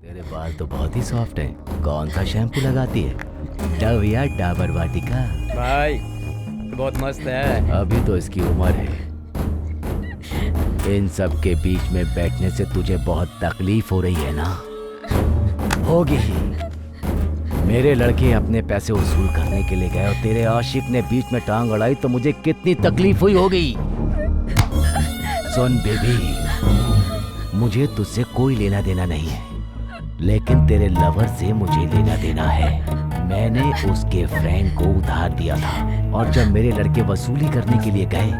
तेरे बाल तो बहुत ही सॉफ्ट है। कौन सा शैम्पू लगाती है? डव या डाबर वाटिका? भाई बहुत मस्त है। अभी तो इसकी उम्र है। इन सब के बीच में बैठने से तुझे बहुत तकलीफ हो रही है ना? होगी ही। मेरे लड़के अपने पैसे वसूल करने के लिए गए और तेरे आशिक ने बीच में टांग अड़ाई तो मुझे कितनी तकलीफ हुई होगी। सुन बेबी, मुझे तुझसे कोई लेना देना नहीं है, लेकिन तेरे लवर से मुझे लेना देना है। मैंने उसके फ्रेंड को उधार दिया था और जब मेरे लड़के वसूली करने के लिए गए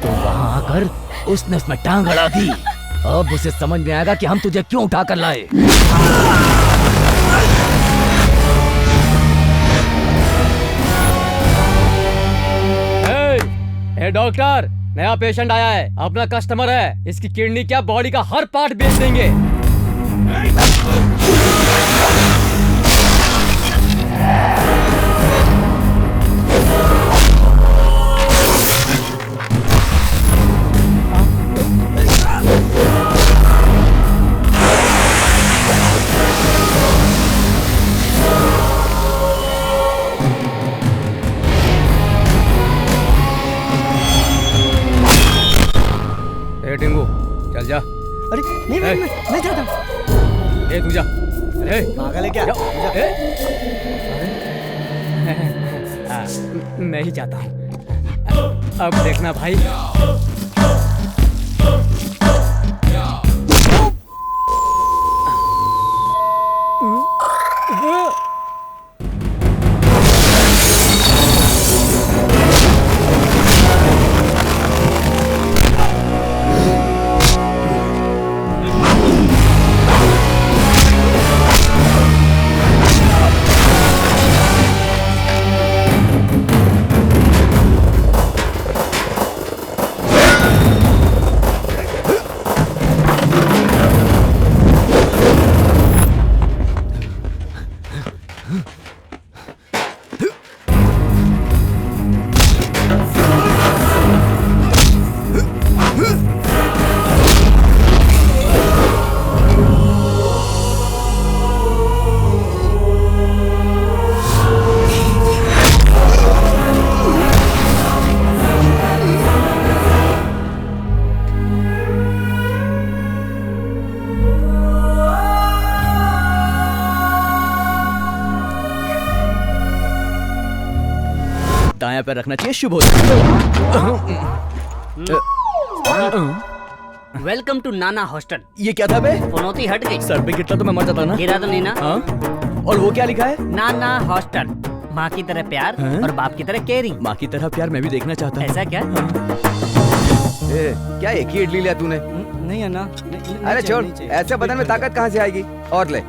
तो वहां आकर उसने उसमें टांग अड़ा दी। अब उसे समझ में आएगा कि हम तुझे क्यों उठा कर लाए। ए डॉक्टर, नया पेशेंट आया है, अपना कस्टमर है। इसकी किडनी क्या बॉडी का हर पार्ट बेच देंगे। टिंगू चल जा। अरे नहीं मैं जाता। ए तू जा। अरे पागल है क्या? मैं ही जाता हूँ। अब देखना भाई। दायां पैर रखना चाहिए, शुभ हो। Welcome to Nana hostel. ये क्या था बे? पनौती हट गई। सर पे गिरता तो मैं मर जाता ना। गिरा तो नहीं ना? हाँ? और वो क्या लिखा है? नाना हॉस्टल। माँ की तरह प्यार और बाप की तरह केयरिंग। माँ की तरह प्यार मैं भी देखना चाहता हूँ। ऐसा क्या? क्या एक ही इडली लिया तूने? नहीं है ना। अरे छोड़, ऐसे बदन में ताकत कहाँ से आएगी? और ले।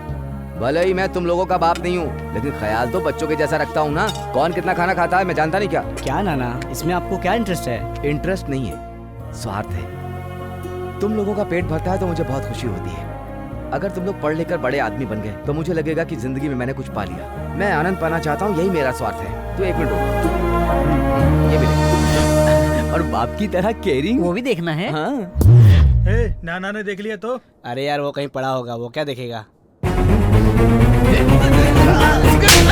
भले ही मैं तुम लोगों का बाप नहीं हूँ, लेकिन ख्याल तो बच्चों के जैसा रखता हूँ ना। कौन कितना खाना खाता है मैं जानता नहीं क्या? क्या नाना, इसमें आपको क्या इंटरेस्ट है? इंटरेस्ट नहीं है, स्वार्थ है। तुम लोगों का पेट भरता है तो मुझे बहुत खुशी होती है। अगर तुम लोग पढ़ लेकर बड़े आदमी बन गए तो मुझे लगेगा कि जिंदगी में मैंने कुछ पा लिया। मैं आनंद पाना चाहता हूँ, यही मेरा स्वार्थ है। तो एक मिनट रुक, ये भी ले। और बाप की तरह केयरिंग वो भी देखना है। हाँ। नाना ने देख लिया तो? अरे यार वो कहीं पड़ा होगा, वो क्या देखेगा?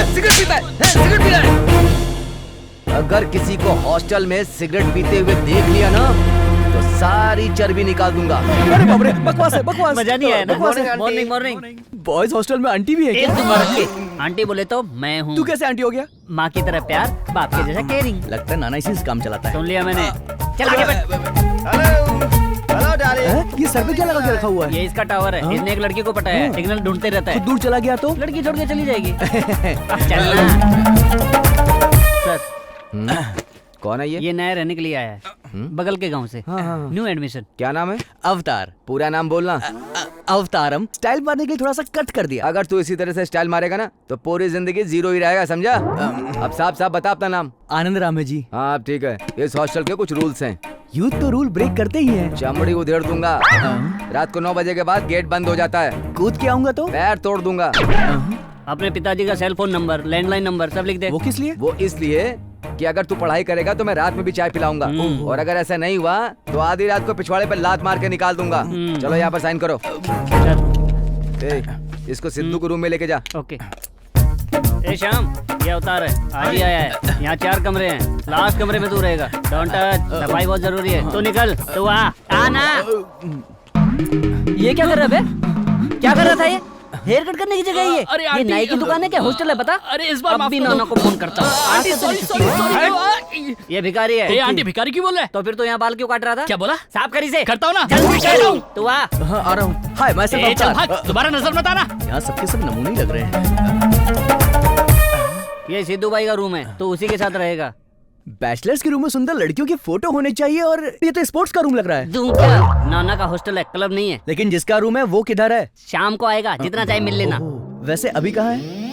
सिगरेट पी रहा है। अगर किसी को हॉस्टल में सिगरेट पीते हुए देख लिया ना तो सारी चर्बी निकाल दूंगा। अरे बाप रे, बकवास है, बकवास। मजा नहीं आया ना? बकवास है। Morning morning. बॉयज हॉस्टल में आंटी भी है एक क्या? तुम्हारा आंटी बोले तो मैं हूँ। तू कैसे आंटी हो गया? माँ की तरह प्यार, बाप के जैसा केयरिंग। लगता है नाना इसी से काम चलाता है। सुन लिया मैंने। चल आगे बढ़। ये सर पे क्या लगा के रखा हुआ है? ये इसका टावर है। इसने एक लड़की को पटाया है, सिग्नल ढूंढते रहता है। दूर चला गया तो लड़की छोड़ के चली जाएगी। अब चलना। सर, कौन है ये नया रहने के लिए आया है, बगल के गांव से। New admission. क्या नाम है? अवतार। पूरा नाम बोलना। अवतारम। स्टाइल मारने के लिए थोड़ा सा कट कर दिया। अगर तू इसी तरह से स्टाइल मारेगा ना तो पूरी जिंदगी जीरो ही रहेगा, समझा? अब साफ साफ बता अपना नाम। आनंद राम है जी। हाँ अब ठीक है। इस हॉस्टल के कुछ रूल्स हैं। यूथ तो रूल ब्रेक करते ही हैं। चमड़ी उधेड़ दूंगा। रात को 9 बजे के बाद गेट बंद हो जाता है। कूद के आऊंगा तो पैर तोड़ दूंगा। अपने पिताजी का cell phone number, landline number सब लिख दे। वो किस लिए? वो इसलिए कि अगर तू पढ़ाई करेगा तो मैं रात में भी चाय पिलाऊंगा, और अगर ऐसा नहीं हुआ तो आधी रात को पिछवाड़े पर लात मार के निकाल दूंगा। चलो यहाँ पर साइन करो। इसको सिद्धू को रूम में लेके जा। ओके। ए श्याम, ये अवतार है, आज ही आया है। यहाँ 4 कमरे हैं, लास्ट कमरे में तू रहेगा। डोंट टच, सफाई बहुत जरूरी है। तू निकल, तू आ ना। ये क्या कर रहा है बे? क्या कर रहा था ये? हेयर कट करने की जगह है ये? अरे ये आंटी, नाई की दुकान है क्या? हॉस्टल है बता? अरे इस बार अब माफ भी कर दो। नाना को फोन करता हूँ। आज आंटी से सॉरी तेरी सॉरी छुट्टी। सॉरी। ये भिखारी है। ए आंटी भिखारी क्यों बोल रहा है? तो फिर तो यहाँ बाल क्यों काट रहा था? क्या बोला? साफ करी से। करता हूँ ना। जल्दी कर, तू आ। हाँ आ रहा हूँ। हाय मैं ए, चल भाग, दोबारा नजर मत आना। यहाँ सबके सब नमूने लग रहे हैं। ये सिद्धू भाई का रूम है, तो उसी के साथ रहेगा। बैचलर्स के रूम में सुंदर लड़कियों की फोटो होने चाहिए और ये तो स्पोर्ट्स का रूम लग रहा है। दूं क्या? नाना का हॉस्टल है, क्लब नहीं है। लेकिन जिसका रूम है वो किधर है? शाम को आएगा, जितना चाहे मिल लेना। वैसे अभी कहाँ है?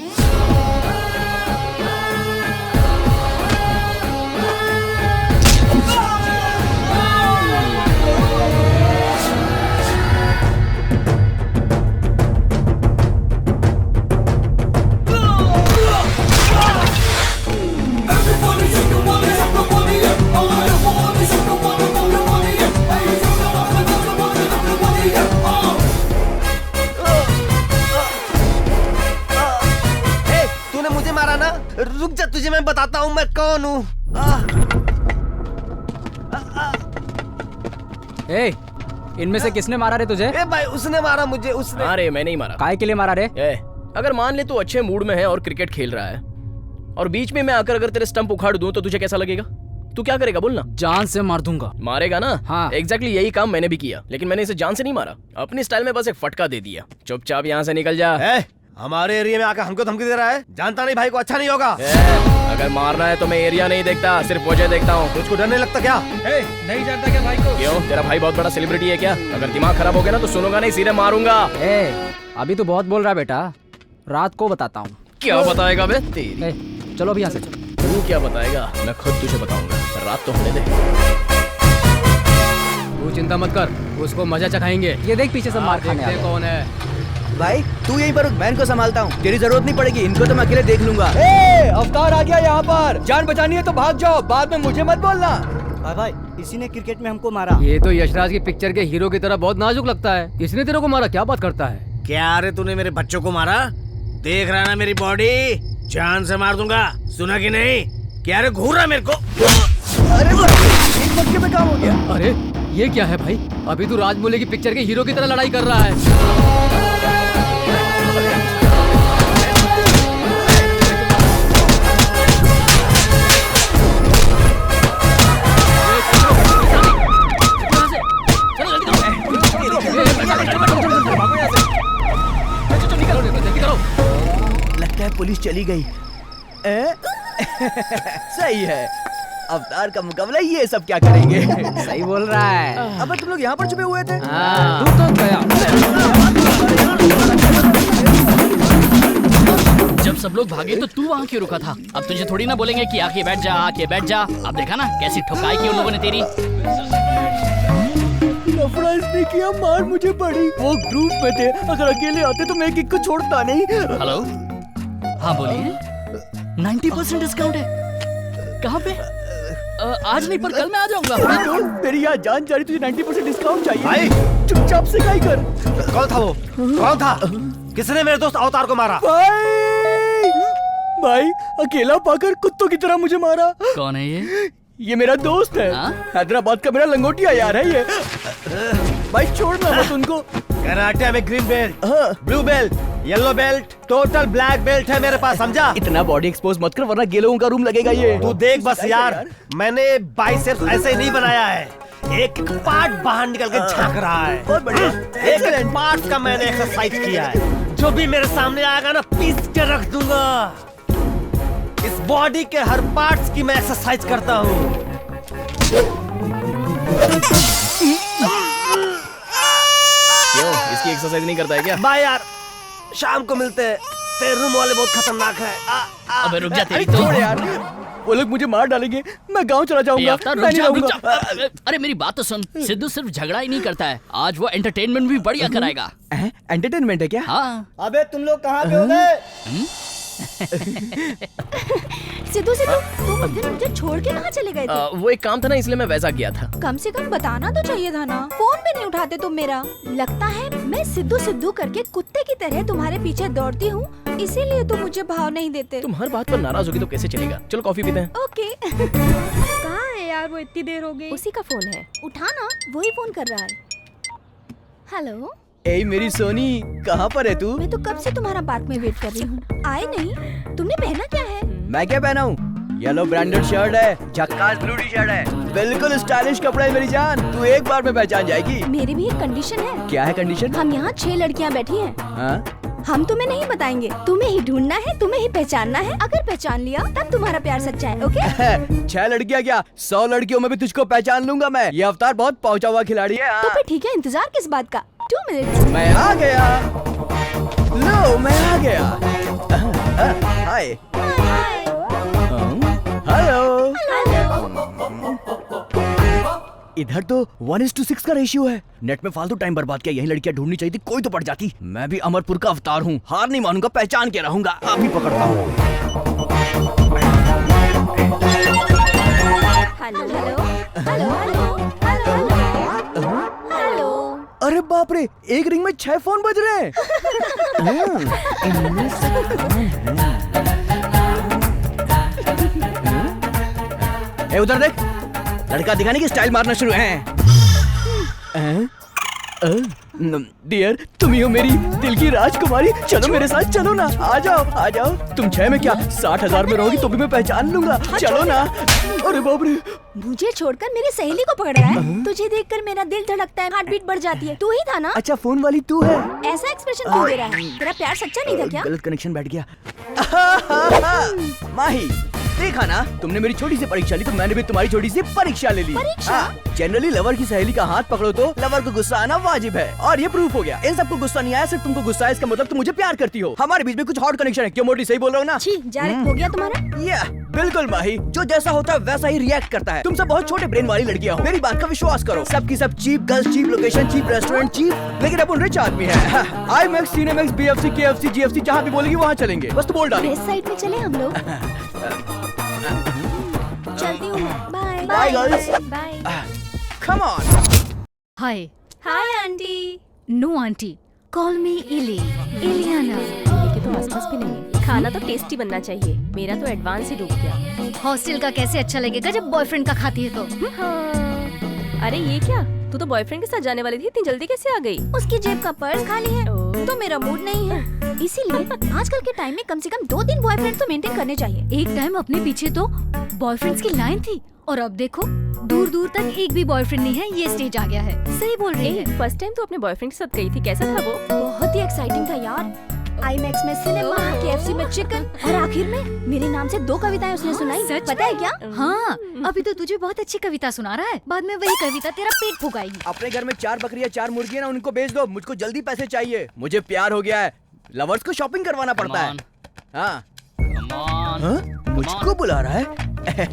तूने मुझे मारा ना? रुक जा, तुझे मैं बताता हूँ मैं कौन हूँ। ए, इनमें से किसने मारा रे तुझे? ए भाई उसने मारा मुझे, उसने। अरे मैं नहीं मारा। काय के लिए मारा रे? अगर मान ले तू अच्छे मूड में है और क्रिकेट खेल रहा है और बीच में मैं आकर अगर तेरे स्टंप उखाड़ दूं तो तुझे कैसा लगेगा? तू क्या करेगा बोलना? जान से मार दूंगा। मारेगा ना? हाँ। एग्जैक्टली यही काम मैंने भी किया, लेकिन मैंने इसे जान से नहीं मारा। अपनी स्टाइल में बस एक फटका दे दिया। चुपचाप यहाँ से निकल जा। हमारे एरिया में आकर हमको धमकी दे रहा है। जानता नहीं भाई को अच्छा नहीं होगा। अगर मारना है तो मैं एरिया नहीं देखता, सिर्फ वजह देखता हूँ। तुझको डर नहीं लगता क्या? नहीं जानता क्या भाई को? क्यों, तेरा भाई बहुत बड़ा सेलिब्रिटी है क्या? अगर दिमाग खराब हो गया ना तो सुनूंगा नहीं, सीधे मारूंगा। अभी तो बहुत बोल रहा है बेटा, रात को बताता हूँ। क्या बताएगा बे तेरी? चलो अभी यहाँ से। तू क्या बताएगा? मैं खुद तुझे बताऊंगा, रात तो होने दे। तू चिंता मत कर, उसको मजा चखाएंगे। ये देख पीछे से मार खाने आ रहा है। कौन है? भाई तू यहीं पर रुक, मैं इनको संभालता हूँ। तेरी जरूरत नहीं पड़ेगी, इनको तो मैं अकेले देख लूंगा। अवतार आ गया यहाँ पर। जान बचानी है तो भाग जाओ, बाद में मुझे मत बोलना। भाई इसी ने क्रिकेट में हमको मारा। ये तो यशराज की पिक्चर के हीरो की तरह बहुत नाजुक लगता है। इसने तेरे को मारा? क्या बात करता है? क्या रे तूने मेरे बच्चों को मारा? देख रहा ना मेरी बॉडी, जान से मार दूंगा। सुना कि नहीं? क्या रे घूर रहा मेरे को? अरे एक मक्के में काम हो गया। अरे ये क्या है भाई? अभी तू राजमौली की पिक्चर के हीरो की तरह लड़ाई कर रहा है। लगता है पुलिस चली गई। सही है, अवतार का मुकाबला ये सब क्या करेंगे? सही बोल रहा है। अब तुम लोग यहाँ पर छुपे हुए थे? तू तो गया। जब सब लोग भागे तो तू वहाँ क्यों रुका था? अब तुझे थोड़ी ना बोलेंगे कि आके बैठ जा, आके बैठ जा। अब देखा ना कैसी ठुकाई की उन लोगों ने तेरी। लफड़ा इसने किया, मार मुझे पड़ी। वो ग्रुप में थे, अगर अकेले आते तो मैं एक को छोड़ता नहीं। हेलो, हाँ बोलिए। 90% डिस्काउंट है। कहाँ पे? आज नहीं पर कल मैं आ जाऊंगा। मेरी यहाँ जान जा रही, तुझे 90% डिस्काउंट चाहिए? भाई चुपचाप से काय कर। कौन था वो? कौन था? किसने मेरे दोस्त अवतार को मारा? भाई अकेला पाकर कुत्तों की तरह मुझे मारा। कौन है ये मेरा दोस्त है। हाँ? हैदराबाद का मेरा लंगोटिया यार है ये। भाई छोड़ना मत उनको। कराटे में ग्रीन बेल्ट, हाँ। Blue belt, yellow belt, total black belt है मेरे पास, समझा? इतना बॉडी एक्सपोज मत कर वरना गे लोगों का रूम लगेगा ये। तू देख बस यार, मैंने बाइसेप्स ऐसे ही नहीं बनाया है। एक पार्ट बाहर निकल के झांक रहा है। बहुत बढ़िया। एक पार्ट का मैंने एक्सरसाइज किया है। जो भी मेरे सामने आएगा ना पीस के रख दूंगा। इस बॉडी के हर पार्ट्स की मैं एक्सरसाइज करता हूँ। क्यों, इसकी एक्सरसाइज नहीं करता है क्या? बाय यार, शाम को मिलते हैं। तेरे रूम वाले बहुत खतरनाक है। अबे रुक जा, तेरी अरे तो। छोड़ यार, वो लोग मुझे मार डालेंगे। मैं गांव चला ए, जाऊंगा। अवतार, मैं रुक नहीं जा, रुक रहूंगा। जा। अरे मेरी बात तो सुन। सिद्धू सिर्फ झगड़ा ही नहीं करता है, आज वो एंटरटेनमेंट भी बढ़िया कराएगा। एंटरटेनमेंट है क्या? हाँ। अबे तुम लोग कहाँ पे हो गए? सिद्धू सिद्धू, तुम उस दिन मुझे छोड़ के कहाँ चले गए थे? वो एक काम था ना, इसलिए मैं वैसा गया था। कम से कम बताना तो चाहिए था ना। फोन भी नहीं उठाते तुम मेरा। लगता है मैं सिद्धू सिद्धू करके कुत्ते की तरह तुम्हारे पीछे दौड़ती हूँ, इसीलिए तुम मुझे भाव नहीं देते। तुम हर बात पर नाराज होगी तो कैसे चलेगा? चलो कॉफी पीते हैं। ओके। कहाँ है यार वो, इतनी देर हो गई। उसी का फोन है। उठाना, वही फोन कर रहा है। हेलो। ए मेरी सोनी, कहाँ पर है तू? मैं तो कब से तुम्हारा पार्क में वेट कर रही हूँ, आए नहीं। तुमने पहना क्या है? मैं क्या पहना हूँ? येलो ब्रांडेड शर्ट है, झक्कास ब्लू टी शर्ट है, बिल्कुल स्टाइलिश कपड़ा है मेरी जान। तू एक बार में पहचान जाएगी। मेरी भी एक कंडीशन है। क्या है कंडीशन? हम यहाँ 6 लड़कियाँ बैठी हैं। हाँ? हम तुम्हें नहीं बताएंगे, तुम्हें ही ढूंढना है, तुम्हें ही पहचानना है। अगर पहचान लिया तब तुम्हारा प्यार सच्चा है। ओके? 6 लड़कियाँ क्या, 100 लड़कियों में भी तुझको पहचान लूंगा मैं। ये अवतार बहुत पहुंचा हुआ खिलाड़ी है। तो फिर ठीक है, इंतजार किस बात का? 2 मिनट्स। मैं आ गया। लो मैं आ गया। हाय। हेलो। इधर तो 1:6 का रेशियो है। नेट में फालतू टाइम बर्बाद किया। यही लड़कियां ढूंढनी चाहिए थी, कोई तो पड़ जाती। मैं भी अमरपुर का अवतार हूँ, हार नहीं मानूंगा, पहचान के रहूंगा। अभी पकड़ता हूँ। Hello hello hello hello hello hello. अरे बाप रे, एक रिंग में 6 फोन बज रहे हैं। ए उधर देख, लड़का दिखाने की स्टाइल मारना शुरू है। डियर, तुम ही हो मेरी दिल की राजकुमारी। चलो मेरे साथ, चलो ना। आ जाओ आ जाओ। तुम 6 में क्या 60,000 में रहोगी तो भी मैं पहचान लूंगा। चलो ना। अरे बाप रे, मुझे छोड़कर मेरी सहेली को पकड़ रहा है। तुझे देखकर मेरा दिल धड़कता है, हार्ट बीट बढ़ जाती है। तू ही था ना? अच्छा फोन वाली तू है। ऐसा एक्सप्रेशन क्यों दे रहा है? तेरा प्यार सच्चा नहीं था क्या? गलत कनेक्शन बैठ गया। माही, देखा ना, तुमने मेरी छोटी सी परीक्षा ली तो मैंने भी तुम्हारी छोटी सी परीक्षा ले ली। परीक्षा? जनरली लवर की सहेली का हाथ पकड़ो तो लवर को गुस्सा आना वाजिब है, और ये प्रूफ हो गया। इन सबको गुस्सा नहीं आया, सिर्फ तुमको गुस्सा है। इसका मतलब तुम मुझे प्यार करती हो। हमारे बीच में कुछ हॉट कनेक्शन है। क्यों मोटी, सही बोल रहा हूँ ना? छी, जायरेक्ट हो गया तुम्हारा। या बिल्कुल माही, जो जैसा होता है वैसा ही रिएक्ट करता है। तुम सब बहुत छोटे ब्रेन वाली लड़कियां हो, मेरी बात का विश्वास करो। सबकी सब cheap girls, cheap location, cheap restaurant, cheap, लेकिन अपन रिच आदमी है। IMAX, Cinemax, BFC, KFC, GFC, जहाँ भी बोलेगी वहाँ चलेंगे। बस तो बोल डालो। वेस्ट साइड में चले हम लोग। चलती हूँ। Bye Bye, girls. Bye. Come on. Hi. Hi aunty. No aunty, call me Ili, Ileana. के तो आसपास भी नहीं है। खाना तो टेस्टी बनना चाहिए। मेरा तो एडवांस ही डूब गया। हॉस्टल का कैसे अच्छा लगेगा जब बॉयफ्रेंड का खाती है तो? हाँ। अरे ये क्या, तू तो बॉयफ्रेंड के साथ जाने वाली थी, इतनी जल्दी कैसे आ गई? उसकी जेब का पर्स खाली है तो मेरा मूड नहीं है। इसीलिए आजकल के टाइम में कम से कम 2-3 बॉयफ्रेंड तो मेंटेन करने चाहिए। एक टाइम अपने पीछे तो बॉयफ्रेंड्स की लाइन थी, और अब देखो दूर दूर तक एक भी बॉयफ्रेंड नहीं है। ये स्टेज आ गया है। सही बोल रही है। फर्स्ट टाइम तो अपने बॉयफ्रेंड के साथ गई थी, कैसा था वो? बहुत ही एक्साइटिंग था यार। IMAX में सिनेमा, KFC में चिकन, और आखिर में मेरे नाम से 2 कविताएं उसने सुनाई। सच पता है क्या? हाँ, अभी तो तुझे बहुत अच्छी कविता सुना रहा है, बाद में वही कविता तेरा पेट फुगाएगी। अपने घर में 4 बकरियां, 4 मुर्गियां ना, उनको बेच दो। मुझको जल्दी पैसे चाहिए। मुझे प्यार हो गया है। लवर्स को शॉपिंग करवाना पड़ता है। हाँ? मुझको बुला रहा है?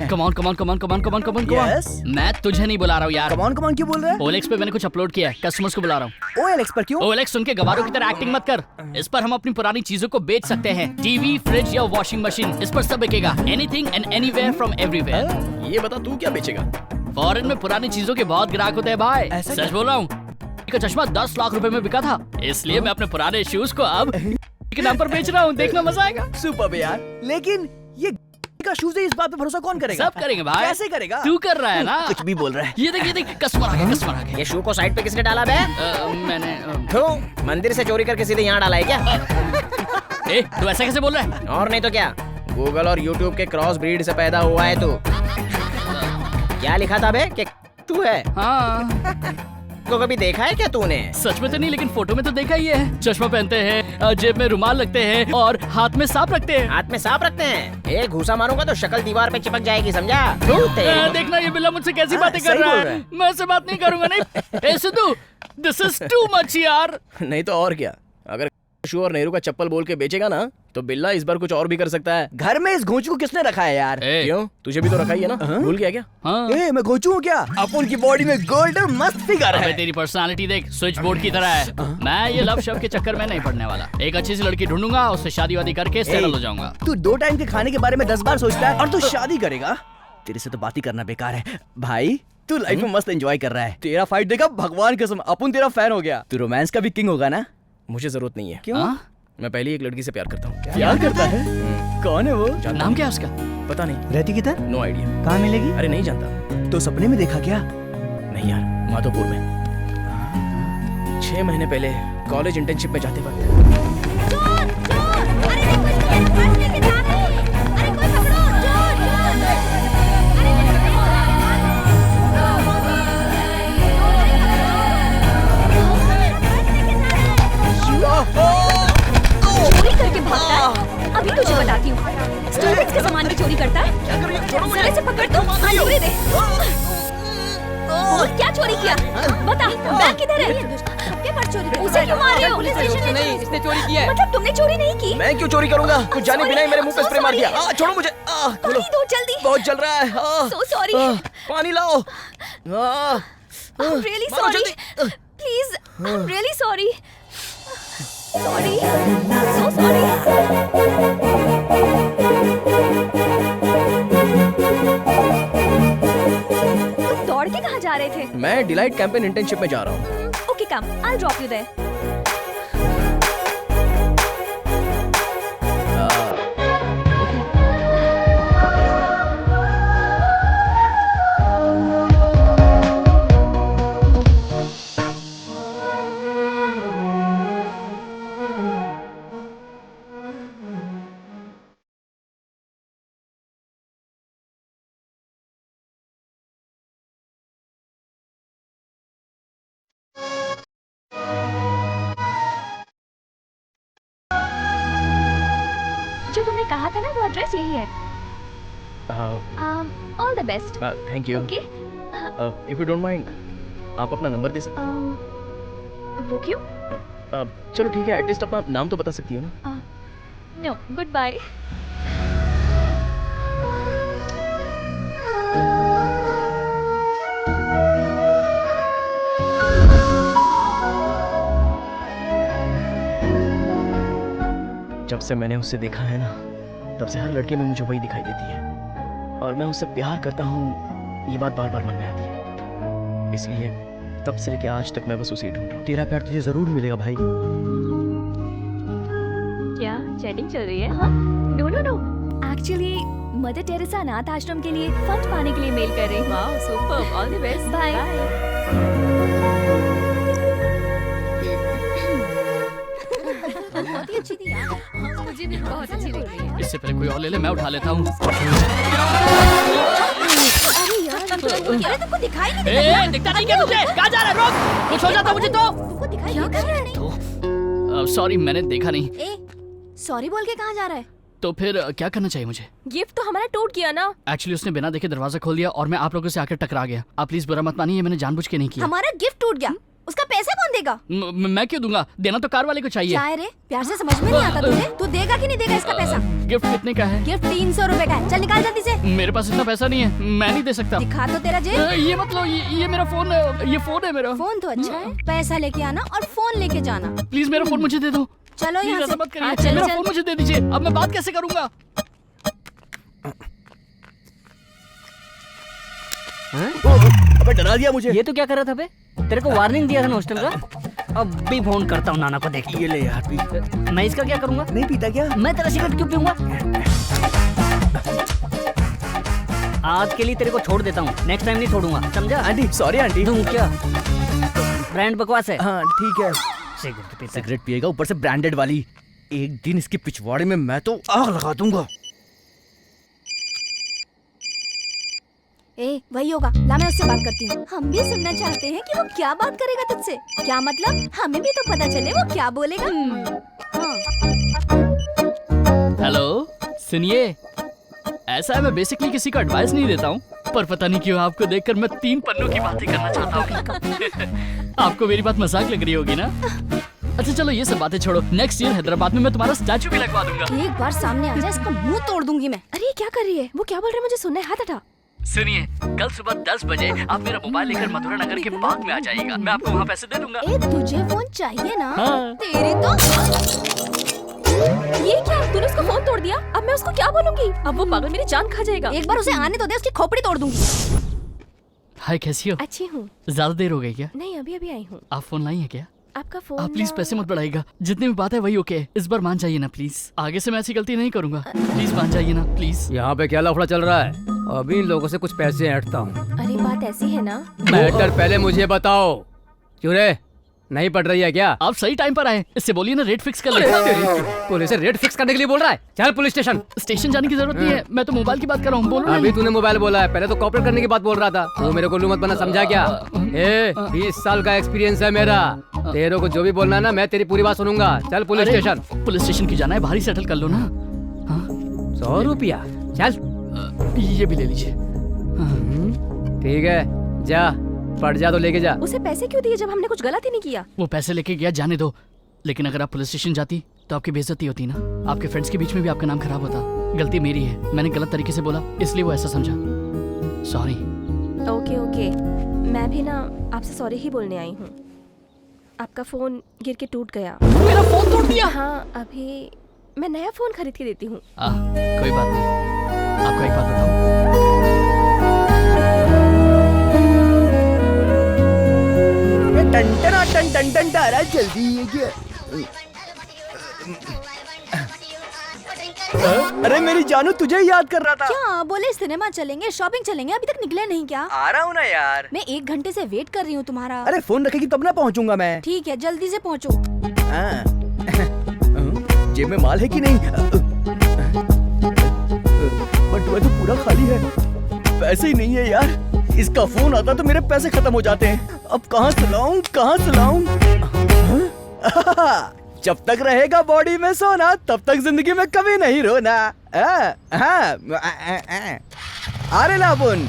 कमान कमान कमान कमान कमान कमान Yes? मैं तुझे नहीं बुला रहा हूँ यार। कमान कमान क्यों बोल रहा है? OLX पे मैंने कुछ अपलोड किया है, कस्टमर्स को बुला रहा हूँ। OLX पर क्यों? OLX सुन के गवारों की तरह एक्टिंग मत कर। इस पर हम अपनी पुरानी चीजों को बेच सकते हैं। टीवी, फ्रिज या वॉशिंग मशीन, इस पर सब बिकेगा। Anything and anywhere from everywhere. ये बता तू क्या बेचेगा? फॉरेन में पुरानी चीजों के बहुत ग्राहक होते हैं भाई। ऐसा सच बोल रहा हूँ। का चश्मा 10 लाख रुपए में बिका था, इसलिए मैं अपने पुराने शूज को अब के नाम पर बेच रहा हूँ। देखना मजा आएगा। सुपर यार, लेकिन ये का शूज है, इस बात पे भरोसा कौन करेगा? सब करेंगे भाई। कैसे करेगा? तू कर रहा है ना। कुछ भी बोल रहा है। ये देख कस्टमर आ गया, कस्टमर आ गया। ये शू को साइड पे किसने डाला बे? मैंने क्यों? मंदिर से चोरी करके सीधे यहाँ डाला है क्या? तू ऐसा कैसे बोल रहा है? और नहीं तो क्या, गूगल और यूट्यूब के क्रॉस ब्रीड से पैदा हुआ है तू। क्या लिखा था बे? कि तू है? हाँ। को कभी देखा है क्या तूने? सच में तो नहीं, लेकिन फोटो में तो देखा ही है। चश्मा पहनते हैं, जेब में रुमाल रखते हैं और हाथ में सांप रखते हैं। हाथ में सांप रखते हैं? एक घूसा मारूंगा तो शक्ल दीवार पे चिपक जाएगी, समझा? देखना ये बिल्ला मुझसे कैसी बातें कर रहा है। मैं ऐसे बात नहीं करूंगा। नहीं Sidhu, this is too much यार। नहीं तो और क्या, अगर शू और नेहरू का चप्पल बोल के बेचेगा ना तो बिल्ला इस बार कुछ और भी कर सकता है। घर में इस घोंचू को किसने रखा है यार? क्यों, तुझे भी तो रखा ही है ना? भूल गया क्या? ए, मैं घोंचू हूँ क्या? अपन की बॉडी में गोल्ड और मस्त फिगर अबे है। तेरी पर्सनालिटी देख, स्विच बोर्ड की तरह है। मैं ये लव शव के चक्कर में नहीं पड़ने वाला। एक अच्छी सी लड़की ढूंढूंगा, उससे शादी वादी करके सेटल हो जाऊंगा। तू 2 टाइम के खाने के बारे में 10 बार सोचता है और तू शादी करेगा? तेरे से तो बात ही करना बेकार है भाई। तू लाइफ में मस्त एंजॉय कर रहा है। तेरा फाइट देखा, भगवान कसम अपन तेरा फैन हो गया। तू रोमांस का भी किंग होगा ना? मुझे जरूरत नहीं है। क्यों? मैं पहले एक लड़की से प्यार करता हूँ। प्यार करता है? कौन है वो? नाम क्या है उसका? पता नहीं। रहती किधर? No idea. कहाँ मिलेगी? अरे नहीं जानता। तो सपने में देखा क्या? नहीं यार, माधोपुर में 6 महीने पहले कॉलेज इंटर्नशिप में जाते वक्त। चोर चोर, अरे देखो इसको, पर्स लेके जा रहे हैं। अरे कोई पकड़ो, चोर चोर। चोरी करके भागता है। अभी तुझे बताती हूँ। स्टूडेंट्स के सामान की चोरी करता है। क्या कर रही हो? जरा से पकड़ दो, अंगूरी दे। और क्या चोरी किया? बता, बैग किधर है? उसे क्यों मार रहे हो? नहीं, इसने चोरी की है। मतलब तुमने चोरी नहीं की? मैं क्यों चोरी करूंगा? कुछ जाने बिना ही मेरे मुंह पे स्प्रे मार दिया। छोड़ो मुझे। पानी दो जल्दी। बहुत जल रहा है। So sorry. पानी लाओ। I'm really मारो sorry. जल्दी। Please, I'm really sorry. Sorry. So sorry. तुम दौड़ के कहाँ जा रहे थे? मैं डिलाइट कैंपेन इंटर्नशिप में जा रहा हूँ। Okay, come. I'll drop you there. जो तुमने कहा था ना वो एड्रेस यही है। All the best. Thank you. Okay. If you don't mind, आप अपना नंबर दे सकते वो क्यों? चलो ठीक है, एटलीस्ट अपना नाम तो बता सकती हो ना? No, good bye. जब से मैंने उससे देखा है ना, तब से हर लड़के में मुझे वही दिखाई देती है। और मैं उससे प्यार करता हूँ, ये बात बार बार मन में आती है। इसलिए तब से लेके आज तक मैं बस उसे ढूंढ रहा हूँ। तेरा प्यार तुझे जरूर मिलेगा भाई। क्या चैटिंग चल रही है? हाँ? No no no, actually mother Teresa अनाथ आश्रम के लिए फंड पाने के लिए मेल कर रही हूँ। Wow, super, all the best. Bye. बहुत ही अच्छी थी यार। मुझे भी बहुत अच्छी लगी। इससे पहले कोई और ले ले, मैं उठा लेता हूँ। अरे यार, तुमको दिखाई नहीं ए, दिखता नहीं क्या तुझे? कहाँ जा रहा है? रुक, कुछ हो जाता मुझे तो। तुमको दिखाई नहीं? सॉरी, मैंने देखा नहीं। सॉरी बोल के कहाँ जा रहा है? तो फिर क्या करना चाहिए मुझे? गिफ्ट तो हमारा टूट गया ना। एक्चुअली उसने बिना देखे दरवाजा खोल दिया और मैं आप लोगों से आकर टकरा गया। आप प्लीज बुरा मत मानिए, मैंने जानबूझ के नहीं किया। हमारा गिफ्ट टूट गया, उसका पैसा कौन देगा? मैं क्यों दूंगा? देना तो कार वाले को चाहिए। क्या है रे, प्यार से समझ में नहीं आता तुझे? तू देगा कि नहीं देगा इसका पैसा? गिफ्ट कितने का है? गिफ्ट 300 रुपए का है। चल निकाल जल्दी से। मेरे पास इतना पैसा नहीं है, मैं नहीं दे सकता। दिखा तो तेरा जेब। ये मतलब ये मेरा फोन है, ये फोन है मेरा। फोन तो अच्छा है, पैसा लेके आना और फोन लेके जाना। प्लीज मेरा फोन मुझे दे दो। चलो यहाँ से। मत करिए, मेरा फोन मुझे दे दीजिए। अब मैं बात कैसे करूंगा? अबे डरा दिया मुझे। ये तो क्या कर रहा था बे? तेरे को वार्निंग दिया था ना हॉस्टल का। अब भी फोन करता हूँ नाना को, देख। ये ले यार, पी। मैं इसका क्या करूंगा? नहीं पीता क्या? मैं तेरा सिगरेट क्यों पीऊंगा? आज के लिए तेरे को छोड़ देता हूँ, नेक्स्ट टाइम नहीं छोड़ूंगा, समझा? Aunty, sorry aunty. दूं क्या? ब्रांड बकवास है। हाँ ठीक है। सिगरेट पीता है। सिगरेट पिएगा, ऊपर से ब्रांडेड वाली। एक दिन इसकी पिछवाड़े में मैं तो आग लगा दूंगा। वही होगा, ला मैं उससे बात करती हूँ। हम भी सुनना चाहते हैं कि वो क्या बात करेगा तुझसे। क्या मतलब? हमें भी तो पता चले वो क्या बोलेगा। हेलो, सुनिए। ऐसा है, मैं बेसिकली किसी को एडवाइस नहीं देता हूँ, पर पता नहीं क्यों आपको देखकर मैं 3 पन्नों की बातें करना चाहता हूँ। आपको मेरी बात मजाक लग रही होगी ना? अच्छा चलो ये सब बातें छोड़ो, नेक्स्ट ईयर हैदराबाद में मैं तुम्हारा स्टैचू भी लगवा दूंगा। एक बार सामने आ जाए इसका मुंह तोड़ दूंगी मैं। अरे ये क्या कर रही है? वो क्या बोल रहे हैं मुझे सुनना है, हाथ हटा। सुनिए, कल सुबह 10 बजे आप मेरा मोबाइल लेकर मथुरा नगर के पार्क में आ जाइएगा, मैं आपको वहाँ पैसे दे दूंगा। ए तुझे फोन चाहिए ना? हाँ। तेरी तो ये क्या, तूने उसका फोन तोड़ दिया? अब मैं उसको क्या बोलूंगी? अब वो पागल मेरी जान खा जाएगा। एक बार उसे आने तो दे, उसकी खोपड़ी तोड़ दूंगी। हाय, कैसी हो? अच्छी हूँ। ज्यादा देर हो गई क्या? नहीं, अभी अभी आई हूँ। आप फोन लाई है क्या? आपका फोन। आप प्लीज पैसे मत बढ़ाइएगा, जितनी भी बात है वही ओके है। इस बार मान जाइए ना प्लीज, आगे से मैं ऐसी गलती नहीं करूंगा। प्लीज मान जाइए ना प्लीज। यहाँ पे क्या लफड़ा चल रहा है? अभी इन लोगों से कुछ पैसे ऐंठता हूँ। अरे बात ऐसी है ना। मैटर पहले मुझे बताओ। क्यों रे, नहीं पड़ रही है क्या? आप सही टाइम पर आए, इससे बोलिए ना रेट फिक्स कर लेते। पुलिस से रेट फिक्स करने के लिए बोल रहा है? चल पुलिस स्टेशन। स्टेशन जाने की जरूरत नहीं है, मैं तो मोबाइल की बात कर रहा हूँ। बोलो ना। अभी तूने मोबाइल बोला है, पहले तो कॉपरेट करने की बात बोल रहा था। तू मेरे को उल्लू मत बना, समझा क्या? 20 साल का एक्सपीरियंस है मेरा। तेरे को जो भी बोलना है ना, मैं तेरी पूरी बात सुनूंगा। चल पुलिस अरे, स्टेशन। पुलिस स्टेशन की जाना है, बाहर ही सेटल कर लो ना। 100 रुपया, चल। ये भी ले लीजिए। ठीक है, जा पड़ जा तो लेके जा। उसे पैसे क्यों दिए जब हमने कुछ गलत ही नहीं किया? वो पैसे लेके गया, जाने दो। लेकिन अगर आप पुलिस स्टेशन जाती तो आपकी बेइज्जती होती ना, आपके फ्रेंड्स के बीच में भी आपका नाम खराब होता। गलती मेरी है, मैंने गलत तरीके से बोला, इसलिए वो ऐसा समझा। सॉरी। ओके ओके, मैं भी ना आपसे सॉरी ही बोलने आई हूँ। आपका फोन गिर के टूट गया। मेरा फोन तोड़ दिया? हाँ, अभी मैं नया फोन खरीद के देती हूँ। कोई बात नहीं। आपको एक बात बताऊं, जल्दी अरे मेरी जानू, तुझे ही याद कर रहा था। क्या बोले? सिनेमा चलेंगे, शॉपिंग चलेंगे, अभी तक निकले नहीं क्या? आ रहा हूँ ना यार। मैं 1 घंटे से वेट कर रही हूँ तुम्हारा। अरे फोन रखेगी तब ना पहुँचूंगा मैं। ठीक है, जल्दी से पहुँचो। जेब में माल है कि नहीं? बटुआ तो पूरा खाली है, पैसे ही नहीं है यार। इसका फोन आता तो मेरे पैसे खत्म हो जाते हैं। अब कहाँ से लाऊं, कहाँ से लाऊं? जब तक रहेगा बॉडी में सोना, तब तक जिंदगी में कभी नहीं रोना। अरे लाबुन।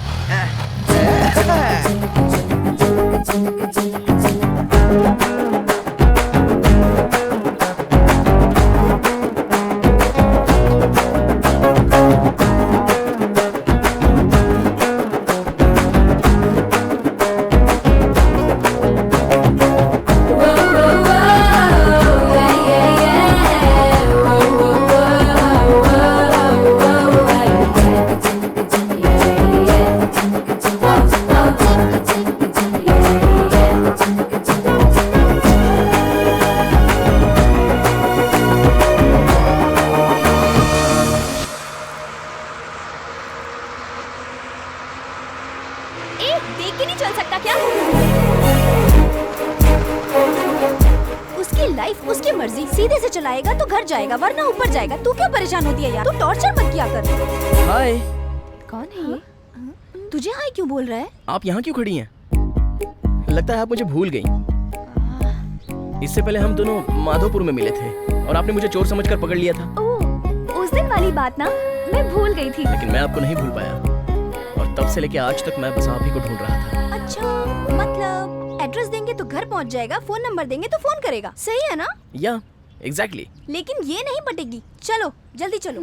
देख के नहीं चल सकता क्या? उसकी लाइफ उसकी मर्जी, सीधे से चलाएगा तो घर जाएगा, वरना ऊपर जाएगा। तू क्यों परेशान होती है यार? तू टॉर्चर मत किया कर। हाय, कौन है ये? तुझे हाय क्यों बोल रहा है? आप यहाँ क्यों खड़ी हैं? लगता है आप मुझे भूल गई। इससे पहले हम दोनों माधोपुर में मिले थे और आपने मुझे चोर समझकर पकड़ लिया था। ओह, उस दिन वाली बात ना, मैं भूल गई थी। लेकिन मैं आपको नहीं भूल पाया और तब से लेके आज तक मैं बस आप ही को ढूंढ रहा था। अच्छा, मतलब एड्रेस देंगे तो घर पहुंच जाएगा, फोन नंबर देंगे तो फोन करेगा, सही है ना? या एग्जैक्टली। लेकिन ये नहीं पटेगी। चलो जल्दी चलो।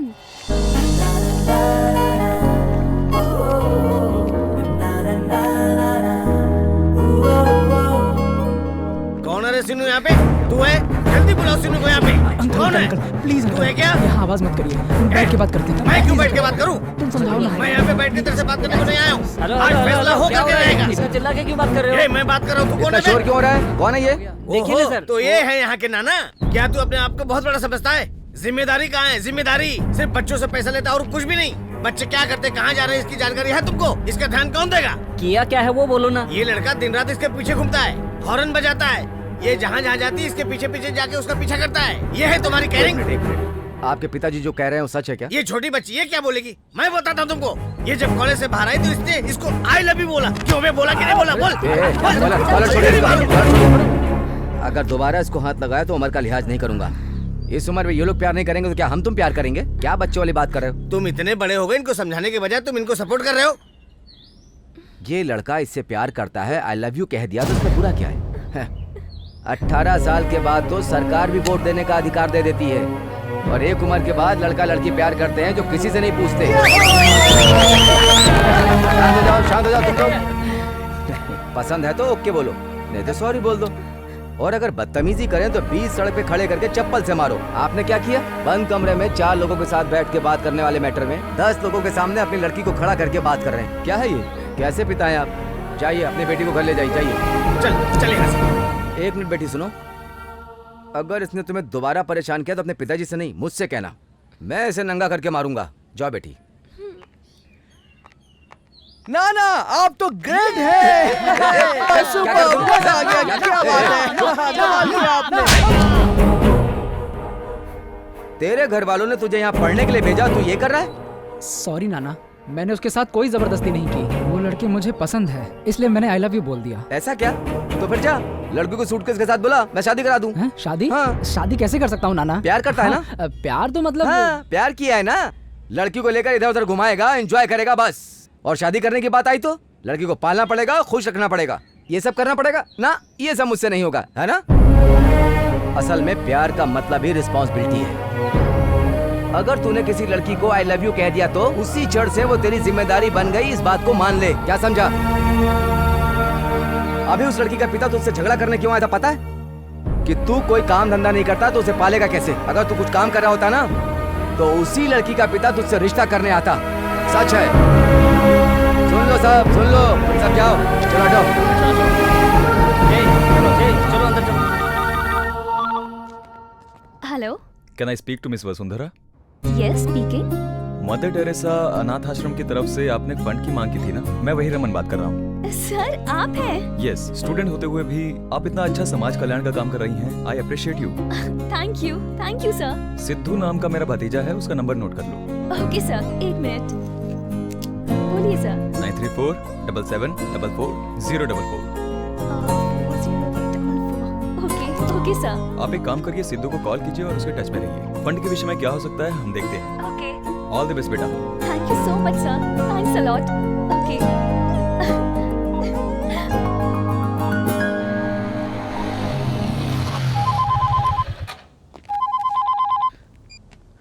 कौन है रे सिनू यहाँ पे? तू है? जल्दी बुलाओ सिनू को यहाँ पे। कौन है? प्लीज तू है क्या? यहाँ आवाज मत करिए, बैठ के बात करते हैं। मैं क्यों बैठ के बात करूँ? तुम समझाओ ना। मैं यहाँ पे बैठ के तेरे से बात करने को नहीं आया हूँ। आज फैसला हो करके रहेगा। चिल्ला के क्यों बात कर रहे ये मैं बात कर रहा हूँ, तू कौन है? शोर क्यों हो रहा है? कौन है ये? देखिए ना सर। तो ये है यहाँ के नाना। क्या तू अपने आप को बहुत बड़ा समझता है? जिम्मेदारी कहाँ है? जिम्मेदारी सिर्फ बच्चों से पैसा लेता और कुछ भी नहीं। बच्चे क्या करते, कहाँ जा रहे हैं, इसकी जानकारी है तुमको? इसका ध्यान कौन देगा? किया क्या है वो बोलो ना। ये लड़का दिन रात इसके पीछे घूमता है, हॉर्न बजाता है। ये जहाँ जहाँ जाती है इसके पीछे पीछे जाके उसका पीछा करता है। ये है तुम्हारी केयरिंग? आपके पिताजी जो कह रहे हैं वो सच है क्या? ये छोटी बच्ची ये क्या बोलेगी? मैं बताता हूँ तुमको। ये जब कॉलेज से बाहर आई तो इसने इसको आई लव यू बोला। क्यों मैं बोला कि नहीं बोला? बोल। अगर दोबारा इसको हाथ लगाया तो उम्र का लिहाज नहीं करूंगा। इस उम्र में ये लोग प्यार नहीं करेंगे तो क्या हम तुम प्यार करेंगे? क्या बच्चों वाली बात कर रहे हो? तुम इतने बड़े हो गए, इनको समझाने के बजाय तुम इनको सपोर्ट कर रहे हो। ये लड़का इससे प्यार करता है, आई लव यू कह दिया तो इसमें बुरा क्या है? 18 साल के बाद तो सरकार भी वोट देने का अधिकार दे देती है, और एक उम्र के बाद लड़का लड़की प्यार करते हैं जो किसी से नहीं पूछते। शांत हो जाओ तुम लोग। पसंद है तो ओके बोलो, नहीं तो सॉरी बोल दो। और अगर बदतमीजी करें तो 20 सड़क पे खड़े करके चप्पल से मारो। आपने क्या किया? बंद कमरे में 4 लोगों के साथ बैठ के बात करने वाले मैटर में 10 लोगों के सामने अपनी लड़की को खड़ा करके बात कर रहे हैं। क्या है ये? कैसे पिता है आप? जाइए अपनी बेटी को घर ले जाइए, जाइए। चल यहाँ से। 1 मिनट बेटी सुनो, अगर इसने तुम्हें दोबारा परेशान किया तो अपने पिताजी से नहीं, मुझसे कहना। मैं इसे नंगा करके मारूंगा। जाओ बेटी। नाना आप तो ग्रेट है। मजा आ गया, क्या बात है, कमाल किया आपने। तेरे घर वालों ने तुझे यहाँ पढ़ने के लिए भेजा, तू ये कर रहा है? सॉरी नाना, मैंने उसके साथ कोई जबरदस्ती नहीं की। वो लड़की मुझे पसंद है, इसलिए मैंने आई लव यू बोल दिया। ऐसा क्या? तो फिर जा लड़की को सूटकेस के साथ बुला, मैं शादी करा दूं। हैं? शादी? हाँ। शादी कैसे कर सकता हूँ नाना? प्यार करता है ना? हाँ, प्यार तो मतलब हाँ, प्यार किया है ना। लड़की को लेकर इधर उधर घुमाएगा, एंजॉय करेगा बस। और शादी करने की बात आई तो लड़की को पालना पड़ेगा, खुश रखना पड़ेगा, ये सब करना पड़ेगा ना। ये सब मुझसे नहीं होगा, है ना? असल में प्यार का मतलब ही रिस्पॉन्सिबिलिटी है। अगर तूने किसी लड़की को आई लव यू कह दिया तो उसी क्षण से वो तेरी जिम्मेदारी बन गई, इस बात को मान ले। क्या समझा? अभी उस लड़की का पिता तुझसे झगड़ा करने क्यों आया था पता है? कि तू कोई काम धंधा नहीं करता तो उसे पालेगा कैसे? अगर तू कुछ काम कर रहा होता ना तो उसी लड़की का पिता तुझसे रिश्ता करने आता। सच है। सुन लो सब, सुन लो सब, जाओ चलो हटो। चलो अंदर चलो। Hello, can I speak to miss Vasundhara? Yes speaking. Mother Teresa अनाथ आश्रम की तरफ से आपने फंड की मांग की थी ना? मैं वही रमन बात कर रहा हूँ। सर आप हैं? यस, स्टूडेंट होते हुए भी आप इतना अच्छा समाज कल्याण का काम कर रही हैं। I appreciate you. Thank you sir. Sidhu नाम का मेरा भतीजा है, उसका नंबर नोट कर लो। Okay sir, 1 minute. बोलिए सर। 9347444044। Okay sir. आप एक काम करिए, सिद्धू को कॉल कीजिए और उसके टच में रहिए। फंड के विषय में क्या हो सकता है हम देखते हैं। ओके, ऑल द बेस्ट बेटा। Thank you so much sir, thanks a lot. Okay.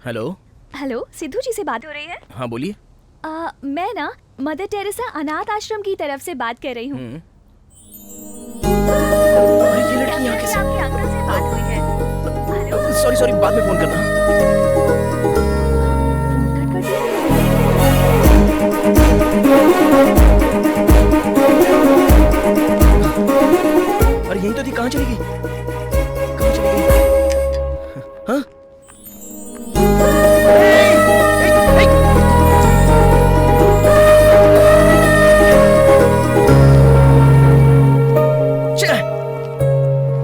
Hello. Hello, Sidhu ji से बात हो रही है? हाँ बोलिए। मैं ना मदर टेरेसा अनाथ आश्रम की तरफ से बात कर रही हूँ। अरे ये लड़की यहाँ कैसे? आपके अंकल से बात हुई है। हेलो। सॉरी बाद में फोन करना। अरे यही तो थी, कहाँ चली गई? कहाँ चली गई? हाँ?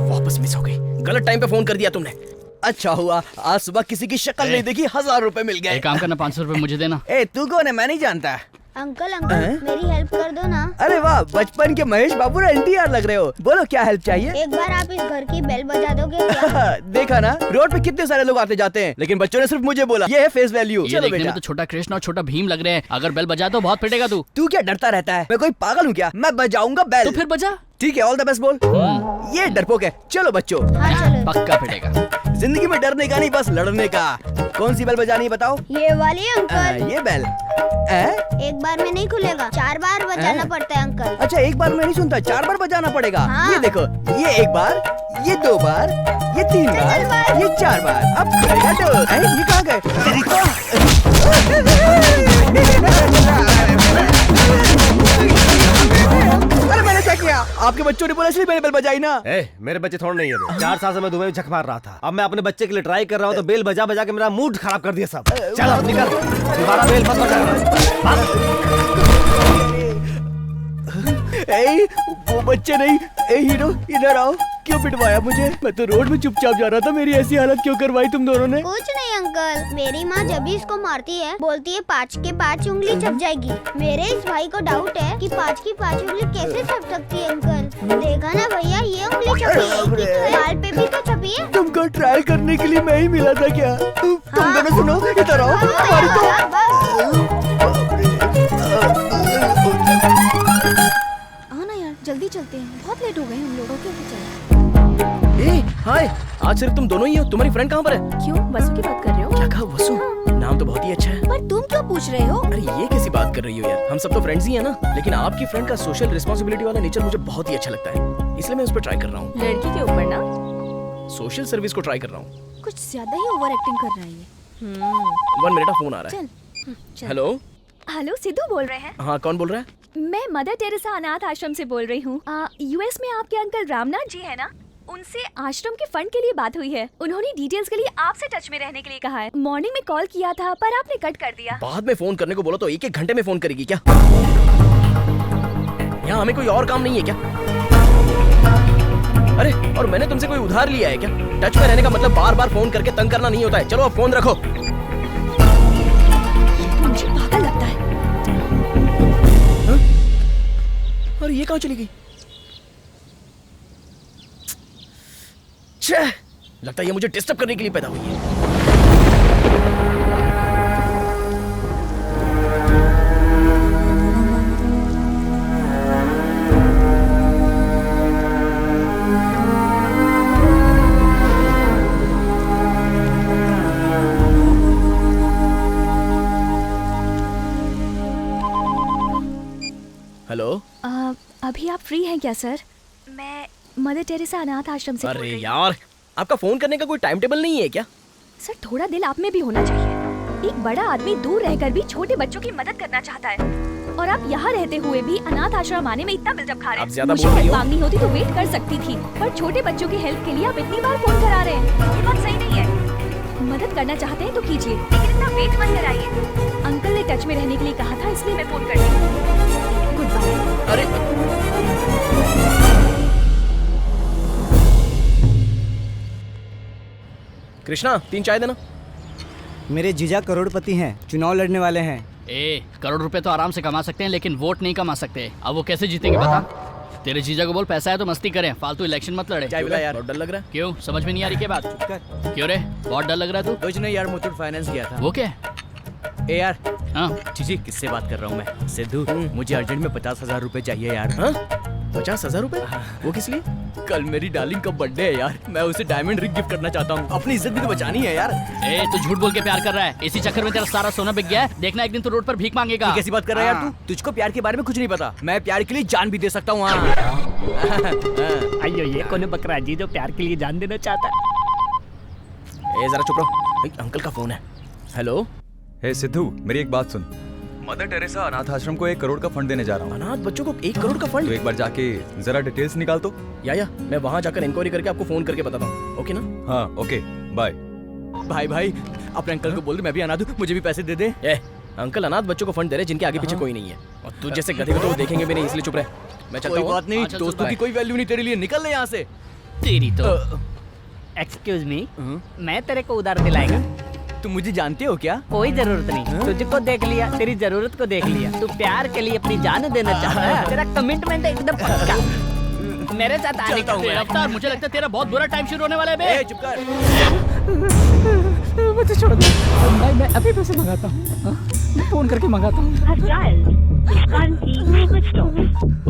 वापस मिस हो गई। गलत टाइम पे फोन कर दिया तुमने। अच्छा हुआ आज सुबह किसी की शक्ल नहीं देखी, 1000 रुपए मिल गए। एक काम करना, 500 रुपए मुझे देना। ए तू कौन है? मैं नहीं जानता। अंकल मेरी हेल्प कर दो ना। अरे वाह, बचपन के महेश बाबू ना एनटीआर लग रहे हो। बोलो क्या हेल्प चाहिए? एक बार आप इस घर की बेल बजा दोगे क्या? देखा ना, रोड पे कितने सारे लोग आते जाते हैं, लेकिन बच्चों ने सिर्फ मुझे बोला। ये है फेस वैल्यू। ये चलो देखने बेटा। में तो छोटा कृष्ण और छोटा भीम लग रहे हैं। अगर बेल बजा तो बहुत पिटेगा तू। तू क्या डरता रहता है? मैं कोई पागल हूँ क्या? मैं बजाऊंगा बेल। तो फिर बजा। ठीक है, ऑल द बेस्ट बोल। ये डरपोक है। चलो बच्चों। हाँ चलो। पक्का पिटेगा। जिंदगी में डरने का नहीं, बस लड़ने का। कौन सी बेल बजानी बताओ? ये वाली अंकल। ये बेल एक बार में नहीं खुलेगा, 4 बार बजाना पड़ता है अंकल। अच्छा, एक बार में नहीं सुनता, 4 बार बजाना पड़ेगा। हाँ। ये देखो, ये 1 बार, ये 2 बार, ये 3 बार, ये 4 बार। अब खुलेगा तो। ये कहाँ गए? अरे मैंने क्या किया? आपके बच्चों ने बोला इसलिए मैंने बेल बजाई ना। मेरे बच्चे थोड़ा नहीं है। 4 साल से मैं दुबई में झक मार रहा था। अब मैं अपने बच्चे के लिए ट्राई कर रहा हूँ तो बेल बजा बजा के मेरा मूड खराब कर दिया सब। चल अब निकल, दोबारा बेल मत बजा। वो बच्चे नहीं। हीरो इधर आओ। क्यों पिटवाया मुझे? मैं तो रोड में चुपचाप जा रहा था। मेरी ऐसी हालत क्यों करवाई तुम दोनों ने? कुछ नहीं अंकल, मेरी माँ जब भी इसको मारती है बोलती है 5 के 5 उंगली छप जाएगी। मेरे इस भाई को डाउट है कि 5 की 5 उंगली कैसे छप सकती है अंकल। देखा ना भैया, ये उंगली छपी है, बाल पे भी तो छपी है। तुमको ट्रायल करने के लिए मैं ही मिला था क्या? तुम दोनों सुनो, इधर आओ। तुम्हारी हाँ ना यार, जल्दी चलते हैं, बहुत लेट हो गए हम लोग। ओके चलो। ए, हाय। आज सिर्फ तुम दोनों ही हो, तुम्हारी फ्रेंड कहाँ पर है? क्यों, वसु की बात कर रहे हो? क्या कहा वसु? नाम तो बहुत ही अच्छा है। पर तुम क्यों पूछ रहे हो? अरे ये कैसी बात कर रही हो यार, हम सब तो फ्रेंड्स ही है ना। लेकिन आपकी फ्रेंड का सोशल रिस्पॉन्सिबिलिटी वाला नेचर मुझे बहुत ही अच्छा लगता है, इसलिए मैं उस पर ट्राई कर रहा हूँ। लड़की के ऊपर ना सोशल सर्विस को ट्राई कर रहा हूँ। कुछ ज्यादा ही ओवर एक्टिंग कर रहा है ये। 1 मिनट, फोन आ रहा है। चल। हेलो सिद्धू बोल रहे हैं? हाँ, कौन बोल रहा है? मैं मदर टेरेसा अनाथ आश्रम से बोल रही हूँ। यूएस में आपके अंकल रामनाथ जी है ना, उनसे आश्रम के फंड के लिए बात हुई है। उन्होंने डिटेल्स के लिए आपसे टच में रहने के लिए कहा है। मॉर्निंग में कॉल किया था पर आपने कट कर दिया। बाद में फोन करने को बोला तो 1-1 घंटे में फोन करेगी क्या? यहाँ हमें कोई और काम नहीं है क्या? अरे, और मैंने तुमसे कोई उधार लिया है क्या? टच में रहने का मतलब बार बार फोन करके तंग करना नहीं होता है। चलो अब फोन रखो। मुझे पागल लगता है। और ये कहाँ चली गई? छह, लगता है ये मुझे डिस्टर्ब करने के लिए पैदा हुई है। हेलो, अभी आप फ्री हैं क्या सर? मैं मदर टेरेसा अनाथ आश्रम से बोल अरे रही हूँ। यार, आपका फोन करने का कोई टाइम टेबल नहीं है क्या? सर थोड़ा दिल आप में भी होना चाहिए। एक बड़ा आदमी दूर रहकर भी छोटे बच्चों की मदद करना चाहता है, और आप यहाँ रहते हुए भी अनाथ आश्रम आने में इतना बिल्डअप खा रहे आप हैं। ज्यादा मुझे बोल रही हेल्प हो। मांगनी होती तो वेट कर सकती थी, पर छोटे बच्चों की हेल्प के लिए आप इतनी बार फोन करा रहे हैं, ये बात सही नहीं है। मदद करना चाहते हैं तो कीजिए, लेकिन इतना वेट मत कराइए। अंकल ने टच में रहने के लिए कहा था, इसलिए मैं फोन कर रही हूँ। Good bye. अरे कृष्णा, 3 चाय देना। मेरे जीजा करोड़पति हैं, चुनाव लड़ने वाले हैं। करोड़ रुपए तो आराम से कमा सकते हैं, लेकिन वोट नहीं कमा सकते। अब वो कैसे जीतेंगे बता? तेरे जीजा को बोल पैसा है तो मस्ती करें, फालतू इलेक्शन मत लड़े। चाय पिला यार, बहुत डर लग रहा है। क्यों, समझ में नहीं आ रही क्या बात? क्यों रे, बहुत डर लग रहा है तू? कुछ नहीं यार, मुथूट फाइनेंस किया था। वो क्या? ए यार, हाँ जी किससे बात कर रहा हूँ मैं? सिद्धू, मुझे अर्जेंट में 50,000 रुपए चाहिए यार। हाँ? 50,000 रुपए? वो किस लिए? कल मेरी डार्लिंग का बर्थडे है यार, मैं उसे डायमंड रिंग गिफ्ट करना चाहता हूँ। अपनी इज्जत भी तो बचानी है यार। तू झूठ बोल के प्यार कर रहा है, इसी चक्कर में तेरा सारा सोना बिक गया है। देखना एक दिन तू रोड पर भीख मांगेगा। कैसी बात कर रहा है यार तू? तुझको प्यार के बारे में कुछ नहीं पता। मैं प्यार के लिए जान भी दे सकता हूँ। अयो, ये कौन बकरा जी जो प्यार के लिए जान देना चाहता है? जरा चुप रहो, अंकल का फोन है। हेलो। हे सिद्धू, मेरी एक बात सुन। मदर टेरेसा अनाथ आश्रम को 1 करोड़ का फंड देने जा रहा हूँ। अनाथ बच्चों को 1 करोड़ का फंड? तो एक बार जाके जरा डिटेल्स निकाल तो। या मैं वहाँ जाकर इंक्वायरी करके आपको फोन करके बताता हूँ। ओके ना? हाँ ओके, बाय। भाई अपने अंकल को बोल दे मैं भी अनाथ हूँ, मुझे भी पैसे दे दे। अंकल अनाथ बच्चों को फंड दे रहे जिनके आगे पीछे कोई नहीं है, और तू जैसे गधे को तो वो देखेंगे भी नहीं, इसलिए चुप रहे। मैं चलता हूँ। कोई बात नहीं, दोस्तों की कोई वैल्यू नहीं तेरे लिए, निकल ले यहाँ से। तेरी तो। एक्सक्यूज मी, मैं तेरे को उधार दिलाएगा। तुम मुझे जानते हो क्या? कोई जरूरत नहीं, तुझको देख लिया, तेरी जरूरत को देख लिया। तू प्यार के लिए अपनी जान देना चाहता है, तेरा कमिटमेंट है एकदम पक्का। मेरे साथ आने का हुआ अवतार, मुझे लगता है तेरा बहुत बुरा टाइम शुरू होने वाला है बे। चुप कर। मुझे छोड़ दो भाई, मैं अभी पैसे मंगाता हूँ, फोन करके मंगाता हूँ।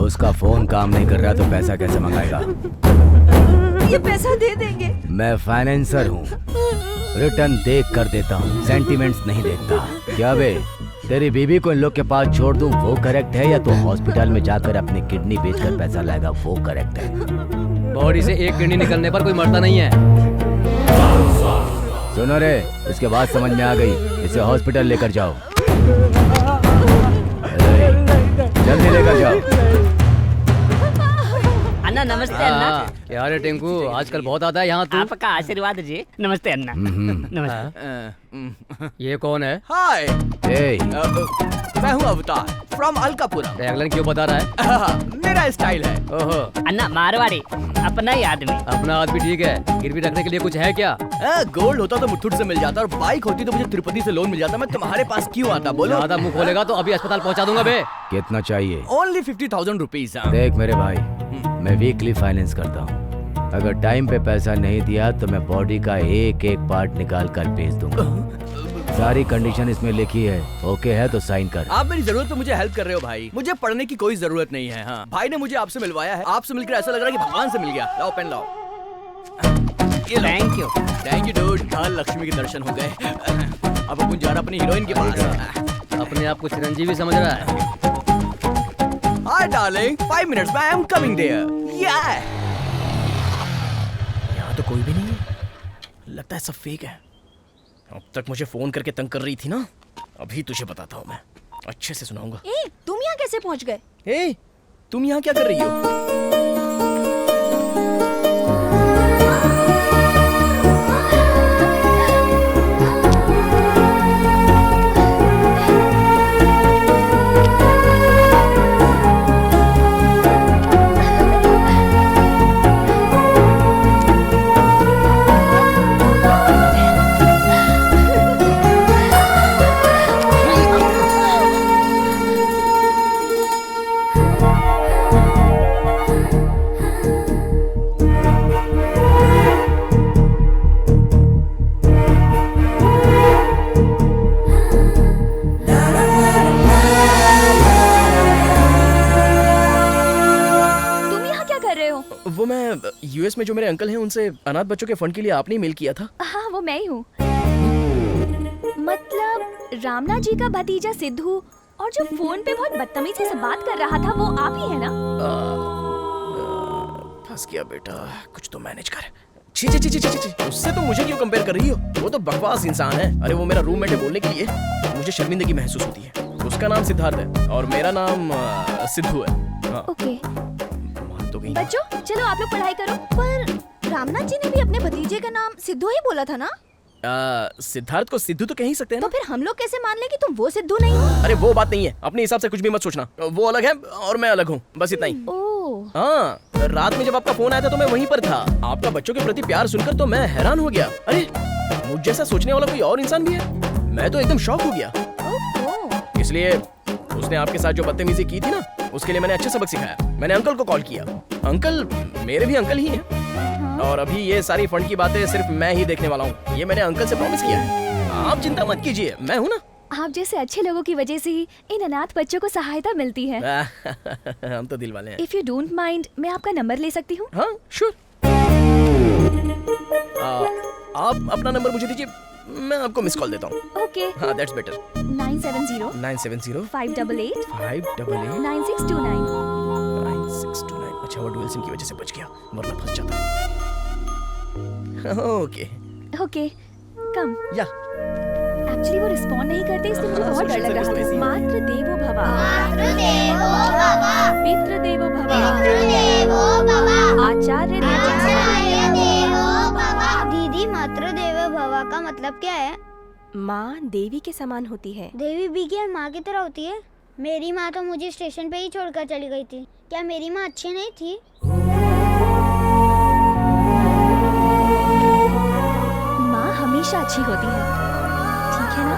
उसका फोन काम नहीं कर रहा तो पैसा कैसे मंगाएगा? ये पैसा दे देंगे। मैं फाइनेंसर हूँ, रिटर्न देख कर देता हूँ, सेंटिमेंट्स नहीं देखता। क्या बे, तेरी बीबी को इन लोग के पास छोड़ दूँ वो करेक्ट है, या तो हॉस्पिटल में जाकर अपनी किडनी बेचकर पैसा लाएगा वो करेक्ट है? बॉडी से एक किडनी निकलने पर कोई मरता नहीं है। सुनो रे, इसके बाद समझ में आ गई, इसे हॉस्पिटल लेकर जाओ। जल्दी लेकर जाओ। अन्ना नमस्ते। अन्ना क्या रे टिंकू, आजकल बहुत आता है यहाँ तू। आपका आशीर्वाद जी। नमस्ते अन्ना। नमस्ते। ये कौन है? हाय, मैं हूँ अवतार फ्रॉम अलकापुरम। टैगलाइन क्यों बता रहा है? मेरा स्टाइल है। ओहो, अन्ना मारवाड़ी, अपना ही आदमी। अपना आदमी ठीक है, गिरवी रखने के लिए कुछ है क्या? गोल्ड होता तो मुथूट से मिल जाता, और बाइक होती तो मुझे तिरुपति से लोन मिल जाता। मैं तुम्हारे पास क्यों आता? बोलो। ज्यादा मुंह खोलेगा तो अभी अस्पताल पहुंचा दूंगा बे। कितना चाहिए? Only 50,000 rupees. देख मेरे भाई, मैं वीकली फाइनेंस करता हूँ। अगर टाइम पे पैसा नहीं दिया तो मैं बॉडी का एक एक पार्ट निकाल कर बेच दूंगा। सारी कंडीशन इसमें लिखी है, ओके है तो साइन कर। आप मेरी जरूरत तो मुझे हेल्प कर रहे हो भाई, मुझे पढ़ने की कोई जरूरत नहीं है। हाँ, भाई ने मुझे आपसे मिलवाया है, आपसे मिलकर ऐसा लग रहा है कि भगवान से मिल गया। लाओ पेन लाओ। Thank you. Thank you dude. कल लक्ष्मी के दर्शन हो गए। अब अपन जा रहा अपनी हीरोइन के पास। अपने आप को चिरंजीवी समझ रहा है। हाय डार्लिंग, 5 मिनट्स में आई एम कमिंग देयर। यहाँ तो कोई भी नहीं है, लगता है सब फेक है। अब तक मुझे फोन करके तंग कर रही थी ना, अभी तुझे बताता हूँ मैं, अच्छे से सुनाऊंगा। ए, तुम यहाँ कैसे पहुँच गए? ए, तुम यहाँ क्या कर रही हो? वो मैं यूएस में जो मेरे अंकल हैं उनसे अनाथ बच्चों के फंड के लिए आपने ही मेल किया था। हाँ, वो मैं ही हूँ। मतलब रामना जी का भतीजा सिद्धू, और जो फोन पे बहुत बदतमीजी से बात कर रहा था वो आप ही है ना? फंस गया बेटा, कुछ तो मैनेज कर। छी छी छी छी छी, उससे तो मुझे क्यों कंपेयर कर रही हो? वो तो बकवास इंसान है। अरे वो मेरा रूममेट है, बोलने के लिए मुझे शर्मिंदगी महसूस होती है। उसका नाम सिद्धार्थ है और मेरा नाम सिद्धू है। हाँ। ओके। तो बच्चों चलो आप लोग पढ़ाई करो। पर रामनाथ जी ने भी अपने भतीजे का नाम सिद्धू ही बोला था ना? सिद्धार्थ को सिद्धू तो कह ही सकते हैं ना? तो फिर हम लोग कैसे मान ले कि तुम वो सिद्धू नहीं हो? अरे वो बात नहीं है, अपने हिसाब से कुछ भी मत सोचना। वो अलग है और मैं अलग हूँ, बस इतना ही। हाँ, रात में जब आपका फोन आया था तो मैं वहीं पर था। आपका बच्चों के प्रति प्यार सुनकर तो मैं हैरान हो गया। अरे मुझ जैसा सोचने वाला कोई और इंसान भी है? मैं तो एकदम शॉक हो गया। इसलिए उसने आपके साथ जो बदतमीजी की थी ना, उसके लिए मैंने अच्छे सबक सिखाया। मैंने अंकल को कॉल किया। अंकल मेरे भी अंकल ही हैं। और अभी ये सारी फंड की बातें सिर्फ मैं ही देखने वाला हूँ, ये मैंने अंकल से प्रॉमिस किया है। आप चिंता मत कीजिए, मैं हूँ ना। आप जैसे अच्छे लोगों की वजह से ही इन अनाथ बच्चों को सहायता मिलती है। हम तो दिल वाले हैं। इफ यू डोंट माइंड, मैं आपका नंबर ले सकती हूँ? हाँ श्योर। आप अपना नंबर मुझे दीजिए, मैं आपको मिस कॉल देता हूँ। ओके। हाँ दैट्स बेटर। 970 588 9629। अच्छा वो डुअल सिम की वजह से बच गया, वरना फंस जाता। ओके ओके कम। या एक्चुअली वो रिस्पॉन्ड नहीं करते, इसलिए मुझे बहुत डर लग रहा था। मातृ देवो भव, पितृ देवो भव, आचार्य देवो भव। दीदी मातृ देवो भव का मतलब क्या है? माँ देवी के समान होती है। देवी भी क्या माँ की तरह होती है? मेरी माँ तो मुझे स्टेशन पे ही छोड़कर चली गई थी। क्या मेरी माँ अच्छी नहीं थी? माँ हमेशा अच्छी होती है, ठीक है ना?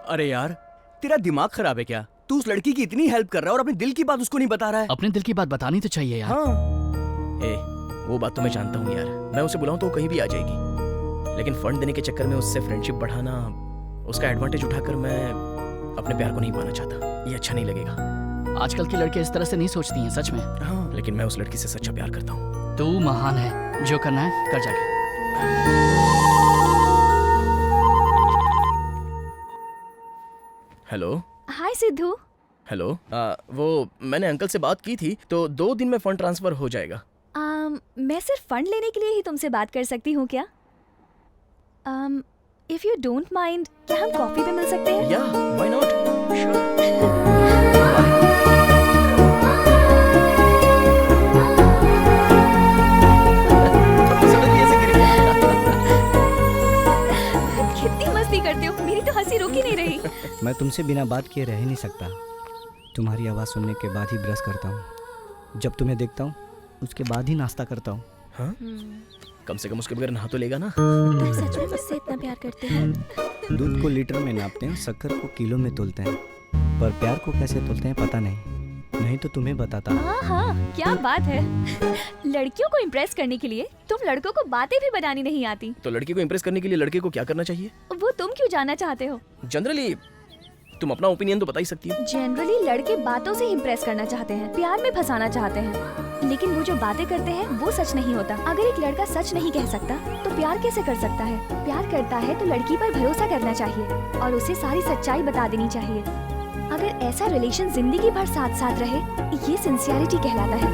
अरे यार तेरा दिमाग खराब है क्या? तू उस लड़की की इतनी हेल्प कर रहा है और अपने दिल की बात उसको नहीं बता रहा है। अपने दिल की बात बतानी तो चाहिए यार। हाँ। वो बात तो मैं जानता हूँ यार, मैं उसे बुलाऊं तो वो कहीं भी आ जाएगी। लेकिन फंड देने के चक्कर में उससे फ्रेंडशिप बढ़ाना, उसका एडवांटेज उठाकर मैं अपने प्यार को नहीं पाना चाहता। ये अच्छा नहीं लगेगा। आजकल की लड़कियां इस तरह से नहीं सोचती हैं, सच में। हाँ, लेकिन मैं उस लड़की से सच्चा प्यार करता हूँ। तू महान है, जो करना है कर जाके। हेलो। हाय सिद्धू। हेलो। वो मैंने अंकल से बात की थी, तो 2 दिन में फंड ट्रांसफर हो जाएगा। मैं सिर्फ फंड लेने के लिए ही तुमसे बात कर सकती हूँ क्या? इफ यू डोंट माइंड, क्या हम कॉफी पे मिल सकते हैं? या व्हाई नॉट, कितनी मस्ती करते हो, मेरी तो हंसी रुक ही नहीं रही। मैं तुमसे बिना बात किए रह नहीं सकता। तुम्हारी आवाज़ सुनने के बाद ही ब्रश करता हूँ। जब तुम्हें देखता हूँ उसके बाद ही नाश्ता करता हूँ। हाँ? कम से कम उसके बगैर नहा तो लेगा ना। तुम सच में मुझसे इतना प्यार करते हो? दूध को लीटर में नापते हैं, शक्कर को किलो में तोलते हैं, पर प्यार को कैसे तोलते हैं पता नहीं तो तुम्हें बताता। हाँ, क्या बात है। लड़कियों को इम्प्रेस करने के लिए तुम लड़कों को बातें भी बनानी नहीं आती। तो लड़की को इम्प्रेस करने के लिए लड़के को क्या करना चाहिए? वो तुम क्यों जानना चाहते हो? जनरली तुम अपना ओपिनियन तो बता ही सकती हो। जनरली लड़के बातों से इम्प्रेस करना चाहते हैं, प्यार में फंसाना चाहते हैं, लेकिन वो जो बातें करते हैं वो सच नहीं होता। अगर एक लड़का सच नहीं कह सकता तो प्यार कैसे कर सकता है? प्यार करता है तो लड़की पर भरोसा करना चाहिए और उसे सारी सच्चाई बता देनी चाहिए। अगर ऐसा रिलेशन जिंदगी भर साथ साथ रहे, ये सिंसियरिटी कहलाता है।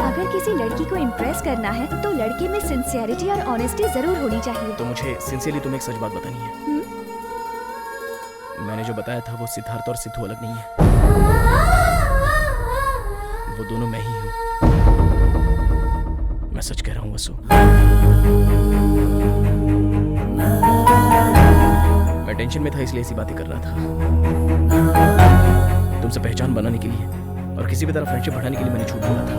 अगर किसी लड़की को इम्प्रेस करना है तो लड़के में सिंसियरिटी और ऑनेस्टी जरूर होनी चाहिए। तो मुझे सिंसियरली तुम्हें एक सच बात बतानी है। मैंने जो बताया था वो सिद्धार्थ और सिद्धू अलग नहीं है, वो दोनों मैं ही हूँ। मैं सच कह रहा हूँ वसु। मैं टेंशन में था इसलिए ऐसी बातें कर रहा था। तुमसे पहचान बनाने के लिए और किसी भी तरह फ्रेंडशिप बढ़ाने के लिए मैंने झूठ बोला था,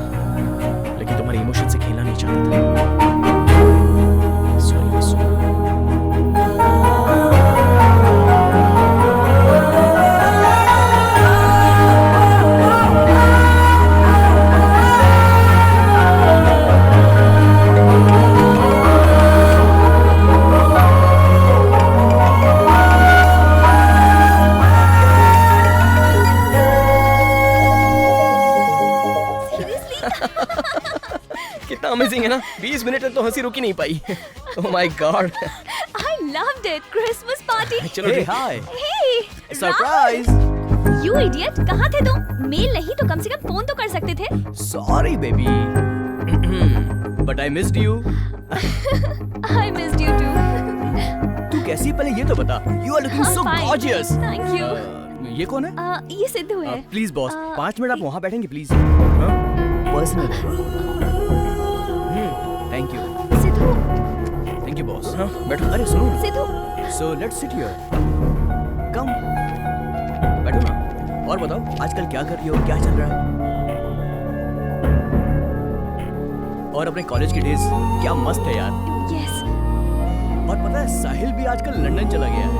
लेकिन तुम्हारे इमोशन से खेलना नहीं चाहता था। सॉरी वसु। कितना अमेजिंग है ना, 20 मिनट तक तो हंसी रुक ही नहीं पाई। Oh my God, I loved it. Christmas party. चलो Hey, hi. Hey, surprise. You idiot, कहाँ थे तुम? मेल नहीं तो कम से कम फोन तो कर सकते थे। Sorry baby, but I missed you. I missed you too. तू कैसी, पहले ये तो बता। You are looking so Fine. Gorgeous. Thank you. ये कौन है? ये सिद्धू है। प्लीज बॉस, 5 मिनट आप वहाँ बैठेंगे please. Personal. Thank you. Sidhu. Thank you boss. बैठो। अरे सुनो। Sidhu. So let's sit here. Come. बैठो ना। और बताओ आजकल क्या कर रही हो, क्या चल रहा है? और अपने कॉलेज की डेज क्या मस्त है यार। Yes. और पता है साहिल भी आजकल लंदन चला गया है।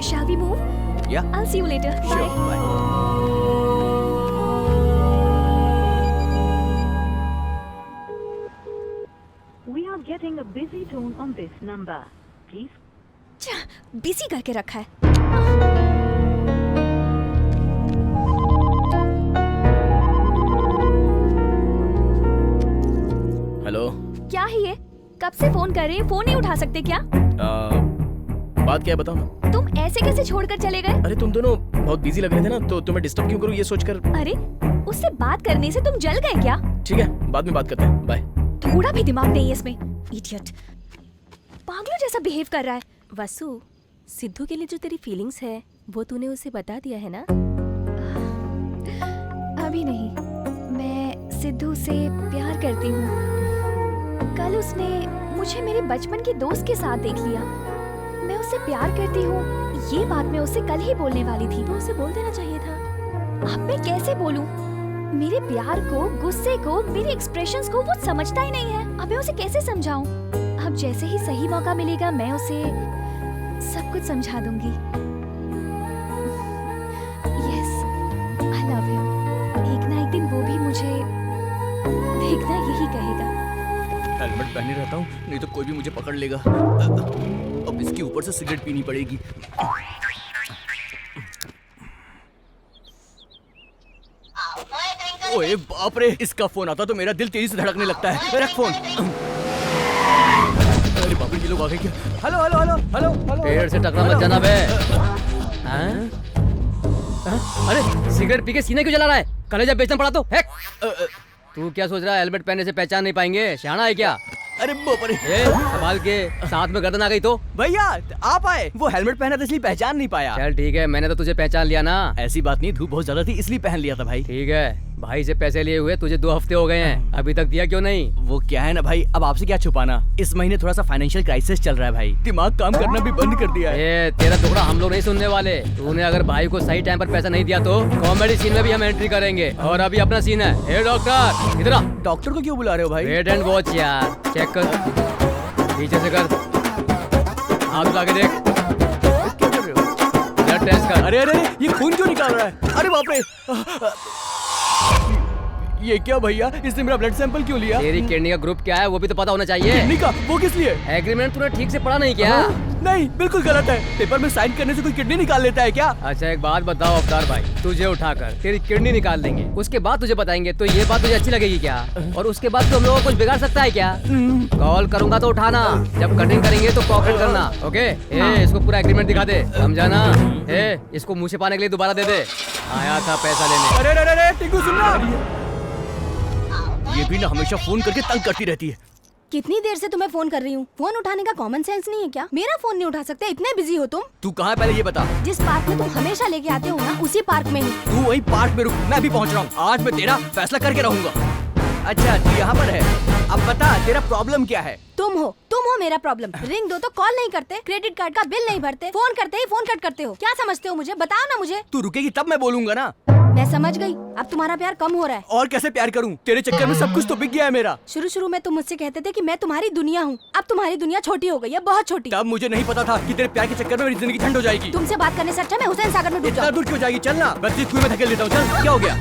Shall we move? Yeah. I'll see you later. Sure. Bye. Bye. We are getting a busy tone on this number. Please. Busy करके रखा है। हेलो। क्या है ये? कब से फोन कर रहे हैं, फोन नहीं उठा सकते क्या? बात क्या है बताओ ना। तुम ऐसे कैसे छोड़कर चले गए? अरे तुम दोनों बहुत बिजी लग रहे थे ना, तो तुम्हें डिस्टर्ब क्यों करूं ये सोचकर। अरे उससे बात करने से तुम जल गए क्या? ठीक है, बाद में बात करते हैं। बाय। थोड़ा भी दिमाग नहीं है इसमें। इडियट, पागलों जैसा बिहेव कर रहा है। वसु, सिद्धू के लिए जो तेरी फीलिंग्स है वो तूने उसे बता दिया है ना? अभी नहीं, मैं सिद्धू से प्यार करती हूँ। कल उसने मुझे मेरे बचपन के दोस्त के साथ देख लिया। मैं उससे प्यार करती हूँ, ये बात मैं उससे कल ही बोलने वाली थी। तो उसे बोल देना चाहिए था। अब मैं कैसे बोलूं? मेरे प्यार को, गुस्से को, मेरे एक्सप्रेशंस को वो समझता ही नहीं है। अब मैं उसे कैसे समझाऊं? अब जैसे ही सही मौका मिलेगा मैं उसे सब कुछ समझा दूंगी। Yes, I love you. एक ना एक दिन वो भी मुझे देखना यही कहेगा। हेलमेट पहने रहता हूँ, नहीं तो कोई भी मुझे पकड़ लेगा। अब इसके ऊपर से सिगरेट पीनी पड़ेगी। ओए बाप रे, इसका फोन आता तो मेरा दिल तेजी से धड़कने लगता है। रख फोन। अरे बाप रे, ये लोग आ गए क्या? Hello hello hello hello hello. पेड़ से टकरा मत जाना बे। हैं? अरे सिगरेट पी के सीने क्यों जला रहा है? कलेजा बेचना पड़ा तो हैक। तू क्या सोच रहा है, हेलमेट पहनने से पहचान नहीं पाएंगे? शाना है क्या? अरे बाप रे, संभाल के, साथ में गर्दन आ गई तो। भैया आप आए, वो हेलमेट पहना था इसलिए पहचान नहीं पाया। चल ठीक है, मैंने तो तुझे पहचान लिया ना। ऐसी बात नहीं, धूप बहुत ज्यादा थी इसलिए पहन लिया था भाई। ठीक है, भाई से पैसे लिए हुए तुझे 2 हफ्ते हो गए हैं, अभी तक दिया क्यों नहीं? वो क्या है ना भाई, अब आपसे क्या छुपाना, इस महीने थोड़ा सा फाइनेंशियल क्राइसिस चल रहा है भाई, दिमाग काम करना भी बंद कर दिया है। तेरा टुकड़ा हम लोग नहीं सुनने वाले। तूने अगर भाई को सही टाइम पर पैसा नहीं दिया तो कॉमेडी सीन में भी हम एंट्री करेंगे। और अभी अपना सीन है। हे डॉक्टर, इधर आ। डॉक्टर को क्यों बुला रहे हो भाई? वेट एंड वॉच यार, चेक कर, पीछे से कर, हाथ लगा के देख, ब्लड टेस्ट कर। अरे अरे ये खून क्यों निकाल रहा है? अरे बाप रे, ये क्या भैया, इसने मेरा ब्लड सैंपल क्यों लिया? तेरी किडनी का ग्रुप क्या है वो भी तो पता होना चाहिए। किडनी का? वो किस लिए? एग्रीमेंट तूने ठीक से पढ़ा नहीं क्या? नहीं, बिल्कुल गलत है। पेपर में साइन करने से कोई किडनी निकाल लेता है क्या? अच्छा एक बात बताओ अवतार भाई, तुझे उठाकर तेरी किडनी निकाल देंगे, उसके बाद तुझे बताएंगे, तो ये बात तुझे अच्छी लगेगी क्या? और उसके बाद तुम लोगों को कुछ बिगाड़ सकता है क्या? कॉल करूंगा तो उठाना, जब कटिंग करेंगे तो कोऑपरेट करना, ओके? इसको पूरा एग्रीमेंट दिखा दे, समझा ना? इसको मुंह छिपाने के लिए दोबारा दे दे, आया था पैसा लेने। अरे अरे अरे टिंकू सुन ना, ये भी ना हमेशा फोन करके तंग करती रहती है। कितनी देर से तुम्हें फोन कर रही हूँ, फोन उठाने का कॉमन सेंस नहीं है क्या? मेरा फोन नहीं उठा सकते, इतने बिजी हो तुम? तू कहाँ है पहले ये बता। जिस पार्क में तुम हमेशा लेके आते हो ना, उसी पार्क में हूँ। तू वही पार्क में रुक, मैं भी पहुँच रहा हूँ। आज मैं तेरा फैसला करके रहूंगा। अच्छा तू यहाँ पर है, अब बता तेरा प्रॉब्लम क्या है? तुम हो मेरा प्रॉब्लम। रिंग दो तो कॉल नहीं करते, क्रेडिट कार्ड का बिल नहीं भरते, फोन करते ही फोन कट करते हो। क्या समझते हो मुझे? बताओ ना मुझे। तू रुकेगी तब मैं बोलूंगा ना। मैं समझ गई, अब तुम्हारा प्यार कम हो रहा है। और कैसे प्यार करूं? तेरे चक्कर में सब कुछ तो बिक गया है मेरा। शुरू में तुम मुझसे कहते थे कि मैं तुम्हारी दुनिया हूँ, अब तुम्हारी दुनिया छोटी हो गई है, बहुत छोटी। तब मुझे नहीं पता था कि तेरे प्यार के चक्कर में मेरी जिंदगी ठंड हो जाएगी। तुमसे बात करने से अच्छा मैं हुसैन सागर में डूब इतना दूर क्यों जाएगी? चल ना, बस कुएं में धकेल देता हूँ। चल, क्या हो गया?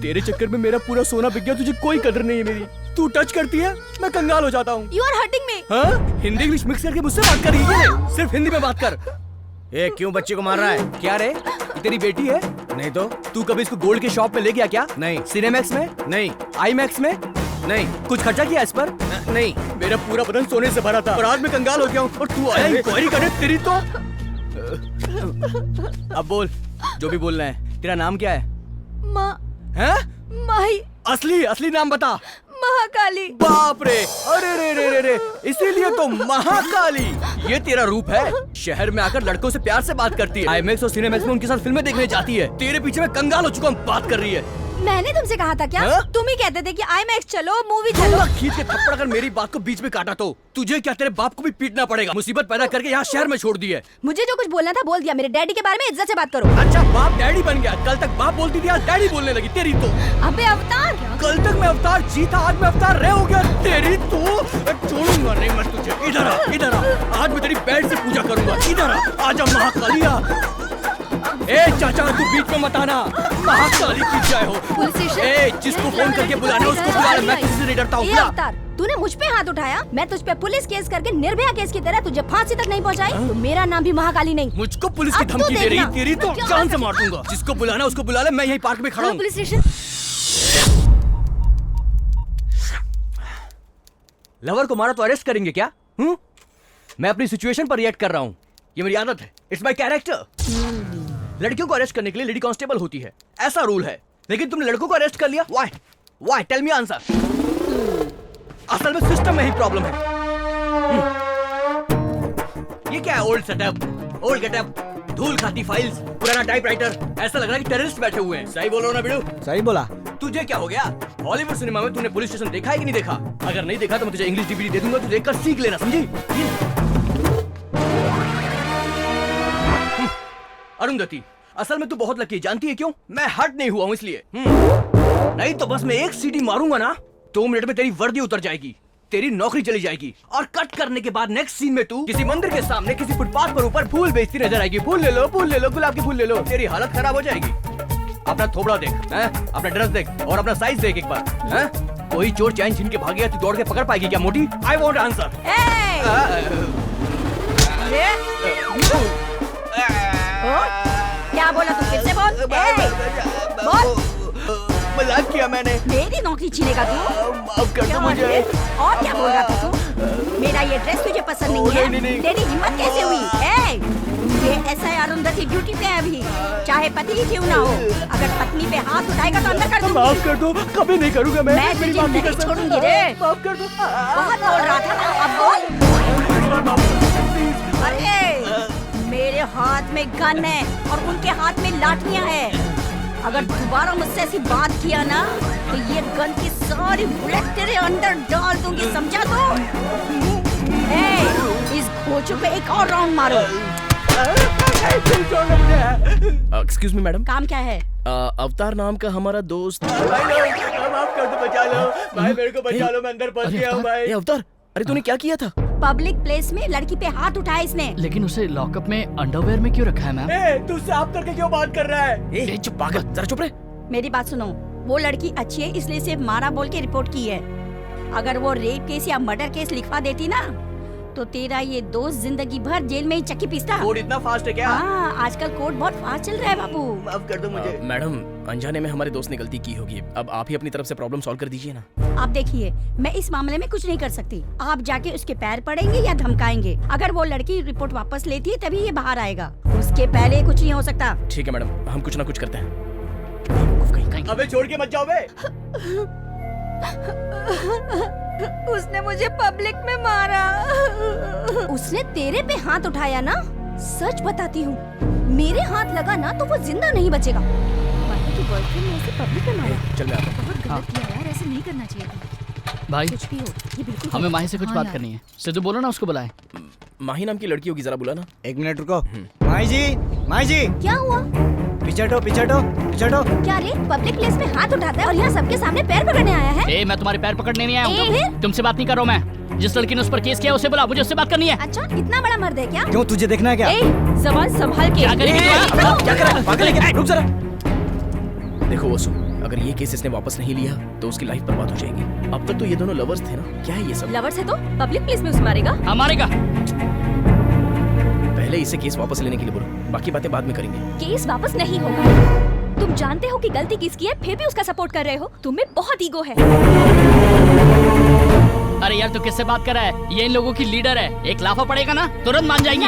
तेरे चक्कर में मेरा पूरा सोना बिक गया, तुझे कोई कदर नहीं है मेरी। तू टच करती है, मैं कंगाल हो जाता हूँ। You are hurting me। हाँ? हिंदी इंग्लिश मिक्स करके मुझसे बात कर रही है? सिर्फ हिंदी में बात कर। ए क्यों बच्चे को मार रहा है? क्या रे, ये तेरी बेटी है? नहीं तो। तू कभी इसको गोल्ड के शॉप में ले गया क्या? नहीं। सिनेमैक्स में? नहीं। आईमैक्स में? नहीं। कुछ खर्चा किया इस पर? नहीं। मेरा पूरा बदन सोने से भरा था और आज मैं कंगाल हो गया हूँ, और तू आया इंक्वायरी करने तेरी तो। अब बोल, जो भी बोलना है। तेरा नाम क्या है? माँ। हैं? माही। असली नाम बता। महाकाली। बाप रे, अरे रे रे रे रे, इसीलिए तो महाकाली। ये तेरा रूप है। शहर में आकर लड़कों से प्यार से बात करती है, आईमैक्स और सिनेमैक्स में उनके साथ फिल्में देखने जाती है। तेरे पीछे मैं कंगाल हो चुका हूँ, बात कर रही है। मैंने तुमसे कहा था क्या? तुम ही कहते थे कि आईमैक्स चलो, मूवी चलो। चलो। खींच के थप्पड़ अगर मेरी बात को बीच में काटा तो तुझे क्या, तेरे बाप को भी पीटना पड़ेगा। मुसीबत पैदा करके यहाँ शहर में छोड़ दी है। मुझे जो कुछ बोलना था बोल दिया। मेरे डैडी के बारे में इज्जत से बात करो। अच्छा बाप डैडी बन गया? कल तक बाप बोलती थी, आज डैडी बोलने लगी। तेरी तो। अबे अवतार, कल तक मैं अवतार जी था, आज मैं अवतार रे हो गया। तेरी तो छोड़ूंगा नहीं मैं तुझे। इधर आ, इधर आ, आज मैं तेरी बेड से पूजा करूंगा। इधर आ, आजा महाकालिया। ए चाचा तू बीच में मत आना, महाकाली की जय हो। Police station. ए जिसको फोन करके बुलाना उसको बुला, मैं किसी से नहीं डरता हूँ। अवतार, तूने मुझ पे हाथ उठाया, मैं तुझ पे पुलिस केस करके निर्भया केस की तरह तुझे फांसी तक नहीं पहुंचाई, तो मेरा नाम भी महाकाली नहीं। मुझको पुलिस की धमकी दे रही है? तेरी तो जान से मार दूंगा। जिसको बुलाना उसको बुला ले, मैं यही पार्क में खड़ा हूँ। Police station. लवर को मारा तो अरेस्ट करेंगे क्या? मैं अपनी सिचुएशन पर रिएक्ट कर रहा हूँ, ये मेरी आदत है, इट्स माय कैरेक्टर। लड़कियों को अरेस्ट करने के लिए लेडी कांस्टेबल होती है, ऐसा रूल है। लेकिन तुमने लड़कों को अरेस्ट कर लिया, why? Why? Tell me answer. असल में सिस्टम में ही प्रॉब्लम है। ये क्या है? ओल्ड सेटअप, ओल्ड गेटअप, धूल खाती फाइल्स, पुराना टाइपराइटर, ऐसा लग रहा है कि टेररिस्ट बैठे हुए हैं। सही बोल रहा हूं ना बिड़ू? सही बोला। तुझे क्या हो गया? हॉलीवुड सिनेमा में तूने पुलिस स्टेशन देखा है कि नहीं देखा? अगर नहीं देखा तो मैं तुझे इंग्लिश डीवीडी दे दूंगा, तू देखकर सीख लेना, समझी? अरुंधति, असल में तू बहुत लकी, जानती है क्यों? मैं हर्ट नहीं हुआ हूं इसलिए। नहीं तो बस मैं एक सीटी मारूंगा ना, 2 मिनट में तेरी वर्दी उतर जाएगी, तेरी नौकरी चली जाएगी, और कट करने के बाद नेक्स्ट सीन में तू किसी मंदिर के सामने किसी फुटपाथ पर ऊपर फूल बेचती नजर आएगी। फूल ले लो, गुलाब के फूल ले लो। तेरी हालत खराब हो जाएगी। अपना थोबड़ा देख, अपना ड्रेस देख, और अपना साइज देख एक बार। कोई चोर चैन छीन के भाग गया, तू दौड़ के पकड़ पाएगी क्या मोटी? I want answer. क्या बोला तू? फिर से बोल। बोल। मजाक किया मैंने। मेरी नौकरी छीनेगा तू? माफ कर दो मुझे। और क्या बोल रहा था तू? मेरा ये ड्रेस तुझे पसंद नहीं है? नहीं। तेरी हिम्मत कैसे हुई? ये ऐसा है, अरुंधति ड्यूटी पे है अभी, चाहे पति ही क्यों ना हो। अगर पत्नी पे हाथ उठाएगा तो अंदर कर दूंगी। माफ कर दो, कभी नहीं करूंगा मैं। मैं तुझे नहीं छोड़ूंगी रे। माफ कर दो। बहुत बोल रहा था ना, अब बोल। अरे मेरे हाथ में गन है और उनके हाथ में लाठियां हैं। अगर दोबारा मुझसे ऐसी बात किया ना तो ये गन की सारी बुलेट तेरे अंदर डाल दूंगी, समझा तो? इस घोचू पे एक और राउंड मारो। Excuse me madam. काम क्या है? अवतार नाम का हमारा दोस्त। माफ कर दो, बचा लो भाई, मेरे को बचा लो, मैं अंदर फंस गया हूँ भाई। अवतार, अरे तूने क्या किया था? पब्लिक प्लेस में लड़की पे हाथ उठाया इसने। लेकिन उसे लॉकअप में अंडरवेयर में क्यों रखा है मैम? तू साफ करके क्यों बात कर रहा है? चुप पागल, जरा चुप रहे। मेरी बात सुनो, वो लड़की अच्छी है इसलिए सिर्फ मारा बोल के रिपोर्ट की है। अगर वो रेप केस या मर्डर केस लिखवा देती ना तो तेरा ये दोस्त जिंदगी भर जेल में ही चक्की पीसता। कोर्ट इतना फास्ट है क्या? हाँ, आजकल कोर्ट बहुत फास्ट चल रहा है बाबू। माफ कर दो मुझे। मैडम, अनजाने में हमारे दोस्त ने गलती की होगी, अब आप ही अपनी तरफ से प्रॉब्लम सॉल्व कर दीजिए ना। आप देखिए, मैं इस मामले में कुछ नहीं कर सकती। आप जाके उसके पैर पड़ेंगे या धमकाएंगे। अगर वो लड़की रिपोर्ट वापस लेती है तभी ये बाहर आएगा, उसके पहले कुछ नहीं हो सकता। ठीक है मैडम, हम कुछ ना कुछ करते हैं। अबे छोड़ के मत जाओ बे। उसने मुझे पब्लिक में मारा। उसने तेरे पे हाथ उठाया ना? सच बताती हूँ, मेरे हाथ लगा ना तो वो जिंदा नहीं बचेगा। माही की बॉयफ्रेंड ने उसे पब्लिक में मारा। चल मैं आता हूँ। बहुत गलत किया यार, ऐसे नहीं करना चाहिए था। भाई कुछ भी हो, ये बिल्कुल हमें माही से कुछ हाँ बात यार। करनी है। सिद्धू बोलो ना, उसको बुलाए। माही नाम की लड़की होगी, जरा बुलाना। 1 मिनट रुको। माही जी क्या हुआ? पीछे हटो, पीछे हटो, पीछे हटो। क्या रे, पब्लिक प्लेस में हाथ उठाता है और यहाँ सबके सामने पैर पकड़ने आया है? ए, मैं तुम्हारे पैर पकड़ने नहीं आया हूँ। फिर? तुमसे बात नहीं कर रहा हूँ मैं। जिस लड़की ने उस पर केस किया उसे बुला, मुझे उससे बात करनी है। अच्छा, इतना बड़ा मर्द है क्या? क्यों, तुझे देखना है क्या? जबान संभाल के। क्या करेगी तू? क्या कर रहा है? पागल है क्या? रुक जरा। देखो वसु, अगर ये केस इसने वापस नहीं लिया तो उसकी लाइफ बर्बाद हो जाएगी। अब तक तो ये दोनों लवर्स थे ना, क्या है ये सब? लवर्स है तो पब्लिक प्लेस में उसे मारेगा? हाँ मारेगा। पहले इसे केस वापस लेने के लिए बोलो, बाकी बातें बाद में करेंगे। केस वापस नहीं होगा। तुम जानते हो कि गलती किसकी है, फिर भी उसका सपोर्ट कर रहे हो। तुम्हें बहुत ईगो है। अरे यार, तू किससे बात कर रहा है? ये इन लोगों की लीडर है। एक लाफा पड़ेगा ना, तुरंत मान जाएंगी।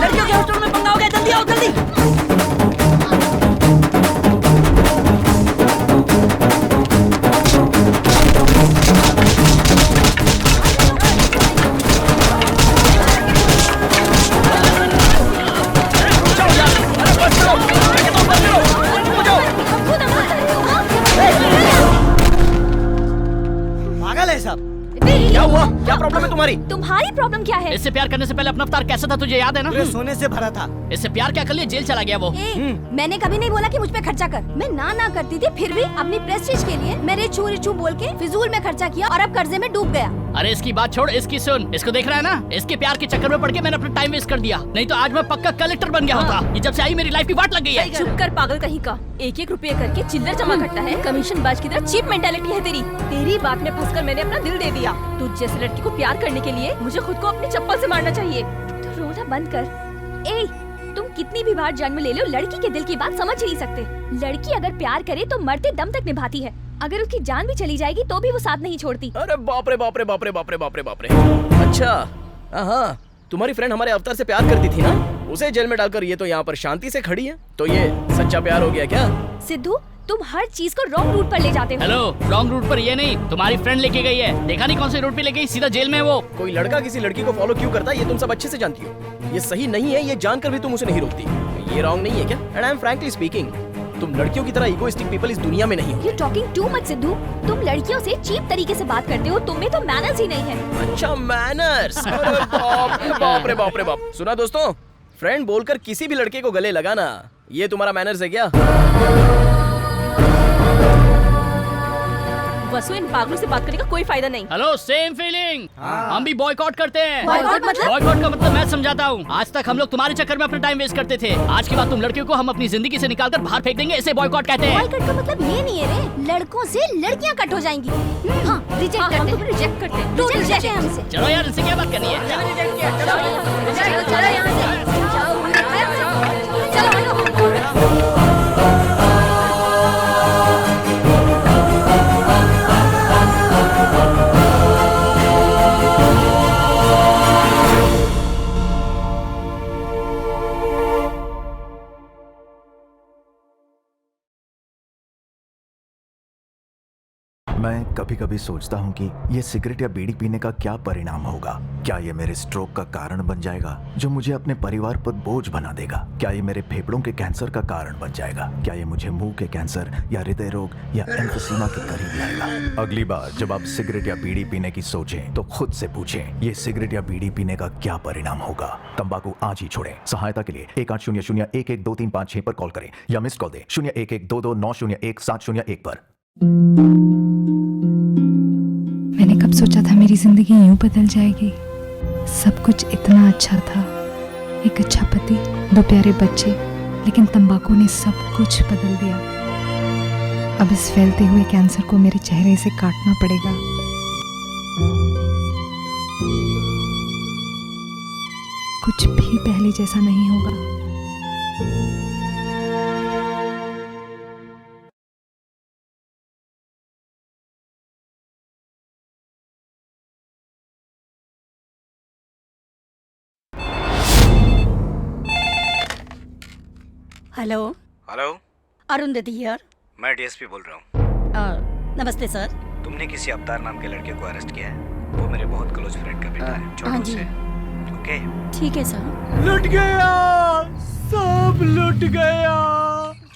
लड़कियों के हॉस्टल में पंगा हो गया, जल्दी आओ जल्दी। पागल है सब। क्या हुआ? क्या प्रॉब्लम है तुम्हारी? तुम्हारी प्रॉब्लम क्या है? इससे प्यार करने से पहले अपना अवतार कैसा था तुझे याद है ना? सोने से भरा था। इससे प्यार क्या कर लिया, जेल चला गया वो। मैंने कभी नहीं बोला कि मुझ पे खर्चा कर। मैं ना करती थी, फिर भी अपनी प्रेस्टीज के लिए मेरे छू बोल के फिजूल में खर्चा किया और अब कर्जे में डूब गया। अरे इसकी बात छोड़, इसकी सुन। इसको देख रहा है ना, इसके प्यार के चक्कर में पड़ के मैंने अपना टाइम वेस्ट कर दिया, नहीं तो आज मैं पक्का कलेक्टर बन गया होता। ये जब से आई मेरी लाइफ की वाट लग गई है। चुप कर पागल कहीं का। 1-1 रुपये करके चिल्लर जमा करता है। कमीशन बाज की तरह चीप मेंटालिटी है तेरी। तेरी बात में फंसकर मैंने अपना दिल दे दिया। तुझ जैसे लड़की को प्यार करने के लिए मुझे खुद को अपनी चप्पल से मारना चाहिए। तू रोना बंद कर। ए, तुम कितनी भी बार जन्म ले लो, लड़की के दिल की बात समझ ही नहीं सकते। लड़की अगर प्यार करे तो मरते दम तक निभाती है। अगर उसकी जान भी चली जाएगी तो भी वो साथ नहीं छोड़ती। अरे बाप रे बाप रे बाप रे बाप रे बाप रे बाप रे। अच्छा, हाँ, तुम्हारी फ्रेंड हमारे अवतार से प्यार करती थी ना, उसे जेल में डालकर ये तो यहाँ पर शांति से खड़ी है, तो ये सच्चा प्यार हो गया क्या? सिद्धू, तुम हर चीज को रॉन्ग रूट पर ले जाते हो। हेलो, रॉन्ग रूट पर ये नहीं, तुम्हारी फ्रेंड लेके गई है। देखा नहीं कौन से रूट पे ले गई, सीधा जेल में वो। कोई लड़का किसी लड़की को फॉलो क्यों करता है ये तुम सब अच्छे से जानती हो। ये सही नहीं है, ये जानकर भी तुम उसे नहीं रोकती। ये रॉन्ग नहीं है क्या? And I am frankly speaking, तुम लड़कियों की तरह इगोइस्टिक पीपल इस दुनिया में नहीं हो। You're talking too much, Sidhu. तुम लड़कियों से चीप तरीके से बात करते हो, तुम में तो मैनर्स ही नहीं है। अच्छा, मैनर्स। अरे बाप रे बाप रे बाप रे बाप। सुना दोस्तों, फ्रेंड बोलकर किसी भी लड़के को गले लगाना, ये तुम्हारा मैनर्स है क्या? वसु, इन पागलों से बात करने का कोई फायदा नहीं। Hello, same feeling. हम भी बॉयकॉट करते हैं। बॉयकॉट मतलब? बॉयकॉट का मतलब मैं समझाता हूँ। आज तक हम लोग तुम्हारे चक्कर में अपना टाइम वेस्ट करते थे। आज के बाद तुम लड़कियों को हम अपनी जिंदगी से निकालकर बाहर फेंक देंगे। इसे बॉयकॉट कहते हैं। बॉयकॉट का मतलब ये नहीं है रे, लड़कों से लड़कियां कट हो जाएंगी। हाँ, रिजेक्ट करते हैं। रिजेक्ट करते हैं। तो रिजेक्ट है हमसे। चलो यार, इनसे क्या बात करनी है? चलो यहाँ से। मैं कभी कभी सोचता हूँ कि ये सिगरेट या बीड़ी पीने का क्या परिणाम होगा। क्या ये मेरे स्ट्रोक का कारण बन जाएगा, जो मुझे अपने परिवार पर बोझ बना देगा? क्या ये मेरे फेफड़ों के कैंसर का कारण बन जाएगा? क्या ये मुझे मुंह के कैंसर या हृदय रोग या एम्फीसीमा के करीब लाएगा? अगली बार जब आप सिगरेट या बीड़ी पीने की सोचें तो खुद से पूछें, ये सिगरेट या बीड़ी पीने का क्या परिणाम होगा? तंबाकू आज ही छोड़ें। सहायता के लिए 1800-112356 पर कॉल करें या मिस कॉल दें 01122901-701 पर। मैंने कब सोचा था मेरी जिंदगी यूं बदल जाएगी। सब कुछ इतना अच्छा था, एक अच्छा पति, 2 प्यारे बच्चे, लेकिन तंबाकू ने सब कुछ बदल दिया। अब इस फैलते हुए कैंसर को मेरे चेहरे से काटना पड़ेगा। कुछ भी पहले जैसा नहीं होगा। Hello hello, Arundhati here. मैं डीएसपी बोल रहा हूँ। नमस्ते सर। तुमने किसी अवतार नाम के लड़के को अरेस्ट किया है। वो मेरे बहुत क्लोज फ्रेंड का बेटा है। छोड़ो हाँ जी। उसे। ओके। ठीक है सर। लुट गया, सब लुट गया।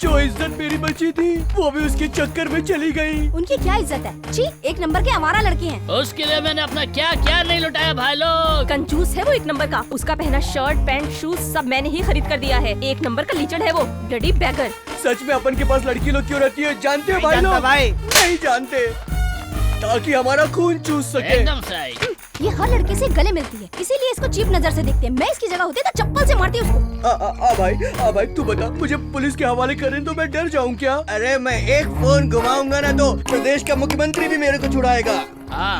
जो इज्जत मेरी बची थी वो भी उसके चक्कर में चली गई। उनकी क्या इज्जत है? छी, एक नंबर के आवारा लड़के हैं। उसके लिए मैंने अपना क्या क्या नहीं लुटाया भाई लोग। कंजूस है वो एक नंबर का। उसका पहना शर्ट पैंट शूज सब मैंने ही खरीद कर दिया है। एक नंबर का लीचड़ है वो, ब्लडी बैगर। सच में अपन के पास लड़की लोग क्यों रहती है जानते हो भाई जानता लोग? भाई। नहीं जानते, ताकि हमारा खून चूस सके। एकदम सही। ये हर लड़के से गले मिलती है, इसीलिए इसको चीप नजर से देखते हैं। मैं इसकी जगह होती तो चप्पल से मारती उसको। आ भाई तू बता, मुझे पुलिस के हवाले करें तो मैं डर जाऊं क्या? अरे मैं एक फोन घुमाऊंगा ना तो प्रदेश का मुख्यमंत्री भी मेरे को छुड़ाएगा।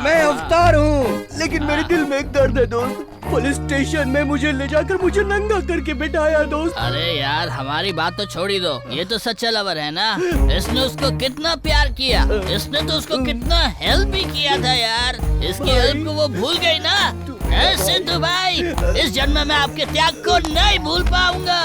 मैं अवतार हूँ, लेकिन मेरे दिल में एक दर्द है दोस्त। पुलिस स्टेशन में मुझे ले जाकर मुझे नंगा करके बिठाया दोस्त। अरे यार हमारी बात तो छोड़ ही दो, ये तो सच्चा लवर है ना। इसने उसको कितना प्यार किया, इसने तो उसको कितना हेल्प भी किया था यार। इसकी हेल्प को वो भूल गई ना। सिद्धू भाई, इस जन्म में आपके त्याग को नहीं भूल पाऊंगा।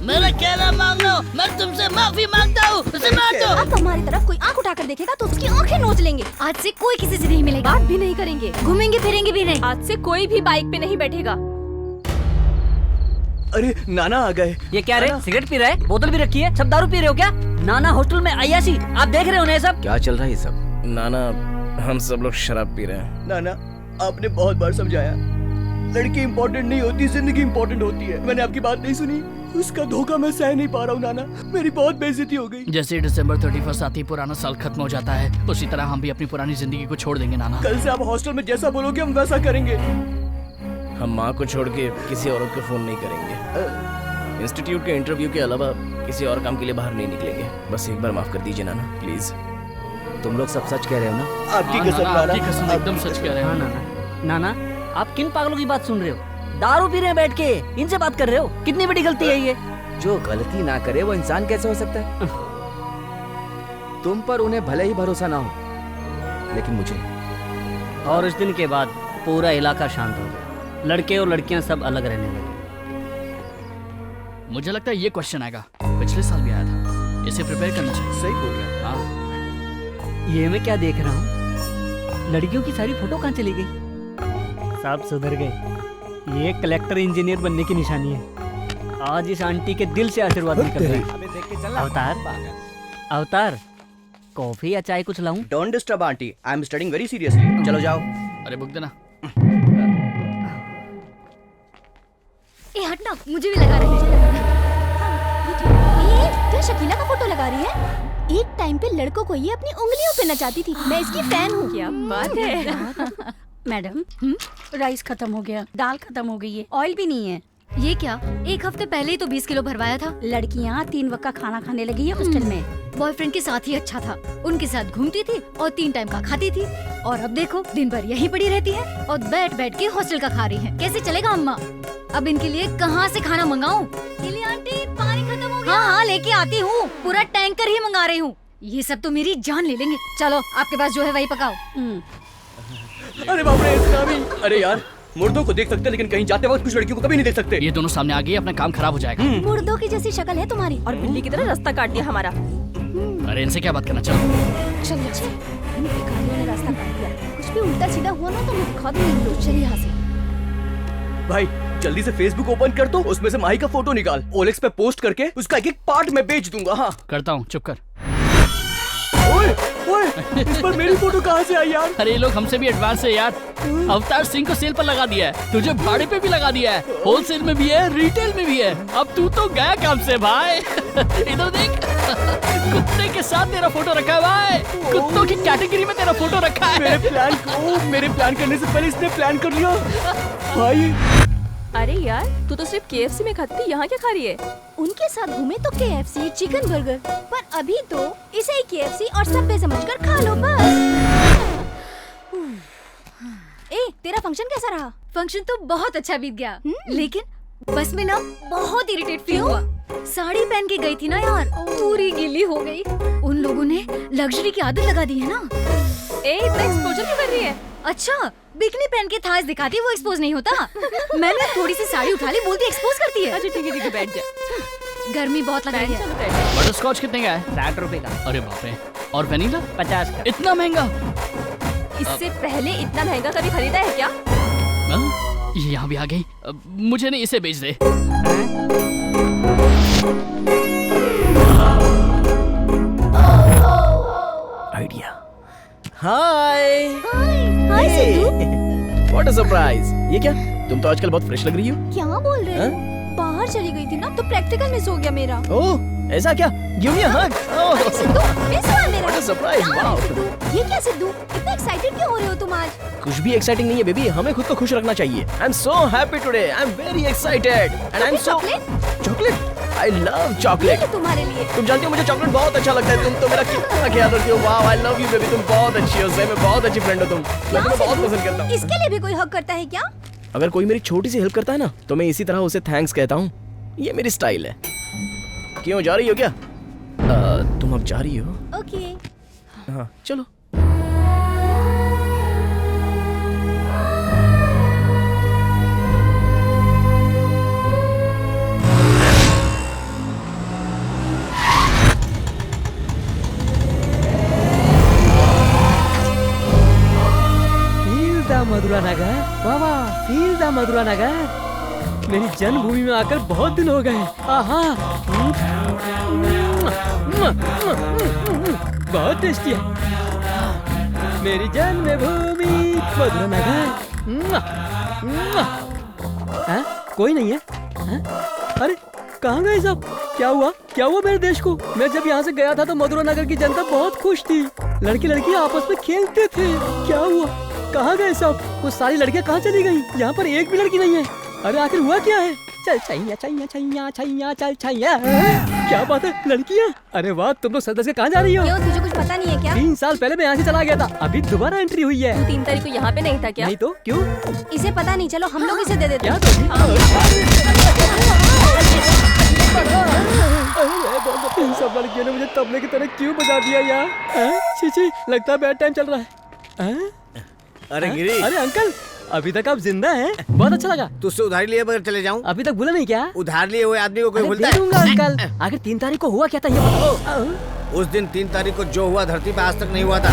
मेरा कहना मान लो, मैं तुमसे माफी मांगता हूँ। उसे मार दो। अब हमारी तरफ कोई आंख उठाकर देखेगा तो उसकी आंखें नोच लेंगे। आज से कोई किसी से नहीं मिलेगा, बात भी नहीं करेंगे, घूमेंगे फिरेंगे भी नहीं। आज से कोई भी बाइक पे नहीं बैठेगा। अरे नाना आ गए। ये क्या रे, सिगरेट पी रहे हैं? बोतल भी रखी है, सब दारू पी रहे हो क्या? नाना हॉस्टल में अय्याशी, आप देख रहे हो ना सब? क्या चल रहा है ये सब? नाना, हम सब लोग शराब पी रहे हैं। नाना, आपने बहुत बार समझाया, लड़की इम्पोर्टेंट नहीं होती, जिंदगी इम्पोर्टेंट होती है। मैंने आपकी बात नहीं सुनी, उसका धोखा मैं सह नहीं पा रहा हूँ नाना। मेरी बहुत बेइज्जती हो गई। जैसे दिसंबर 31 आती पुराना साल खत्म हो जाता है, उसी तरह हम भी अपनी पुरानी जिंदगी को छोड़ देंगे नाना। कल से आप हॉस्टल में जैसा बोलोगे हम वैसा करेंगे। हम माँ को छोड़ के किसी औरत को फोन नहीं करेंगे। इंस्टीट्यूट के इंटरव्यू के अलावा किसी और काम के लिए बाहर नहीं निकलेंगे। बस एक बार माफ कर दीजिए नाना, प्लीज। तुम लोग सब सच कह रहे हो ना? आपकी कसम नाना, आपकी कसम एकदम सच कह रहे हो। नाना, आप किन पागलों की बात सुन रहे हो? दारू पी रहे हैं बैठ के, इनसे बात कर रहे हो? कितनी बड़ी गलती है ये। जो गलती ना करे वो इंसान कैसे हो सकता है? तुम पर उन्हें भले ही भरोसा ना हो, लेकिन मुझे। और इस दिन के बाद पूरा इलाका शांत हो गया। लड़के और लड़कियां सब अलग रहने लगे। मुझे लगता है ये क्वेश्चन आएगा, पिछले साल भी आया था। इसे प्रिपेयर करना चाहिए। सही बोल रहे हैं। हाँ। ये मैं क्या देख रहा हूँ? लड़कियों की सारी फोटो कहाँ चली गई? सब सुधर गए। ये कलेक्टर इंजीनियर बनने की निशानी है। आज इस आंटी के दिल से आशीर्वाद निकल रहा है। अवतार, अवतार, कॉफी या चाय कुछ लाऊं? Don't disturb aunty, I am studying very seriously. चलो जाओ। अरे बुक देना। ए हटना, मुझे भी लगा रही है। क्या शकीला का फोटो लगा रही है? एक टाइम पे लड़कों को ये अपनी उंगलियों पे नचाती थी। मैं इसकी फैन हूँ। क्या बात है। मैडम, राइस खत्म हो गया, दाल खत्म हो गई है, ऑयल भी नहीं है। ये क्या, एक हफ्ते पहले ही तो 20 किलो भरवाया था। लड़कियाँ 3 वक्त का खाना खाने लगी है हॉस्टल में। बॉयफ्रेंड के साथ ही अच्छा था, उनके साथ घूमती थी और 3 टाइम का खाती थी। और अब देखो, दिन भर यहीं पड़ी रहती है और बैठ बैठ के हॉस्टल का खा रही है। कैसे चलेगा अम्मा? अब इनके लिए कहाँ से खाना मंगाऊं? लिली आंटी, पानी खत्म हो गया। हाँ, लेके आती हूँ, पूरा टैंकर ही मंगा रही हूँ। ये सब तो मेरी जान ले लेंगे। चलो, आपके पास जो है वही पकाओ। अरे बाप रे, इतना भी? अरे यार, मुर्दों को देख सकते हैं लेकिन कहीं जाते वक्त कुछ लड़कियों को कभी नहीं देख सकते। ये दोनों सामने आ गए, अपना काम खराब हो जाएगा। मुर्दों की जैसी शक्ल है तुम्हारी। और बिल्ली की तरह रास्ता काट दिया हमारा। अरे इनसे क्या बात करना। चलो रास्ता काट दिया। कुछ भी उल्टा सीधा हुआ ना तो मैं दिखा दूंगी। चलिए यहाँ से। भाई जल्दी से फेसबुक ओपन कर दो, उसमें से माही का फोटो निकाल, ओलेक्स पे पोस्ट करके उसका एक एक पार्ट मैं बेच दूंगा। हाँ करता हूँ, चुप कर। ओए, ओए, इस पर मेरी फोटो कहाँ से आई यार? अरे ये लोग हमसे भी एडवांस है यार। अवतार सिंह को सेल पर लगा दिया है, तुझे भाड़े पे भी लगा दिया है, होलसेल में भी है, रिटेल में भी है। अब तू तो गया काम से भाई। इधर देख, कुत्ते के साथ तेरा फोटो रखा है भाई, कुत्तों की कैटेगरी में तेरा फोटो रखा है। मेरे प्लान करने से पहले इसने प्लान कर लिया भाई। अरे यार, तू तो सिर्फ KFC में खाती थी, यहाँ क्या खा रही है? उनके साथ घूमे तो KFC, चिकन बर्गर, पर अभी तो इसे ही KFC और सबवे समझकर खा लो बस। ए, तेरा फंक्शन कैसा रहा? फंक्शन तो बहुत अच्छा बीत गया, लेकिन बस में ना बहुत इरिटेट फील हुआ। साड़ी पहन के गई थी ना यार, पूरी गीली हो गई। उन लोगों ने लग्जरी की आदत लगा दी है ना। इतना एक्सपोजर क्यों कर रही है? अच्छा, बिकनी पहन के थास दिखाती, वो एक्सपोज नहीं होता। मैंने थोड़ी सी साड़ी उठा ली, बोलती एक्सपोज करती है। अच्छा ठीक है बैठ जा। गर्मी बहुत लग रही है। बटर स्कॉच कितने का है? 60 रुपए का। अरे बाप रे। और वेनिला? 50 का। इतना महंगा? इससे पहले इतना महंगा कभी खरीदा है क्या? ये यहाँ भी आ गई। मुझे नहीं, इसे बेच दे। Idea. Hi hi Sidhu. What a surprise. ये क्या, तुम तो आजकल बहुत फ्रेश लग रही हो। क्या बोल रहे हो? बाहर चली गई थी ना, तो प्रैक्टिकल मिस हो गया मेरा। ओह ऐसा क्या? गिव मी अ हग। ओह सिद्धू, मिस हुआ मेरा। What a surprise. वाओ। ये क्या सिद्धू, इतना एक्साइटेड क्यों हो रहे हो तुम आज? कुछ भी एक्साइटिंग नहीं है बेबी, हमें खुद को खुश रखना चाहिए। I am so happy today, I am very excited and I am so chocolate. I love chocolate. तुम्हारे लिए। तुम जानती हो मुझे चॉकलेट बहुत अच्छा लगता है। तुम तो मेरा कितना ख्याल रखती हो। Wow, I love you baby, तुम बहुत अच्छी हो, सही में बहुत अच्छी फ्रेंड हो तुम। मैं तुम्हें बहुत पसंद करता हूँ। इसके लिए भी कोई हक करता है क्या? अगर कोई मेरी छोटी सी हेल्प करता है ना, तो मैं इसी तरह उसे थैंक्स कहता हूँ। ये मेरी स्टाइल है। क्यों, जा रही हो क्या? तुम अब जा रही हो? ओके। हाँ चलो। मधुरा नगर, वाह वाह, फील द मधुरा नगर। मेरी जन्मभूमि में आकर बहुत दिन हो गए। आहा, बहुत टेस्टी है मेरी जन्मभूमि मधुरा नगर। कोई नहीं है? अरे कहाँ गए सब? क्या हुआ मेरे देश को? मैं जब यहाँ से गया था तो मधुरा नगर की जनता बहुत खुश थी। लड़के लड़कियाँ आपस में खेलते थे। क्या हुआ? कहाँ गए सब? वो सारी लड़कियाँ कहाँ चली गई? यहाँ पर एक भी लड़की नहीं है। अरे आखिर हुआ क्या है? चल छैया छैया छैया छैया चल छैया। क्या बात है, लड़कियाँ? अरे वाह, तुम लोग सदस्य कहाँ जा रही हो? क्यों, तुझे कुछ पता नहीं है क्या? 3 साल पहले मैं यहाँ से चला गया था, अभी दोबारा एंट्री हुई है। तू 3 तारीख को यहाँ पे नहीं था क्या? नहीं तो क्यों? इसे पता नहीं, चलो हम लोग इसे दे देते हैं। सब लड़कियों ने मुझे तबले की तरह क्यों बजा दिया यार? छी, लगता है बैड टाइम चल रहा है। अरे गिरी, अरे अंकल, अभी तक आप जिंदा हैं, बहुत अच्छा लगा। तुझसे उधारी लिए बगैर चले जाऊं? अभी तक भूला नहीं क्या? उधार लिए हुए आदमी को कोई भूलता है? दे दूंगा अंकल। आखिर 3 तारीख को हुआ क्या था ये बताओ। उस दिन 3 तारीख को जो हुआ धरती पे आज तक नहीं हुआ था।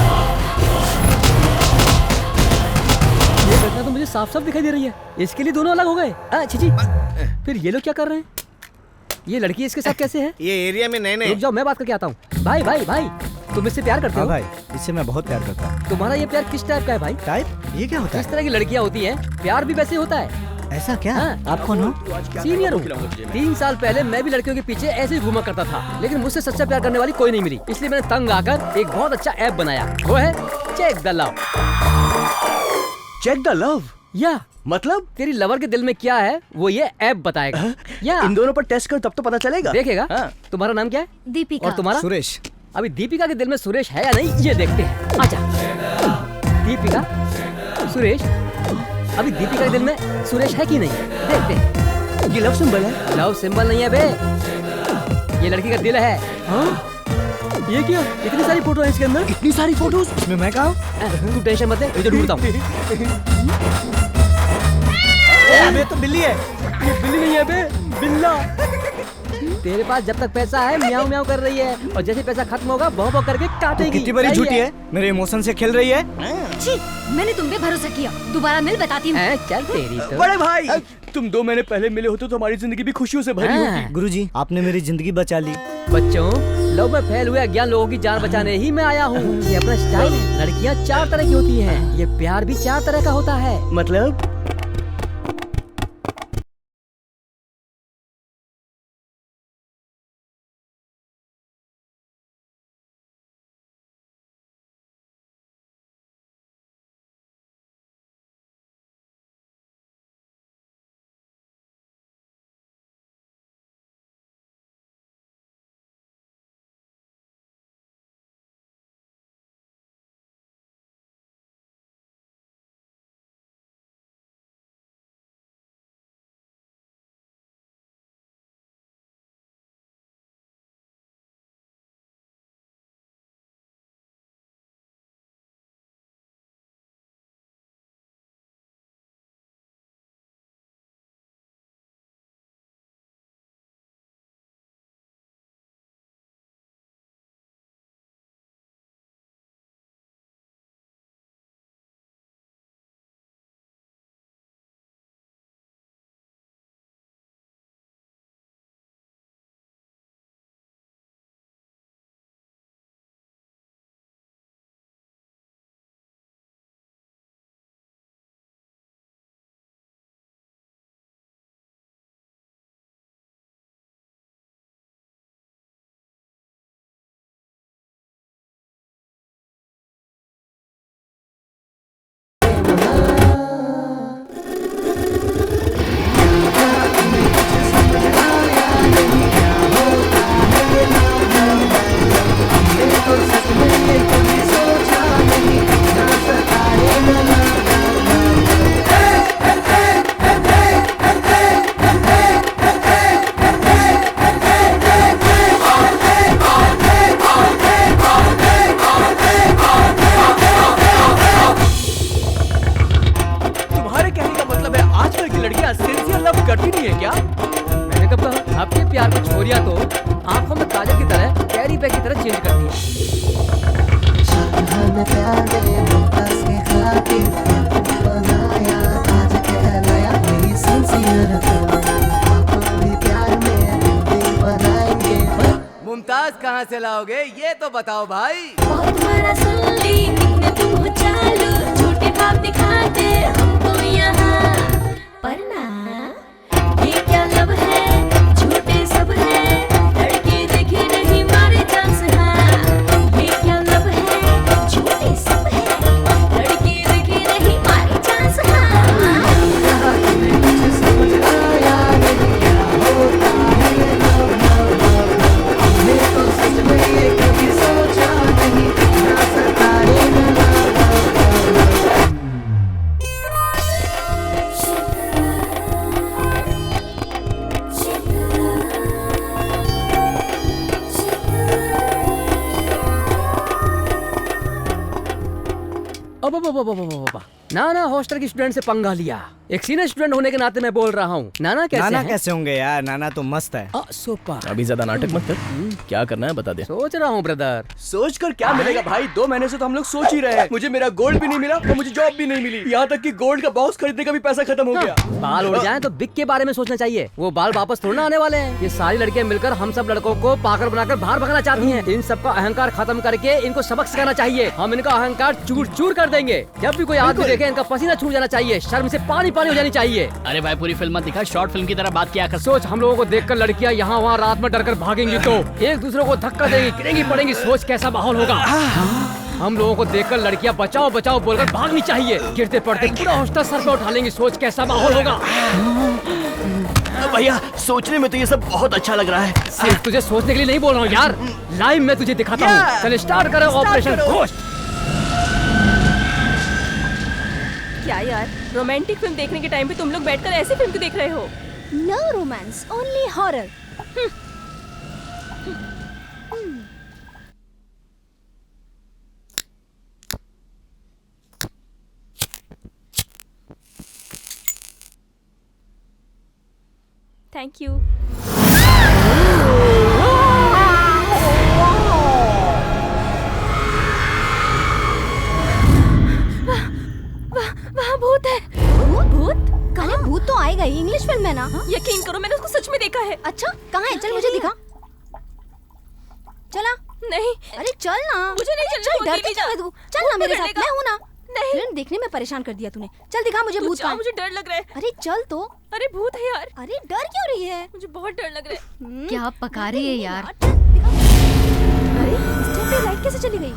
ये घटना तो मुझे साफ साफ दिखाई दे रही है। इसके लिए दोनों अलग हो गए। छी, फिर ये लोग क्या कर रहे हैं? ये लड़की इसके साथ कैसे है? ये एरिया में नए। रुक जाओ, मैं बात करके आता हूँ। भाई, तुम इससे प्यार करते हो? भाई, इससे मैं बहुत प्यार करता हूँ। तुम्हारा ये प्यार किस टाइप का है भाई? टाइप? ये क्या होता है? इस तरह की लड़कियाँ होती हैं, प्यार भी वैसे होता है। ऐसा क्या? आप कौन हो? सीनियर हूँ। 3 साल पहले मैं भी लड़कियों के पीछे ऐसे ही घूमा करता था, लेकिन मुझसे सच्चा प्यार करने वाली कोई नहीं मिली। इसलिए मैंने तंग आकर एक बहुत अच्छा ऐप बनाया, वो है check the love. Check the love? या मतलब तेरी लवर के दिल में क्या है वो ये ऐप बताएगा। या इन दोनों पर टेस्ट कर, तब तो पता चलेगा। देखेगा। तुम्हारा नाम क्या है? दीपिका। और तुम्हारा? सुरेश। अभी दीपिका के दिल में सुरेश है या नहीं ये देखते हैं। आजा। दीपिका, सुरेश, अभी दीपिका के दिल में सुरेश है कि नहीं, देखते हैं। ये लव सिंबल है? लव सिंबल नहीं है बे, ये लड़की का दिल है। हाँ? ये क्या, इतनी सारी फोटो है इसके अंदर? इतनी सारी फोटोज? इसमें मैं कहाँ? तू टेंशन मत ले, मैं ढूंढता हूँ। ये तो बिल्ली है। ये बिल्ली नहीं है बे, बिल्ला। तेरे पास जब तक पैसा है म्याऊं म्याऊं कर रही है, और जैसे पैसा खत्म होगा भौं भौं करके काटेगी। कितनी बड़ी झूठी है, मेरे इमोशन से खेल रही है। छी, मैंने तुम पे भरोसा किया, दोबारा मिल बताती हूँ। चल तेरी तो। बड़े भाई, तुम 2 महीने पहले मिले होते तो हमारी जिंदगी भी खुशियों से भरी होती। गुरुजी, आपने मेरी जिंदगी बचा ली। बच्चों, लो मैं फैल हुए अज्ञान लोगों की जान बचाने ही मैं आया हूँ। ये अपना स्टाइल है। लड़कियाँ 4 तरह की होती हैं। ये प्यार भी 4 तरह का होता है। मतलब मुमताज कहाँ से लाओगे ये तो बताओ भाई। तुम्हारा सुन ली कितने तुम हो चालू, झूठे भाव दिखाते हमको यहाँ, पर ना ये क्या लब है, झूठे सब है, लड़की देखी नहीं मारे चांस हाँ। ये क्या लब है, झूठे सब है, लड़की देखी नहीं मारे चांस नाना हॉस्टल की स्टूडेंट से पंगा लिया। एक सीनियर स्टूडेंट होने के नाते मैं बोल रहा हूँ। नाना कैसे नाना हैं? कैसे होंगे यार, नाना तो मस्त है। सुपर। अभी ज्यादा नाटक मत कर, क्या करना है बता दे। सोच रहा हूँ ब्रदर। सोच कर क्या मिलेगा भाई, 2 महीने से तो हम लोग सोच ही रहे हैं। मुझे मेरा गोल्ड भी नहीं मिला और मुझे जॉब भी नहीं मिली, यहाँ तक कि गोल्ड का बॉक्स खरीदने का भी पैसा खत्म हो गया। बाल उड़ जाए तो बिग के बारे में सोचना चाहिए। वो बाल वापस थोड़ा ना आने वाले हैं। ये सारी लड़कियां मिलकर हम सब लड़कों को पागल बनाकर बाहर भगाना चाहती हैं। इन सबका अहंकार खत्म करके इनको सबक सिखाना चाहिए। हम इनका अहंकार चूर चूर कर देंगे। जब भी कोई आदमी देखे इनका पसीना छूट जाना चाहिए, शर्म से पानी पानी हो जानी चाहिए। अरे भाई पूरी फिल्म मत दिखा, शॉर्ट फिल्म की तरह बात किया कर। सोच हम लोगों को देखकर लड़कियां यहाँ वहाँ रात में डरकर भागेंगी तो एक दूसरे को धक्का देंगी, गिरेंगी पड़ेंगी। सोच कैसा माहौल होगा। हम लोगों को देखकर लड़कियां बचाओ बचाओ बोलकर भागनी चाहिए। गिरते पड़ते पूरा हॉस्टल सर पे उठा लेंगी। सोच कैसा माहौल होगा। भैया सोचने में तो ये सब बहुत अच्छा लग रहा है। सिर्फ तुझे सोचने के लिए नहीं बोल रहा हूँ यार, लाइव में तुझे दिखाता हूँ। चल स्टार्ट करो ऑपरेशन घोस्ट। क्या यार, रोमांटिक फिल्म देखने के टाइम पे तुम लोग बैठकर ऐसी फिल्म क्यों देख रहे हो? No romance, only horror. Thank you. वहाँ भूत है। भूत? भूत? काले भूत तो आएगा ही, इंग्लिश फिल्म है ना। यकीन करो मैंने उसको सच में देखा है। अच्छा कहाँ है, चल मुझे दिखा। नहीं, अरे चल ना, मुझे नहीं चलना, चल, डर नहीं क्यों जा। तू? चल ना मेरे भूत साथ, मैं हूँ ना। नहीं, फिल्म देखने में परेशान कर दिया तूने। चल दिखा मुझे तू भूत जा, कहाँ है। मुझे डर लग रहा है। अरे चल तो। अरे भूत है यार। अरे डर क्यों रही है? मुझे बहुत डर लग रहा है। क्या पका रही है यार? अरे इस टाइम पे लाइट कैसे चली गई?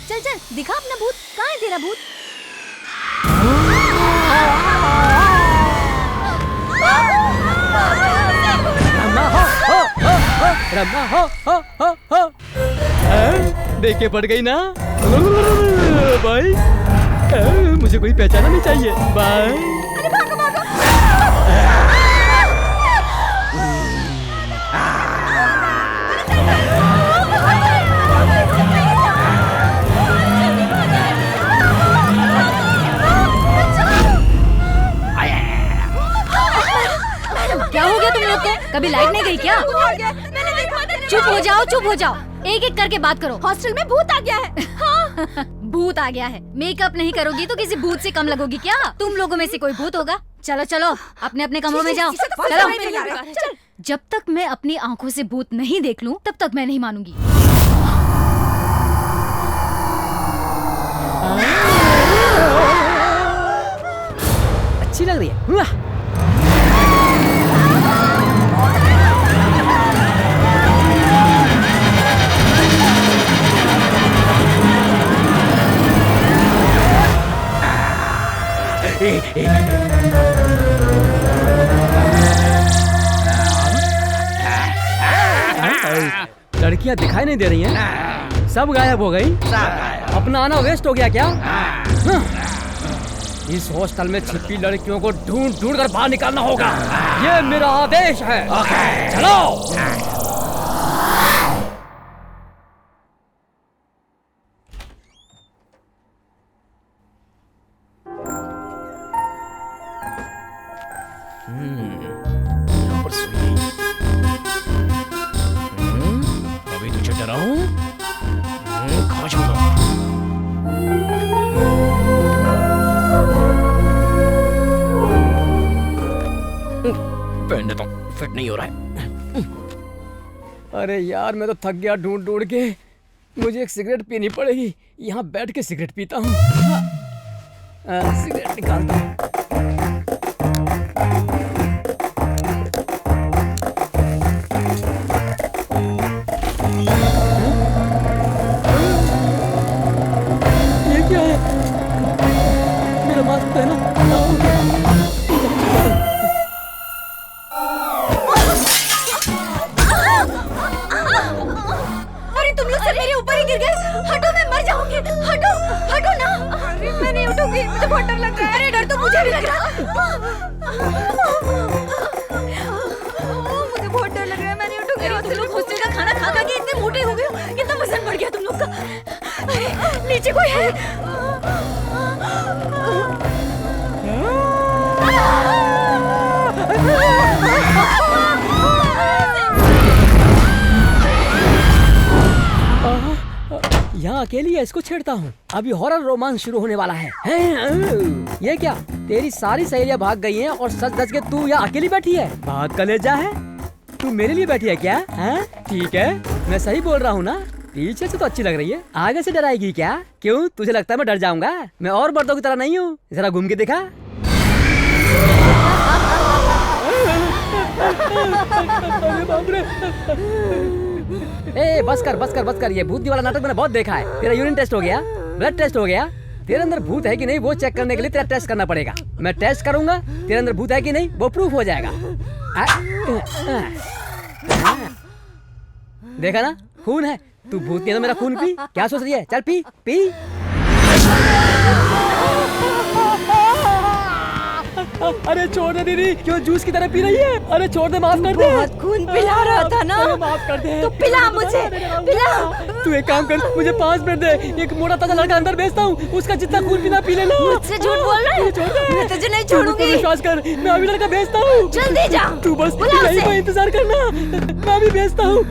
चल चल दिखा अपना भूत, कहाँ है तेरा भूत? रमा हो। देख के पड़ गई ना भाई। मुझे कोई पहचाना नहीं चाहिए। बाय। क्या हो गया तुम लोग को? कभी लाइट नहीं गई क्या? चुप हो जाओ, चुप हो जाओ। एक एक करके बात करो। हॉस्टल में भूत आ गया है। हाँ। भूत आ गया है। मेकअप नहीं करोगी तो किसी भूत से कम लगोगी क्या? तुम लोगों में से कोई भूत होगा? चलो चलो अपने अपने कमरों में जाओ। चलो। जब तक मैं अपनी आंखों से भूत नहीं देख लूं तब तक मैं नहीं मानूंगी। अच्छी लग रही है। लड़कियां दिखाई नहीं दे रही हैं। सब गायब हो गई। अपना आना वेस्ट हो गया क्या? इस हॉस्टल में छिपी लड़कियों को ढूंढ ढूंढ कर बाहर निकालना होगा। ये मेरा आदेश है। चलो। यहाँ पर सुई। अभी तुझे डराऊं? खा जाऊंगा। पहन देता हूँ, फिट नहीं हो रहा है। अरे यार मैं तो थक गया ढूंढ ढूंढ के। मुझे एक सिगरेट पीनी पड़ेगी। यहाँ बैठ के सिगरेट पीता हूँ। सिगरेट निकालता हूँ। ये क्या है? मेरा मास्क पहना। तुम लोग सब मेरे ऊपर ही गिर गए। हटो, मैं मर जाऊंगी। हटो, हटो ना। अरे मैं नहीं उठूंगी, मुझे बहुत डर लग रहा है। अरे डर तो मुझे भी लग रहा है। मुझे बहुत डर लग रहा है, मैं नहीं उठूंगी। अरे तुम लोग हॉस्टल का खाना खा खा के इतने मोटे हो गए हो, कितना वजन बढ़ गया तुम लोग का। अरे नीचे कोई है? यहाँ अकेली है, इसको छेड़ता हूँ। अभी हॉरर रोमांस शुरू होने वाला है। ये क्या? तेरी सारी सहेलियां भाग गई हैं और सच सच के तू यहाँ अकेली बैठी है। बहुत कलेजा है। तू मेरे लिए बैठी है क्या? ठीक है, मैं सही बोल रहा हूँ ना? पीछे से तो अच्छी लग रही है, आगे से डराएगी क्या? क्यों, तुझे लगता है मैं डर जाऊंगा? मैं और मर्दों की तरह नहीं हूँ। जरा घूम के दिखा। ए बस कर। ये भूत वाला नाटक मैंने बहुत देखा है। तेरा यूरिन टेस्ट हो गया, ब्लड टेस्ट हो गया। तेरे अंदर भूत है कि नहीं वो चेक करने के लिए तेरा टेस्ट करना पड़ेगा। मैं टेस्ट करूंगा, तेरे अंदर भूत है कि नहीं वो प्रूफ हो जाएगा। देखा ना, खून है। तू भूत नहीं है तो मेरा खून पी। क्या सोच रही है? चल पी पी। अरे छोड़ दे दीदी, क्यों जूस की तरह पी रही है? अरे छोड़ दे, माफ कर दे। बहुत खून पिला रहा था ना। माफ कर दे। तो पिला मुझे, पिला। तू एक काम कर, मुझे 5 मिनट दे। एक मोटा ताजा लड़का अंदर भेजता हूँ, उसका जितना खून पीना पी लेना। मुझसे झूठ बोल रहा है? मैं तुझे नहीं छोड़ूंगी। विश्वास कर, मैं अभी लड़का भेजता हूँ। जल्दी जा। तू बस यहीं पर इंतजार करना, मैं अभी भेजता हूँ।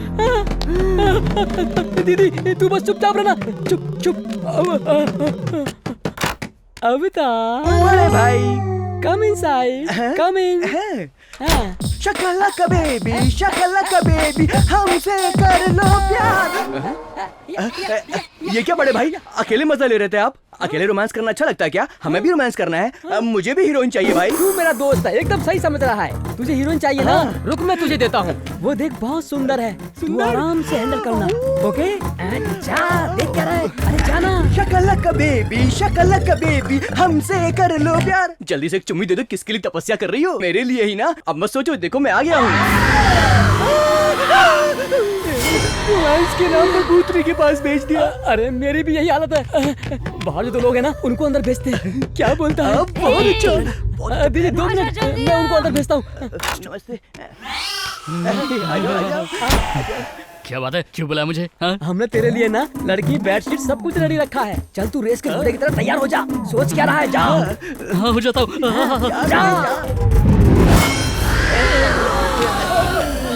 दीदी तू बस चुपचाप रहना। चुप। अवतार भाई, come inside, come in. Shakalaka baby, Shakalaka baby, हमसे कर लो प्यार। ये क्या बड़े भाई, अकेले मजा ले रहे थे आप? अकेले रोमांस करना अच्छा लगता है क्या? हमें भी रोमांस करना है, मुझे भी हीरोइन चाहिए भाई। तू मेरा दोस्त है, एकदम सही समझ रहा है। तुझे हीरोइन चाहिए ना? रुक मैं तुझे देता हूँ। वो देख बहुत सुंदर है, तू आराम से हैंडल करना, ओके? जा देख क्या रहा है, अरे जाना। शकलक बेबी, शकलक बेबी, हमसे कर लो प्यार। जल्दी से एक चुम्मी दे दो। किसके लिए तपस्या कर रही हो? मेरे लिए ही ना। अब मत सोचो, देखो मैं आ गया हूँ। रोमांस के नाम पर भूतनी के पास भेज दिया। अरे मेरी भी यही हालत है। बाहर जो लोग हैं ना, उनको अंदर भेजते हैं। क्या बोलता है? बहुत अच्छा। दीदी 2 मिनट, मैं उनको अंदर भेजता हूँ। नमस्ते। क्या बात है, क्यों बुलाया मुझे? हाँ? हमने तेरे लिए ना लड़की, बेडशीट सब कुछ रेडी रखा है। चल तू रेस के घोड़े की तरह तैयार हो जा। सोच क्या रहा है? जा। हाँ, हो जाता हूँ।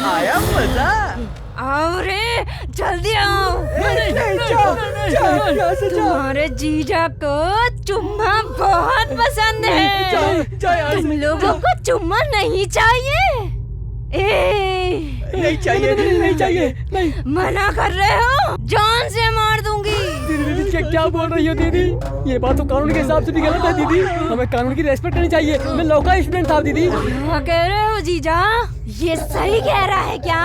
आया मजा। आओ रे, जल्दी आओ। तुम्हारे जीजा को चुम्मा बहुत पसंद है। तुम लोगों को चुम्मा नहीं चाहिए? नहीं चाहिए, नहीं चाहिए, नहीं। मना कर रहे हो? जान से मार दूंगी। दीदी क्या बोल रही हो दीदी? ये बात तो कानून के हिसाब से भी गलत है दीदी। हमें कानून की रेस्पेक्ट करनी चाहिए। मैं लॉ का स्टूडेंट था दीदी। क्या कह रहे हो जीजा? ये सही कह रहा है क्या?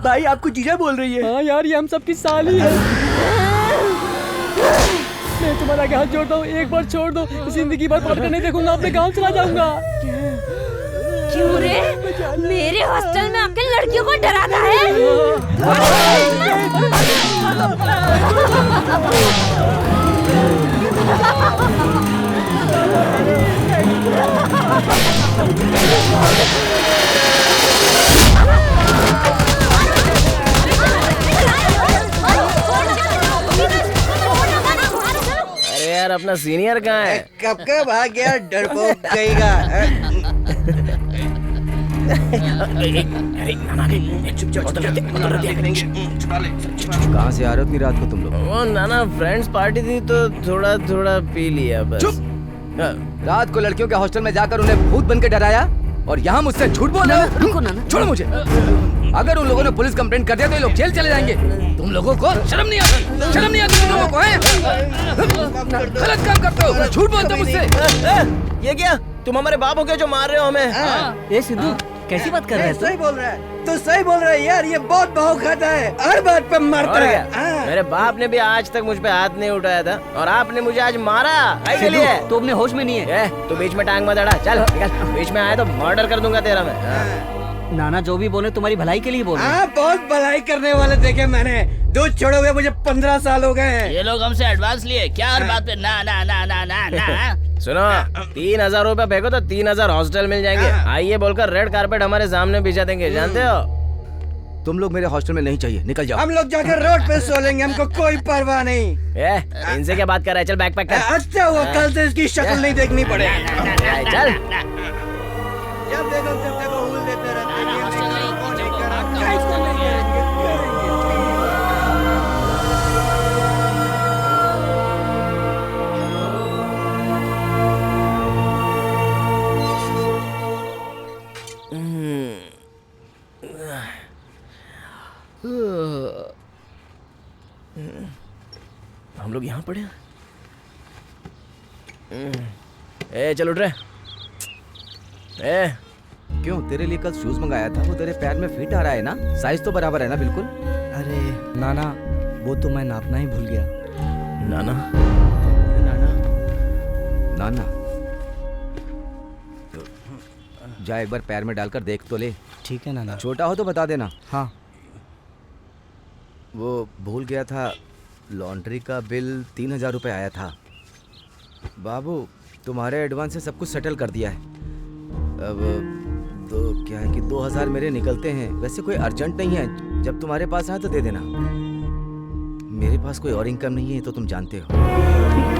भाई आपको जीजा बोल रही है। हाँ यार, ये हम सबकी साली है। मैं तुम्हारा हाथ जोड़ता हूँ, एक बार छोड़ दो। जिंदगी भर पढ़कर नहीं देखूंगा, अपने गाँव चला जाऊंगा। क्यों रे? मेरे हॉस्टल में आके लड़कियों को डराता है? अरे यार, अपना सीनियर कहाँ है? कब का भाग गया डरपोक कहेगा। कहाँ से आ रहे हो इतनी रात को तुम लोग? वो नाना फ्रेंड्स पार्टी थी तो थोड़ा थोड़ा पी लिया बस। रात को लड़कियों के हॉस्टल में जाकर उन्हें भूत बन के डराया और यहाँ मुझसे झूठ बोल रहे हो? रुको नाना। छोड़ो मुझे। अगर उन लोगों ने पुलिस कंप्लेंट कर दिया तो ये लोग जेल चले जाएंगे। तुम लोगों को शर्म नहीं आती? शर्म नहीं आती तुम लोगों को? है गलत काम करते हो, झूठ बोलते हो मुझसे। ये क्या? तुम हमारे बाप हो क्या जो मार रहे हो हमें? ये सिद्धू कैसी बात कर रहा है? सही बोल रहा है, तो सही बोल रहा है यार। ये बहुत भाव खाता है, हर बात पे मारता है। मेरे बाप ने भी आज तक मुझ पे हाथ नहीं उठाया था और आपने मुझे आज मारा। के लिए तो अपने होश में नहीं है। तू बीच में टांग मत अड़ा। चल निकल, बीच में आए तो मर्डर कर दूंगा तेरा मैं। नाना जो भी बोले तुम्हारी भलाई के लिए बोले। हाँ, बहुत भलाई करने वाले देखे मैंने। दूध छोड़ोगे मुझे 15 साल हो गए हैं। ये लोग हमसे एडवांस लिए क्या? हर बात पे ना ना ना ना ना ना। सुनो, 3000 रुपया फेंको तो 3000 हॉस्टल मिल जाएंगे। आइए बोलकर रेड कारपेट हमारे सामने बिछा देंगे, जानते हो? तुम लोग मेरे हॉस्टल में नहीं चाहिए, निकल जाओ। हम लोग जाकर रोड पे सो लेंगे, हमको कोई परवाह नहीं। इनसे क्या बात कर रहा है? चल बैग पैक कर। अच्छा हुआ कल से इसकी शक्ल नहीं देखनी पड़े। चल। जब देखो हुल देते रहते हैं। हम लोग यहाँ पड़े हैं। ए चल उठ रहे। ए क्यों? तेरे लिए कल शूज मंगाया था, वो तेरे पैर में फिट आ रहा है ना? साइज तो बराबर है ना? बिल्कुल। अरे नाना, वो तो मैं नापना ही भूल गया। नाना नाना नाना जा एक बार पैर में डालकर देख तो ले। ठीक है नाना। छोटा हो तो बता देना। हाँ। वो भूल गया था, लॉन्ड्री का बिल 3000 रुपये आया था। बाबू तुम्हारे एडवांस से सब कुछ सेटल कर दिया है। अब तो क्या है कि 2000 मेरे निकलते हैं। वैसे कोई अर्जेंट नहीं है, जब तुम्हारे पास आए तो दे देना। मेरे पास कोई और इनकम नहीं है, तो तुम जानते हो।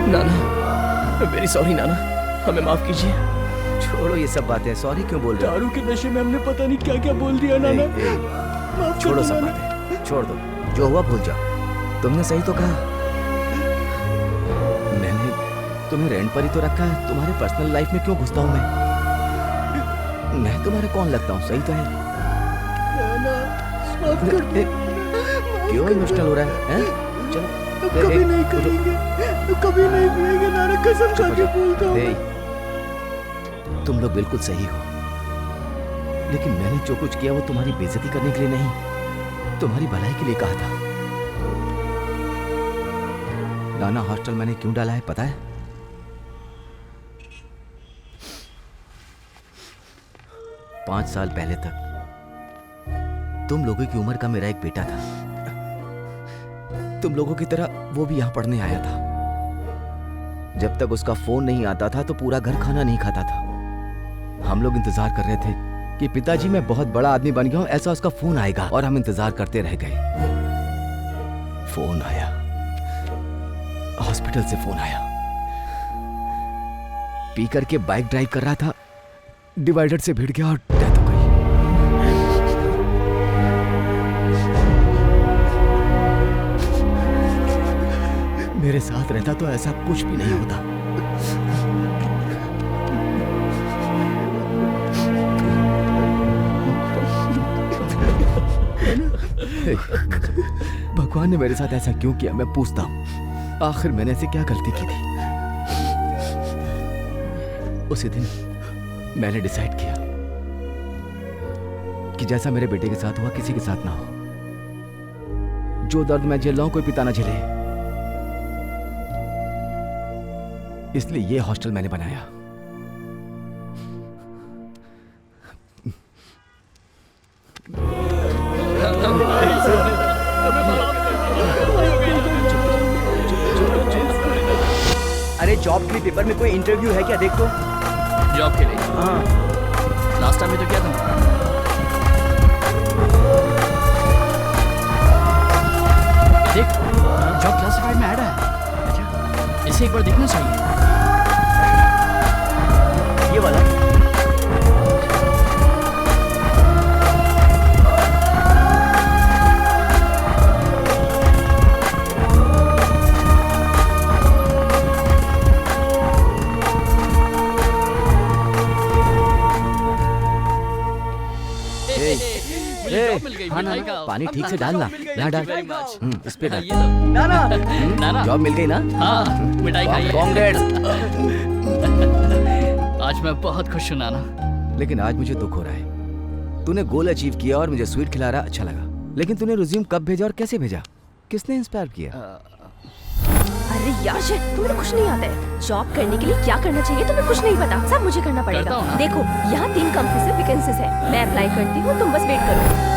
नाना वेरी सॉरी नाना, हमें माफ कीजिए। छोड़ो ये सब बातें, सॉरी क्यों बोल रहे हो? दारू के नशे में हमने पता नहीं क्या क्या बोल दिया नाना। छोड़ो सब बातें, छोड़ दो। जो हुआ भूल जाओ। तुमने सही तो कहा, मैंने तुम्हें रेंट पर ही तो रखा है। तुम्हारे पर्सनल लाइफ में क्यों घुसता हूँ मैं तुम्हारा कौन लगता हूँ? सही तो है। क्यों इमोशनल हो रहा है? चलो कभी नहीं करेंगे, कभी नहीं पिएंगे नाना, कसम खा के बोलता हूँ। तुम लोग बिल्कुल सही हो, लेकिन मैंने जो कुछ किया वो तुम्हारी बेइज्जती करने के लिए नहीं, तुम्हारी भलाई के लिए कहा था। नाना हॉस्टल मैंने क्यों डाला है पता है? पांच साल पहले तक तुम लोगों की उम्र का मेरा एक बेटा था। तुम लोगों की तरह वो भी यहां पढ़ने आया था। जब तक उसका फोन नहीं आता था तो पूरा घर खाना नहीं खाता था। हम लोग इंतजार कर रहे थे कि पिताजी मैं बहुत बड़ा आदमी बन गया हूं, ऐसा उसका फोन आएगा, और हम इंतजार करते रह गए। फोन आया, हॉस्पिटल से फोन आया। पी करके बाइक ड्राइव कर रहा था, डिवाइडर से भिड़ गया और डेथ हो गई। मेरे साथ रहता तो ऐसा कुछ भी नहीं होता। भगवान ने मेरे साथ ऐसा क्यों किया, मैं पूछता हूं। आखिर मैंने ऐसे क्या गलती की थी? उसी दिन मैंने डिसाइड किया कि जैसा मेरे बेटे के साथ हुआ किसी के साथ ना हो। जो दर्द मैं झेल रहा हूं कोई पिता ना झेले, इसलिए ये हॉस्टल मैंने बनाया। अरे जॉब के लिए पेपर में कोई इंटरव्यू है क्या, देख तो। जॉब के लिए? हाँ, लास्ट टाइम में तो क्या था? देख, जॉब क्लासिफाइड में ऐड है। अच्छा, इसे एक बार देखना चाहिए। ये वाला? पानी ठीक से डालना, यहाँ डाल। इस पे डाल। नाना, जॉब मिल गई ना? हाँ, मिठाई खाइए। कांग्रेट्स। आज मैं बहुत खुश हूँ नाना। लेकिन आज मुझे दुख हो रहा है। तूने गोल अचीव किया और मुझे स्वीट खिला रहा, अच्छा लगा। लेकिन तूने रिज्यूम कब भेजा और कैसे भेजा? किसने इंस्पायर किया? अरे यार तुम्हें कुछ नहीं आता है। जॉब करने के लिए क्या करना चाहिए तुम्हें कुछ नहीं पता, सब मुझे करना पड़ेगा। देखो यहाँ 3 कंपनी से वैकेंसीज है, मैं अप्लाई करती हूँ, तुम बस वेट करो।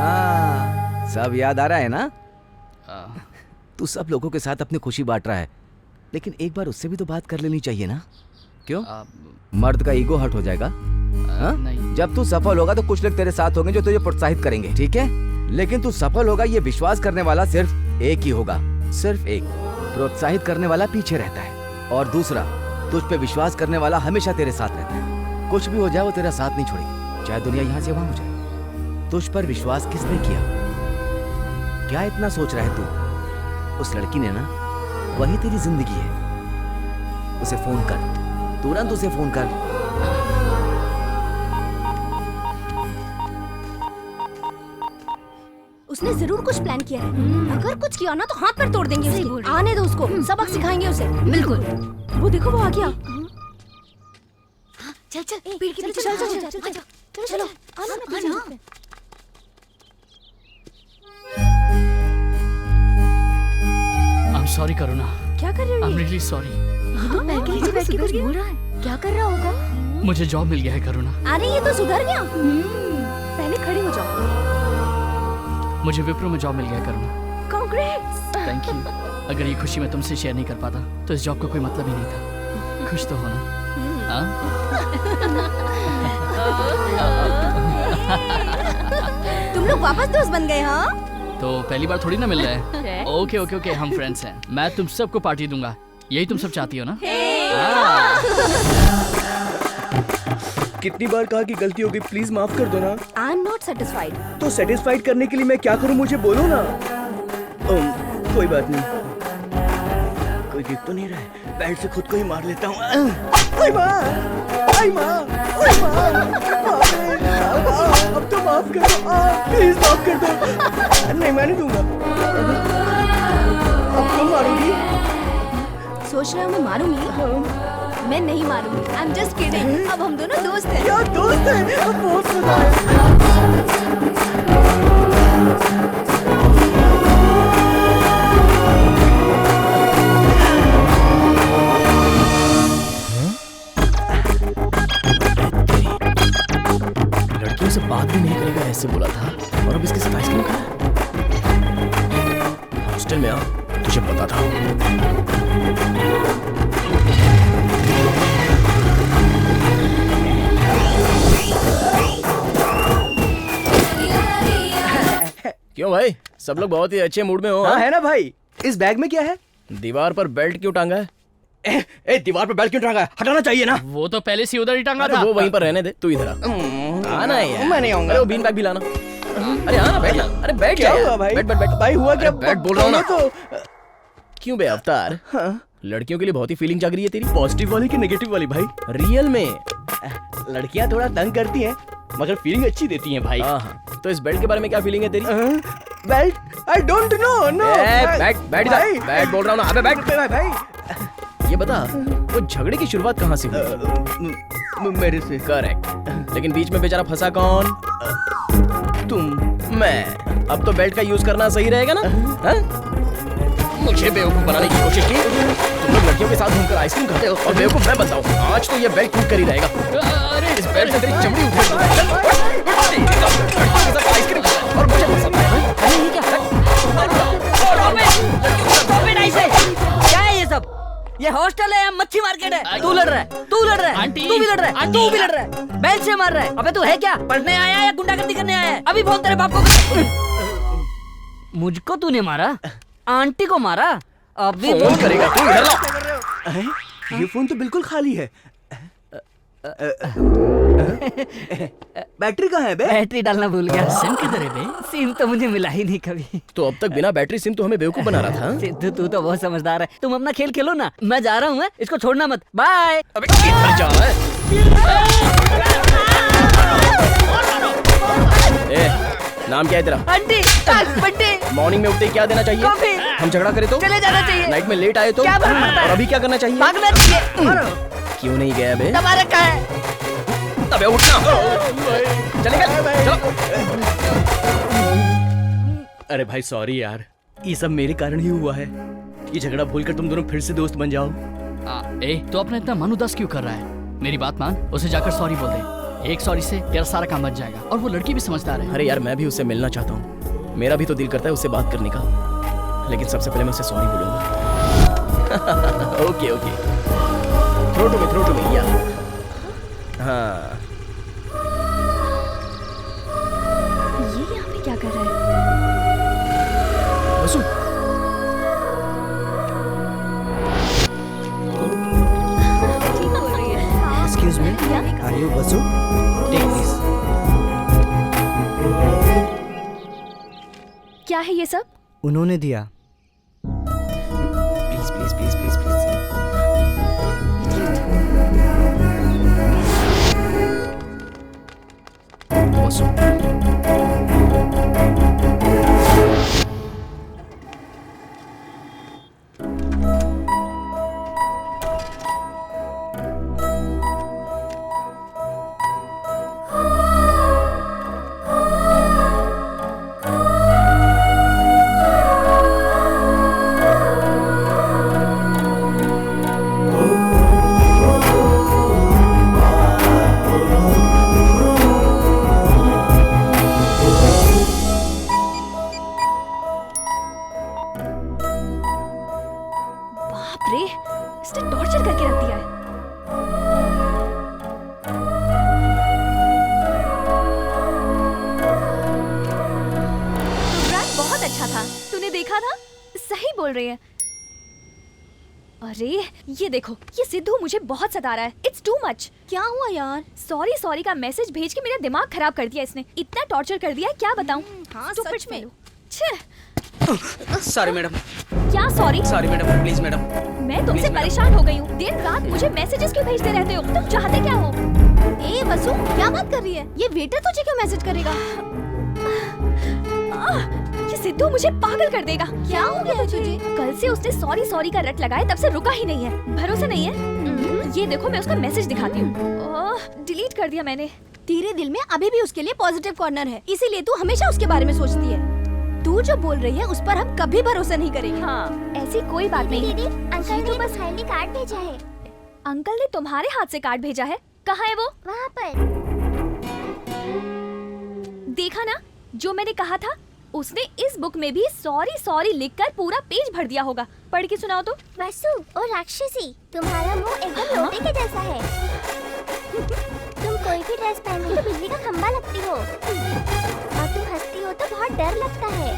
हाँ, सब याद आ रहा है ना? तू सब लोगों के साथ अपनी खुशी बांट रहा है, लेकिन एक बार उससे भी तो बात कर लेनी चाहिए ना? क्यों? मर्द का ईगो हर्ट हो जाएगा। नहीं। जब तू सफल होगा तो कुछ लोग तेरे साथ होंगे जो तुझे प्रोत्साहित करेंगे, ठीक है? लेकिन तू सफल होगा ये विश्वास करने वाला सिर्फ एक ही होगा, सिर्फ एक। प्रोत्साहित करने वाला पीछे रहता है, और दूसरा तुझ पे विश्वास करने वाला हमेशा तेरे साथ रहता है। कुछ भी हो जाए वो तेरा साथ नहीं छोड़ेगी, चाहे दुनिया यहाँ से वहां हो जाए। तुझ पर विश्वास किसने किया? क्या इतना सोच रहा है तू? उस लड़की ने ना, वही तेरी जिंदगी है। उसे फोन कर, तुरंत उसे फोन कर। उसने जरूर कुछ प्लान किया है। अगर कुछ किया ना तो हाथ पर तोड़ देंगे उसके। आने दो उसको, सबक सिखाएंगे उसे। बिल्कुल। वो देखो वो आ गया। चल चल पेड़ के पीछे चल चलो आना। I'm sorry करुणा। क्या कर रही हो? I'm really sorry। पैर के नीचे बैठ के कुछ बोल रहा है। क्या कर रहा होगा? मुझे जॉब मिल गया है करुणा। अरे ये तो सुधर गया। पहले खड़े हो जाओ। मुझे विप्रो में जॉब मिल गया करुणा। कांग्रेट्स। Thank you. अगर ये खुशी मैं तुमसे शेयर नहीं कर पाता तो इस जॉब का कोई मतलब ही नहीं था। खुश तो हो ना? तुम लोग वापस दोस्त बन गए? हाँ, तो पहली बार थोड़ी ना मिल रहा है। ओके ओके ओके, हम फ्रेंड्स हैं। मैं तुम सबको पार्टी दूंगा, यही तुम सब चाहती हो ना? कितनी बार कहा कि गलती हो गई, प्लीज माफ कर दो ना। I am not satisfied. तो सेटिस्फाइड करने के लिए मैं क्या करूं, मुझे बोलो ना। कोई बात नहीं, कोई दिख तो नहीं रहा है, बैट से खुद को ही मार लेता हूँ। अब तो माफ कर दो, प्लीज माफ कर दो। नहीं मैं नहीं दूंगा। अब तुम मारोगी? सोच रहे हो मैं मारूंगी? मैं नहीं मारूंगी। I am just kidding. अब हम दोनों दोस्त हैं। क्या दोस्त हैं? अब बहुत मजा आया। लड़कियों से बात भी नहीं करेगा ऐसे बोला था, और अब इसके साथ आइसक्रीम खा हॉस्टल में आ, तुझे बताता हूँ। क्यों भाई, सब लोग बहुत ही अच्छे मूड में हो? हाँ है ना भाई। इस बैग में क्या है? दीवार पर बेल्ट क्यों टांगा है? दीवार पर बेल्ट क्यों टांगा है? हटाना चाहिए ना। वो तो पहले से उधर ही टांगा अरे था। वो वहीं पर रहने दे, तू इधर आ। आना है यार। मैं नहीं आऊंगा। अरे वो बीन बैग भी लाना। अरे आना, बैठ ना। अरे बैठ क्या जा हुआ भाई? बैठ बैठ बैठ भाई हुआ क्या? बैठ बोल रहा हूँ ना। तो क्यों बे अवतार? लड़कियों के लिए बहुत ही फीलिंग जाग रही है तेरी। पॉजिटिव वाली कि नेगेटिव वाली भाई? रियल में लड़कियां थोड़ा तंग करती हैं मगर फीलिंग अच्छी देती हैं भाई। हाँ, तो इस बेल्ट के बारे में क्या फीलिंग है तेरी? Belt? I don't know. No बैठ बैठ भाई। बैठ बोल रहा हूँ ना। अबे बैठ भाई। ये बता, वो झगड़े की शुरुआत कहाँ से हुई? मेरे से। करेक्ट, लेकिन बीच में बेचारा फंसा कौन? तुम। मैं। अब तो बेल्ट का यूज करना सही रहेगा ना? हाँ? मुझे बेवकूफ बनाने की कोशिश की। तुम लोग लड़कियों के साथ घूमकर आइसक्रीम खाते हो और बेवकूफ मैं बनता हूँ। आज तो ये बेल्ट टूट कर ही रहेगा। अरे इस बेल्ट से तेरी चमड़ी उठा आइसक्रीम और मुझे पसंद है। क्या है ये सब? ये हॉस्टल है या मच्छी मार्केट है? तू लड़ रहा है, तू लड़ रहा है, आंटी, तू भी लड़ रहा है, तू भी लड़ रहा है, बेल्ट से मार रहा है। अबे तू है क्या? पढ़ने आया है या गुंडागर्दी करने आया है? अभी फोन तेरे बाप को। मुझको तूने मारा? आंटी को मारा? अभी फोन करेगा तू? इधर ला। ये फोन तो बिल्कुल खाली है। बैटरी कहाँ है बे? बैटरी डालना भूल गया। सिम किधर है बे? सिम तो मुझे मिला ही नहीं कभी। तो अब तक बिना बैटरी सिम तो हमें बेवकूफ बना रहा था। सिद्धू तू तो बहुत समझदार है। तुम अपना खेल खेलो ना, मैं जा रहा हूँ। इसको छोड़ना मत। बाय। अबे किधर जा रहा है? नाम क्या है तेरा? आंटी, बंटी। मॉर्निंग में उठते ही क्या देना चाहिए? कॉफी। हम झगड़ा करें तो? चले जाना चाहिए। नाइट में लेट आए तो? क्या फर्क पड़ता है? और अभी क्या करना चाहिए? भागना चाहिए। क्यों नहीं गया बे? दबा रखा है। अबे उठना। चलेगा? चलो। अरे भाई सॉरी यार, ये सब मेरे कारण ही हुआ है। ये झगड़ा भूलकर तुम दोनों फिर से दोस्त बन जाओ। तो अपना इतना मन उदास क्यों कर रहा है? मेरी बात मान, उसे जाकर सॉरी बोल दे। एक सॉरी से तेरा सारा काम बच जाएगा। और वो लड़की भी समझदार है। अरे यार, मैं भी उससे मिलना चाहता हूँ। मेरा भी तो दिल करता है उससे बात करने का, लेकिन सबसे पहले मैं उसे सॉरी बोलूंगा। Okay okay, throw to me या। हाँ, ये यहाँ पे क्या कर रहा है? वसु, ठीक बोल रही है। Excuse me, are you Vasu? Take this. क्या है ये सब? उन्होंने दिया। Please please please please please. Vasu, बाप रे, इसने टॉर्चर करके रख दिया है। प्रोग्राम बहुत अच्छा था, तूने देखा था? सही बोल रही है। अरे ये देखो, ये सिद्धू मुझे बहुत सता रहा है। It's too much. क्या हुआ यार? सॉरी सॉरी का मैसेज भेज के मेरा दिमाग खराब कर दिया इसने। इतना टॉर्चर कर दिया, क्या बताऊं। हाँ Stupid सच में। fellow। Sorry madam. क्या sorry? Sorry madam, please madam. मैं तुमसे परेशान हो गई हूँ। दिन रात मुझे मैसेजेस क्यों भेजते रहते हो? तुम चाहते क्या हो? ए वसु, क्या बात कर रही है? ये वेटर तुझे क्यों मैसेज करेगा? ये सिद्धू मुझे पागल कर देगा। क्या हो गया तुझे? कल से उसने सॉरी सॉरी का रट लगाया, तब से रुका ही नहीं है। भरोसा नहीं है? ये देखो, मैं उसका मैसेज दिखाती हूँ। डिलीट कर दिया मैंने। तेरे दिल में अभी भी उसके लिए पॉजिटिव कॉर्नर है, इसीलिए तू हमेशा उसके बारे में सोचती है। तू जो बोल रही है उस पर हम कभी भरोसा नहीं करेंगे। हाँ, ऐसी कोई बात नहीं। दीदी, अंकल ने बस खाली कार्ड भेजा है। अंकल ने तुम्हारे हाथ से कार्ड भेजा है? कहाँ है वो? वहाँ पर। देखा ना, जो मैंने कहा था। उसने इस बुक में भी सॉरी सॉरी लिखकर पूरा पेज भर दिया होगा। पढ़ के सुनाओ तो। वसु और राक्षसी, तुम्हारा मुंह एकदम लोटे के जैसा है। तुम कोई भी ड्रेस पहनो तो बिजली का खंभा लगती हो, और तुम हंसती हो तो बहुत डर लगता है।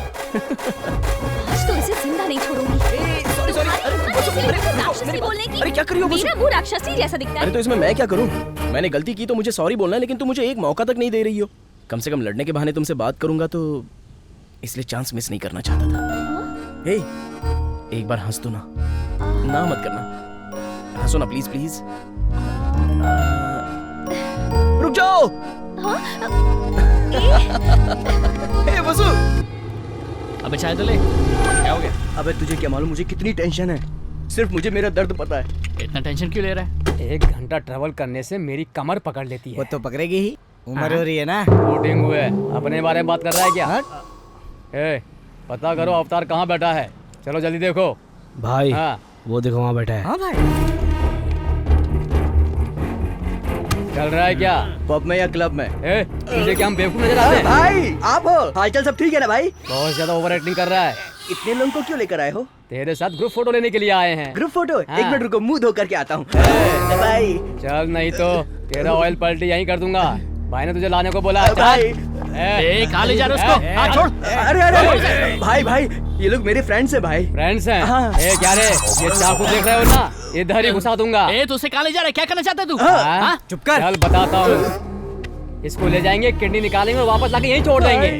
आज तो इसे जिंदा नहीं छोड़ूंगी। राक्षसी बोलने की। अरे क्या करी हो वसु? मेरा मुंह राक्षसी जैसा दिखता है। अरे तो इसमें मैं क्या करूं? मैंने गलती की तो मुझे सॉरी बोलना है, लेकिन तुम मुझे एक मौका तक नहीं दे रही हो। कम से कम लड़ने के बहाने तुमसे बात करूंगा तो, इसलिए चांस मिस नहीं करना चाहता था। हे, एक बार हंस दो ना। ना मत करना, हंसो ना प्लीज प्लीज। रुक जाओ। हे वसु। अबे चाय तो ले। क्या हो गया? अबे तुझे क्या मालूम मुझे कितनी टेंशन है? सिर्फ मुझे मेरा दर्द पता है। इतना टेंशन क्यों ले रहा है? 1 घंटा ट्रैवल करने से मेरी कमर पकड़ लेती है। वो तो पकड़ेगी ही, उम्र हो रही है ना। शूटिंग हुए, अपने बारे में बात कर रहा है क्या? ए, पता करो अवतार कहाँ बैठा है। चलो जल्दी देखो भाई। हाँ। वो देखो वहाँ बैठा है। हाँ भाई। चल रहा है क्या? पब में या क्लब में? ए, तुझे क्या हम बेवकूफ नजर आते हैं? भाई आप हो? हालचाल सब ठीक है ना भाई? बहुत ज्यादा ओवर एक्टिंग कर रहा है। इतने लोगों को क्यों लेकर आए हो? तेरे साथ ग्रुप फोटो लेने के लिए आए हैं। Group photo? हाँ। 1 मिनट रुको, मुंह धो करके आता हूँ। भाई चल, नहीं तो तेरा ऑयल पलटी यहीं कर दूंगा। भाई ने तुझे लाने को बोला है। भाई। कहाँ ले जा रहे हो उसको? हाँ, छोड़। अरे अरे भाई भाई, ये लोग मेरे फ्रेंड्स हैं भाई। फ्रेंड्स हैं? हाँ। ए, क्या रे, ये चाकू देख रहे हो ना, इधर ही घुसा दूंगा। ए, तू उसे कहाँ ले जा रहा है? क्या करना चाहता है तू? हाँ? चुप कर। चल बताता हूँ। इसको ले जाएंगे, किडनी निकालेंगे और वापस लाके यहीं छोड़ देंगे।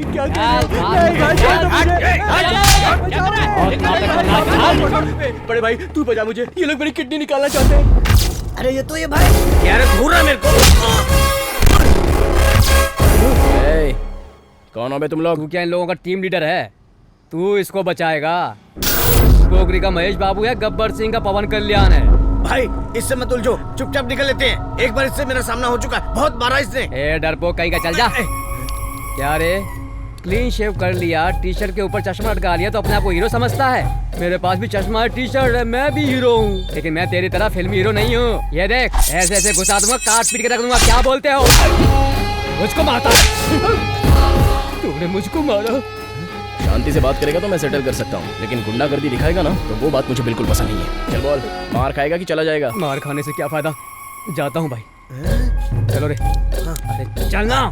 बड़े भाई तू बजा मुझे, ये लोग मेरी किडनी निकालना चाहते हैं। अरे ये तो ये भाई यार घूर रहा मेरे को। कौन हो बे तुम लोग? तू क्या इन लोगों का टीम लीडर है? तू इसको बचाएगा? पोखरी का महेश बाबू है, गब्बर सिंह का पवन कल्याण है। भाई इससे मत उलझो, चुपचाप निकल लेते हैं। एक बार इससे मेरा सामना हो चुका है, बहुत मारा इसने। ए डरपोक कहीं का, चल जा। क्या रे, क्लीन शेव कर लिया, टी शर्ट के ऊपर चश्मा लटका लिया तो अपने आप को हीरो समझता है? मेरे पास भी चश्मा है, टी शर्ट है, मैं भी हीरो हूँ, लेकिन मैं तेरी तरह फिल्मी हीरो नहीं हूँ। ये देख, ऐसे ऐसे घुसा दूंगा, काट पीट के रख दूंगा। क्या बोलते हो? मुझको मारता? तूने मुझको मारा? शांति से बात करेगा तो मैं सेटल कर सकता हूँ, लेकिन गुंडागर्दी दिखाएगा ना तो वो बात मुझे बिल्कुल पसंद नहीं है। चल बोल, मार खाएगा कि चला जाएगा? मार खाने से क्या फायदा, जाता हूँ भाई। चलो रे। अरे चलना।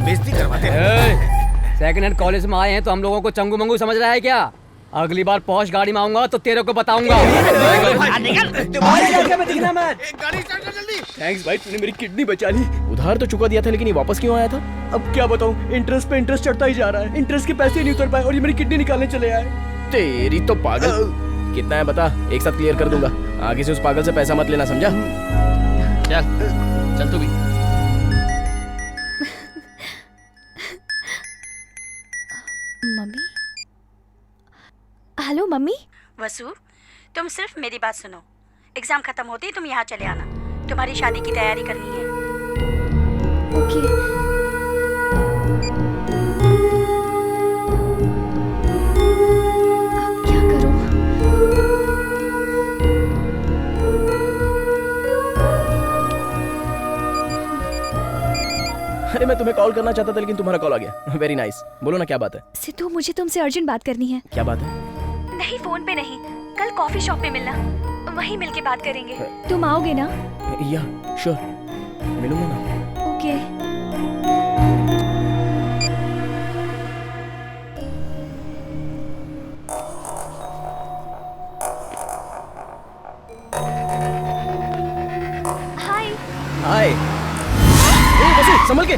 बेइज्जती करवाते हैं। सेकंड हैंड कॉलेज में आए हैं तो हम लोगों को चंगू मंगू समझ रहा है क्या? अगली बार पॉश गाड़ी में आऊंगा तो तेरे को बताऊंगा। थैंक्स भाई, तूने मेरी किडनी बचा ली। उधार तो चुका दिया था, लेकिन ये वापस क्यों आया था? अब क्या बताऊं, इंटरेस्ट पे इंटरेस्ट चढ़ता ही जा रहा है। इंटरेस्ट के पैसे नहीं उतर पाए और ये मेरी किडनी निकालने चले आए। तेरी तो पागल। कितना है बता, एक साथ क्लियर कर दूंगा। आगे से उस पागल से पैसा मत लेना, समझा? चल तू भी। मम्मी? Hello mummy. वसु, तुम सिर्फ मेरी बात सुनो। एग्जाम खत्म होते ही तुम यहाँ चले आना, तुम्हारी शादी की तैयारी करनी है। ओके। अरे मैं तुम्हें कॉल करना चाहता था, लेकिन तुम्हारा कॉल आ गया। Very nice. बोलो ना, क्या बात है? सिद्धू, मुझे तुमसे अर्जेंट बात करनी है। क्या बात है? नहीं, फोन पे नहीं, कल कॉफी शॉप पे मिलना, वहीं मिलके बात करेंगे। तुम आओगे ना? या श्योर, मिलूंगा ना। ओके। हाय। हाय। वसु, संभल के।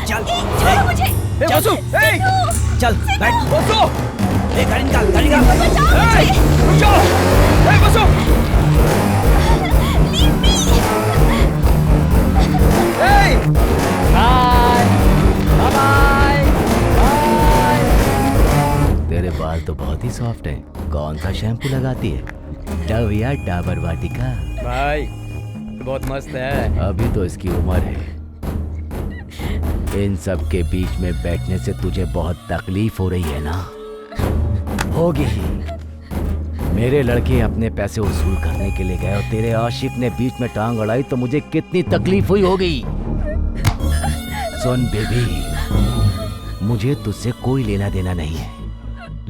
चल छोड़ो मुझे। वसु, चल बैठ। बसो, ए गाड़ी निकाल, गाड़ी निकाल। रुक जाओ, ए बसो। तेरे बाल तो बहुत ही सॉफ्ट हैं। कौन सा शैम्पू लगाती है? डव या डाबर वाटिका? भाई बहुत मस्त है। अभी तो इसकी उम्र है। इन सब के बीच में बैठने से तुझे बहुत तकलीफ हो रही है ना? होगी ही। मेरे लड़के अपने पैसे वसूल करने के लिए गए और तेरे आशिक ने बीच में टांग अड़ाई तो मुझे कितनी तकलीफ हुई होगी। सुन बेबी, मुझे तुझसे कोई लेना देना नहीं है,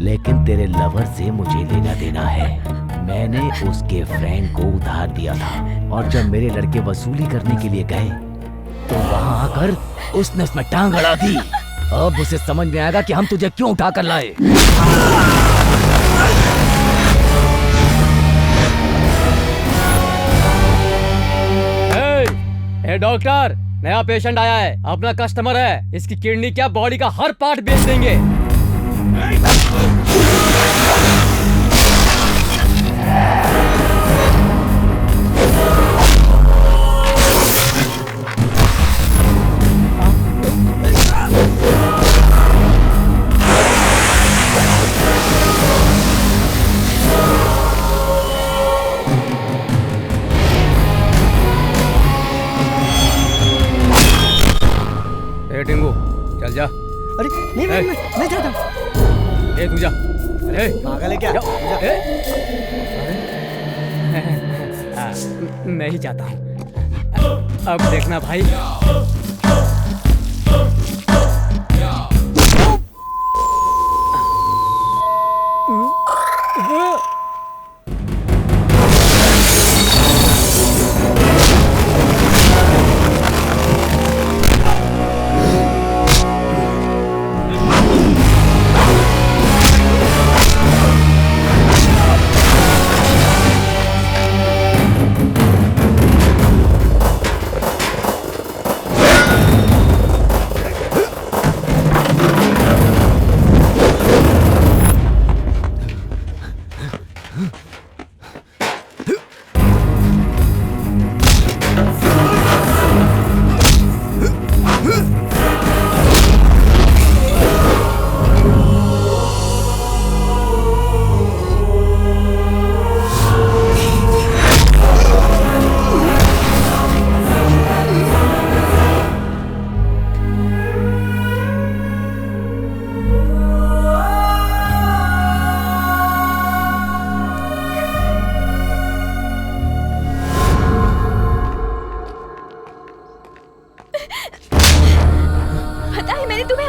लेकिन तेरे लवर से मुझे लेना देना है। मैंने उसके फ्रेंड को उधार दिया था और जब मेरे लड़के वसूली करने के लिए गए तो वहां आकर उसने उसमें टांग अड़ा दी। अब उसे समझ में आएगा कि हम तुझे क्यों उठा कर लाए। ए डॉक्टर, नया पेशेंट आया है, अपना कस्टमर है। इसकी किडनी क्या बॉडी का हर पार्ट बेच देंगे। टिंगू चल जा। अरे नहीं मैं जाता हूँ। ए तू जा। अरे पागल है क्या? मैं ही जाता हूँ। अब देखना भाई।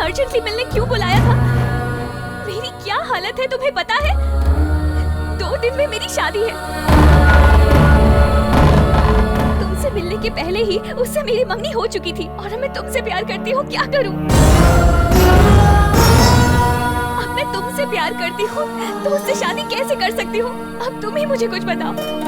अर्जेंटली मिलने क्यों बुलाया था? मेरी क्या हालत है तुम्हें पता है? 2 दिन में मेरी शादी है। तुमसे मिलने के पहले ही उससे मेरी मंगनी हो चुकी थी और मैं तुमसे प्यार करती हूँ, क्या करूँ? अब मैं तुमसे प्यार करती हूँ तो उससे शादी कैसे कर सकती हूँ? अब तुम ही मुझे कुछ बताओ।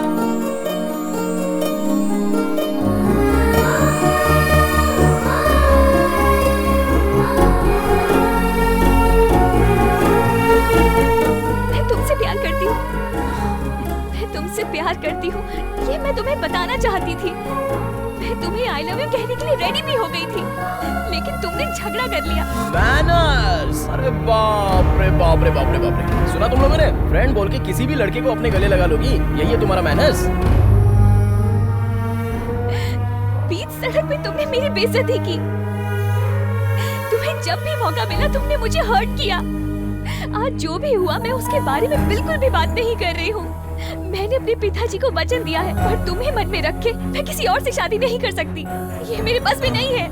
तुमसे प्यार करती हूँ, ये मैं तुम्हें बताना चाहती थी। मैं तुम्हें आई लव यू कहने के लिए रेडी भी हो गई थी, लेकिन तुमने झगड़ा कर लिया। मैनर्स! अरे बाप रे बाप रे बाप रे बाप रे! सुना तुम लोगों ने? फ्रेंड बोल के किसी भी लड़के को अपने गले लगा लोगी, यही है तुम्हारा मैनर्स? बीच सड़क पे तुमने मेरी बेइज्जती की। तुम्हें जब भी मौका मिला तुमने मुझे हर्ट किया। आज जो भी हुआ मैं उसके बारे में बिल्कुल भी बात नहीं कर रही हूँ। मैंने अपने पिताजी को वचन दिया है और तुम्हें मन में रख के मैं किसी और से शादी नहीं कर सकती। ये मेरे बस में नहीं है।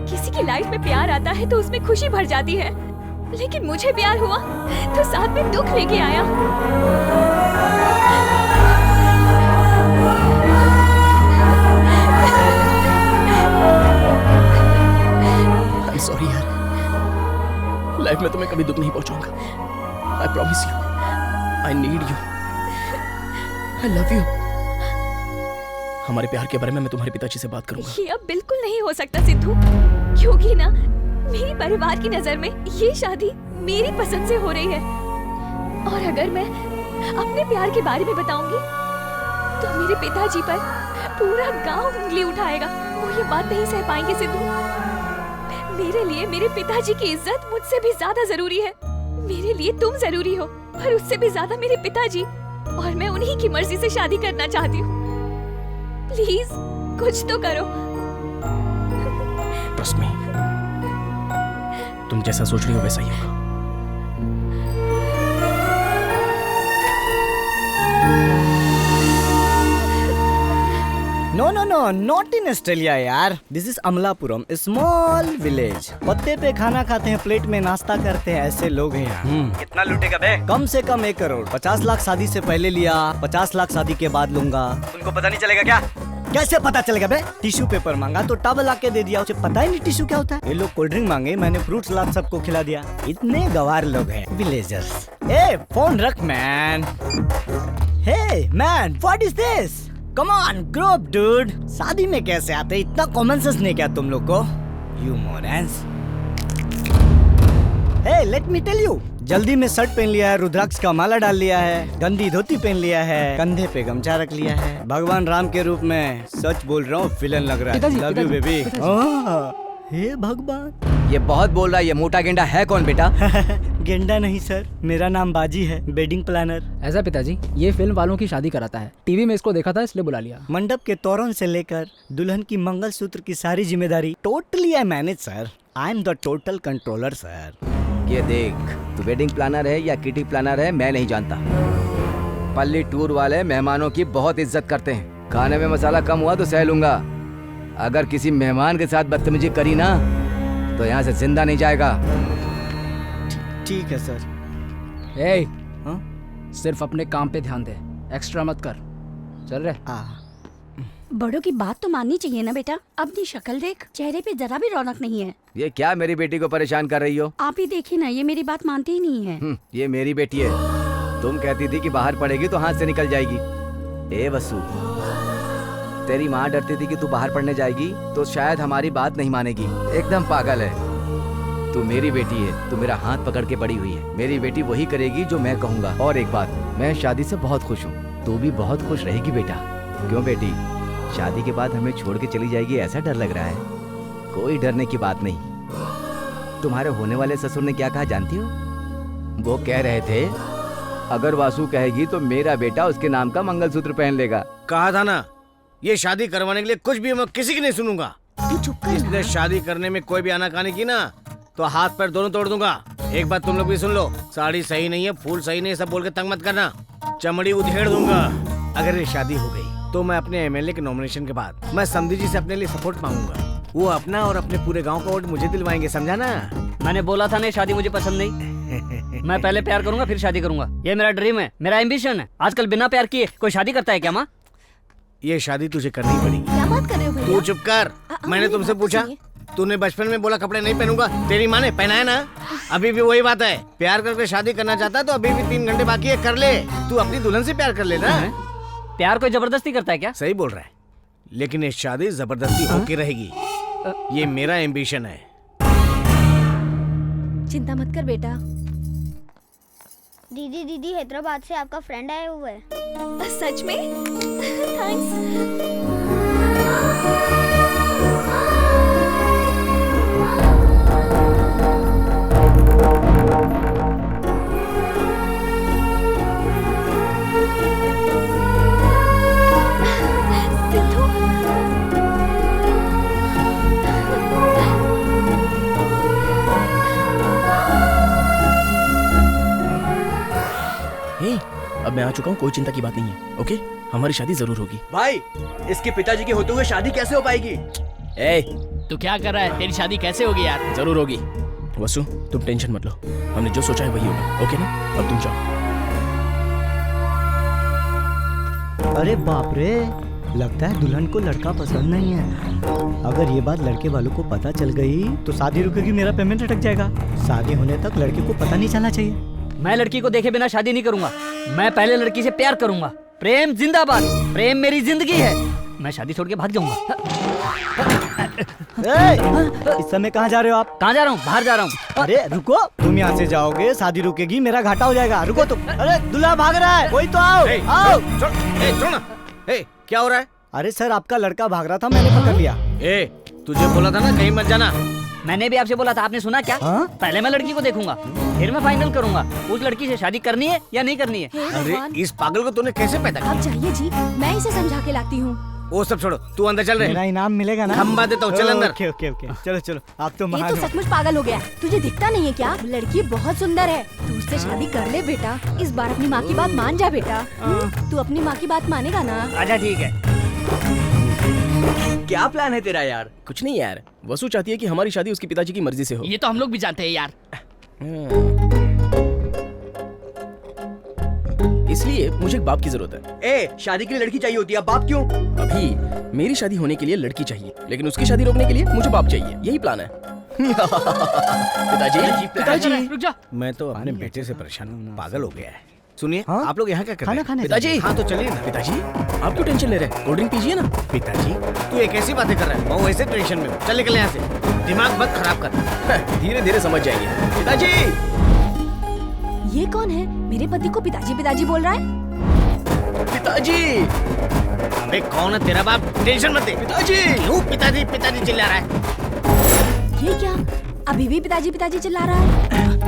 किसी की लाइफ में प्यार आता है तो उसमें खुशी भर जाती है, लेकिन मुझे प्यार हुआ तो साथ में दुख लेके आया। I'm sorry यार, लाइफ में तुम्हें कभी दुख नहीं पहुंचाऊंगा। I promise you. I need you. I love you. हमारे प्यार के बारे में मैं तुम्हारे पिताजी से बात करूंगा। ये अब बिल्कुल नहीं हो सकता सिद्धू, क्योंकि ना मेरी परिवार की नजर में ये शादी मेरी पसंद से हो रही है, और अगर मैं अपने प्यार के बारे में बताऊंगी तो मेरे पिताजी पर पूरा गांव उंगली उठाएगा। वो ये बात नहीं सह पाएंगे सिद्धू। मेरे लिए मेरे पिताजी की इज्जत मुझसे भी ज्यादा जरूरी है। मेरे लिए तुम जरूरी हो, पर उससे भी ज्यादा मेरे पिताजी, और मैं उन्हीं की मर्जी से शादी करना चाहती हूँ। प्लीज कुछ तो करो। ट्रस्ट मी, तुम जैसा सोच रही हो वैसा ही होगा। No no no, not in Australia यार। This is Amalapuram, small village. पत्ते पे खाना खाते हैं, प्लेट में नाश्ता करते हैं, ऐसे लोग हैं यहाँ। कितना लूटेगा बे? कम से कम 1 करोड़। 50 लाख शादी से पहले लिया, 50 लाख शादी के बाद लूंगा। तुमको पता नहीं चलेगा क्या? कैसे पता चलेगा बे? टिश्यू पेपर मांगा तो टब ला के दे दिया, उसे पता ही नहीं टिश्यू क्या होता है। ये लोग कोल्ड ड्रिंक मांगे, मैंने फ्रूट सलाद सबको खिला दिया। इतने गवार लोग हैं विलेजर्स। ए फोन रख man. Hey man, what is this? Come on grow up dude. शादी में कैसे आते? इतना कॉमन सेंस नहीं क्या तुम लोग को? You morons. Hey let me tell you, जल्दी में शर्ट पहन लिया है, रुद्राक्ष का माला डाल लिया है, गंदी धोती पहन लिया है, कंधे पे गमछा रख लिया है। भगवान राम के रूप में सच बोल रहा हूँ, विलन लग रहा है। Love you baby. हे भगवान, ये बहुत बोल रहा है। ये मोटा गेंडा है कौन बेटा? गेंडा नहीं सर, मेरा नाम बाजी है, वेडिंग प्लानर। ऐसा पिताजी, ये फिल्म वालों की शादी कराता है। टीवी में इसको देखा था इसलिए बुला लिया। मंडप के तोरण से लेकर दुल्हन की मंगलसूत्र की सारी जिम्मेदारी totally I manage sir. I am the total controller sir. ये देख, तू वेडिंग प्लानर है या किटी प्लानर है मैं नहीं जानता। पल्ली टूर वाले मेहमानों की बहुत इज्जत करते हैं। खाने में मसाला कम हुआ तो सह लूंगा, अगर किसी मेहमान के साथ बदतमीजी करी ना तो यहाँ से जिंदा नहीं जाएगा। ठीक है सर। ए, सिर्फ अपने काम पे ध्यान दे, एक्स्ट्रा मत कर। चल रहे। बड़ों की बात तो माननी चाहिए ना बेटा। अपनी शक्ल देख, चेहरे पे जरा भी रौनक नहीं है। ये क्या मेरी बेटी को परेशान कर रही हो? आप ही देखिए ना, ये मेरी बात मानती ही नहीं है। ये मेरी बेटी है। तुम कहती थी कि बाहर पढ़ेगी तो हाथ से निकल जाएगी। ए वसु, तेरी माँ डरती थी कि तू बाहर पढ़ने जाएगी तो शायद हमारी बात नहीं मानेगी। एकदम पागल है। तू मेरी बेटी है, तू मेरा हाथ पकड़ के बड़ी हुई है। मेरी बेटी वही करेगी जो मैं कहूँगा। और एक बात, मैं शादी से बहुत खुश हूँ, तू भी बहुत खुश रहेगी बेटा। क्यों बेटी, शादी के बाद हमें छोड़ के चली जाएगी ऐसा डर लग रहा है? कोई डरने की बात नहीं। तुम्हारे होने वाले ससुर ने क्या कहा जानती हो? वो कह रहे थे अगर वासु कहेगी तो मेरा बेटा उसके नाम का मंगलसूत्र पहन लेगा। कहा था ना, ये शादी करवाने के लिए कुछ भी मैं किसी की नहीं सुनूंगा। इसलिए शादी करने में कोई भी आनाकानी की ना तो हाथ पैर दोनों तोड़ दूंगा। एक बात तुम लोग भी सुन लो, साड़ी सही नहीं है, फूल सही नहीं है, सब बोल के तंग मत करना, चमड़ी उधेड़ दूंगा। अगर ये शादी हो गई तो मैं अपने एमएलए के नॉमिनेशन के बाद मैं समधी जी से अपने लिए सपोर्ट मांगूंगा। वो अपना और अपने पूरे गांव का वोट मुझे दिलवाएंगे, समझा ना? मैंने बोला था ना, शादी मुझे पसंद नहीं। मैं पहले प्यार करूंगा फिर शादी करूंगा। ये मेरा ड्रीम है, मेरा एम्बिशन है। आजकल बिना प्यार किए कोई शादी करता है क्या माँ? ये शादी तुझे करनी पड़ेगी। क्या बात कर रहे हो भैया? तू चुप कर। मैंने तुमसे पूछा, तूने बचपन में बोला कपड़े नहीं पहनूंगा, तेरी माँ ने पहनाया ना। अभी भी वही बात है, प्यार करके शादी करना चाहता है तो अभी भी 3 घंटे बाकी है, कर ले। तू अपनी दुल्हन से प्यार कर ले ना। प्यार कोई जबरदस्ती करता है क्या? सही बोल रहा है, लेकिन ये शादी जबरदस्ती होके रहेगी। ये मेरा एम्बिशन है। चिंता मत कर बेटा। दीदी हैदराबाद से आपका फ्रेंड आया हुआ है। सच में? थैंक्स। अब मैं आ चुका हूँ, कोई चिंता की बात नहीं है। ओके, हमारी शादी जरूर होगी। भाई, इसके पिताजी के होते हुए शादी कैसे हो पाएगी? ए, तू क्या कर रहा है? तेरी शादी कैसे होगी यार? जरूर होगी। वसु, तुम टेंशन मत लो, हमने जो सोचा है वही होगा। ओके ना? अब तुम जाओ। अरे बाप रे, लगता है दुल्हन को लड़का पसंद नहीं है। अगर ये बात लड़के वालों को पता चल गई तो शादी रुकेगी, मेरा पेमेंट अटक जाएगा। शादी होने तक लड़के को पता नहीं चलना चाहिए। मैं लड़की को देखे बिना शादी नहीं करूंगा। मैं पहले लड़की से प्यार करूंगा। प्रेम जिंदाबाद, प्रेम मेरी जिंदगी है। मैं शादी छोड़ के भाग जाऊंगा। इस समय कहाँ जा रहे हो आप? कहाँ जा रहा हूँ? बाहर जा रहा हूँ। अरे रुको, तुम यहाँ से जाओगे शादी रुकेगी, मेरा घाटा हो जाएगा। रुको तुम। अरे दूल्हा भाग रहा है, कोई तो आओ। आओ। छोड़ ना। क्या हो रहा है? अरे सर, आपका लड़का भाग रहा था, मैंने पकड़ लिया। तुझे बोला था ना कहीं मत जाना। मैंने भी आपसे बोला था, आपने सुना क्या? पहले मैं लड़की को देखूंगा, फिर मैं फाइनल करूंगा उस लड़की से शादी करनी है या नहीं करनी है। अरे इस पागल को तूने कैसे पैदा किया? आप जाइए जी, मैं इसे समझा के लाती हूँ। वो सब छोड़ो, तू अंदर चल रहे। मेरा इनाम मिलेगा ना? खंबा देता हूँ, चल अंदर। ओके ओके ओके, चलो चलो। आप तो ये महान तो हो। सचमुच पागल हो गया। तुझे दिखता नहीं है क्या? लड़की बहुत सुंदर है, तू उससे शादी कर ले बेटा। इस बार अपनी माँ की बात मान जा बेटा। तू अपनी माँ की बात मानेगा ना? अच्छा ठीक है। क्या प्लान है तेरा यार? कुछ नहीं यार, वसु चाहती है कि हमारी शादी उसके पिताजी की मर्जी से हो। ये तो हम लोग भी जानते हैं यार। इसलिए मुझे एक बाप की जरूरत है। शादी के लिए लड़की चाहिए होती है, अब बाप क्यों? अभी मेरी शादी होने के लिए लड़की चाहिए, लेकिन उसकी शादी रोकने के लिए मुझे बाप चाहिए। यही प्लान है। पिताजी, पिताजी, रुक जा। मैं तो अपने बेटे से परेशान हूँ, पागल हो गया है। सुनिए, आप लोग यहाँ क्या कर रहे खाना हैं? खाने। पिताजी। हाँ तो चलिए ना। पिताजी, आप क्यों टेंशन ले रहे हैं? कोल्ड ड्रिंक पीजिए ना। पिताजी, तू ये कैसी बातें कर रहा है? मैं वैसे टेंशन में हूँ। चल निकल यहाँ से, दिमाग मत खराब कर। धीरे धीरे समझ जाएंगे। पिताजी। ये कौन है? मेरे पति को पिताजी पिताजी बोल रहा है। पिताजी। अबे कौन है तेरा बाप? टेंशन मत दे। पिताजी। क्यों पिताजी पिताजी चिल्ला रहा है? ये क्या? अभी भी पिताजी पिताजी चिल्ला रहा है।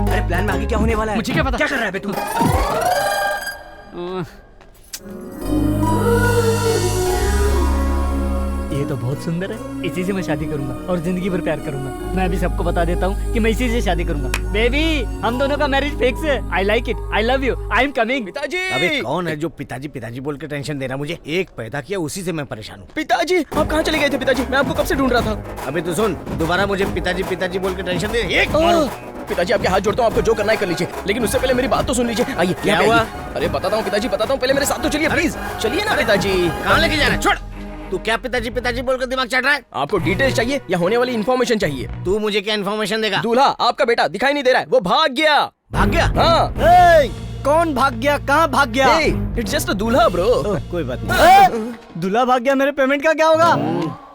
अरे प्लान में आगे क्या होने वाला है? मुझे क्या पता? क्या कर रहा है बे तू? ये तो बहुत सुंदर है, इसी से मैं शादी करूंगा और जिंदगी भर प्यार करूंगा। मैं अभी सबको बता देता हूँ कि मैं इसी से शादी करूंगा। बेबी, हम दोनों का मैरिज फिक्स है। I like it, I love you, I am coming. पिताजी। अबे कौन है जो पिताजी पिताजी बोल के टेंशन दे रहा है मुझे? एक पैदा किया, उसी से मैं परेशान हूँ। पिताजी, आप कहाँ चले गए थे? पिताजी, मैं आपको कब से ढूंढ रहा था। अबे तू सुन, दोबारा मुझे पिताजी पिताजी बोल के टेंशन दे। एक पिताजी, आपके हाथ जोड़ता हूँ, आपको जो करना है कर लीजिए, लेकिन उससे पहले मेरी बात तो सुन लीजिए। आइए। क्या हुआ? अरे बताता हूँ पिताजी, बताता हूँ, पहले मेरे साथ तो चलिए प्लीज। चलिए ना पिताजी। कहाँ लेके जा रहा है? छोड़। तू क्या पिताजी पिताजी बोल कर दिमाग चढ़ रहा है? आपको डिटेल्स चाहिए या होने वाली इन्फॉर्मेशन चाहिए? तू मुझे क्या इन्फॉर्मेशन देगा? दूल्हा, आपका बेटा दिखाई नहीं दे रहा है, वो भाग गया। भाग गया? हाँ। कौन भाग गया? कहाँ भाग गया? इट्स जस्ट अ दूल्हा ब्रो। कोई बात नहीं। दूल्हा भाग गया, मेरे पेमेंट का क्या होगा?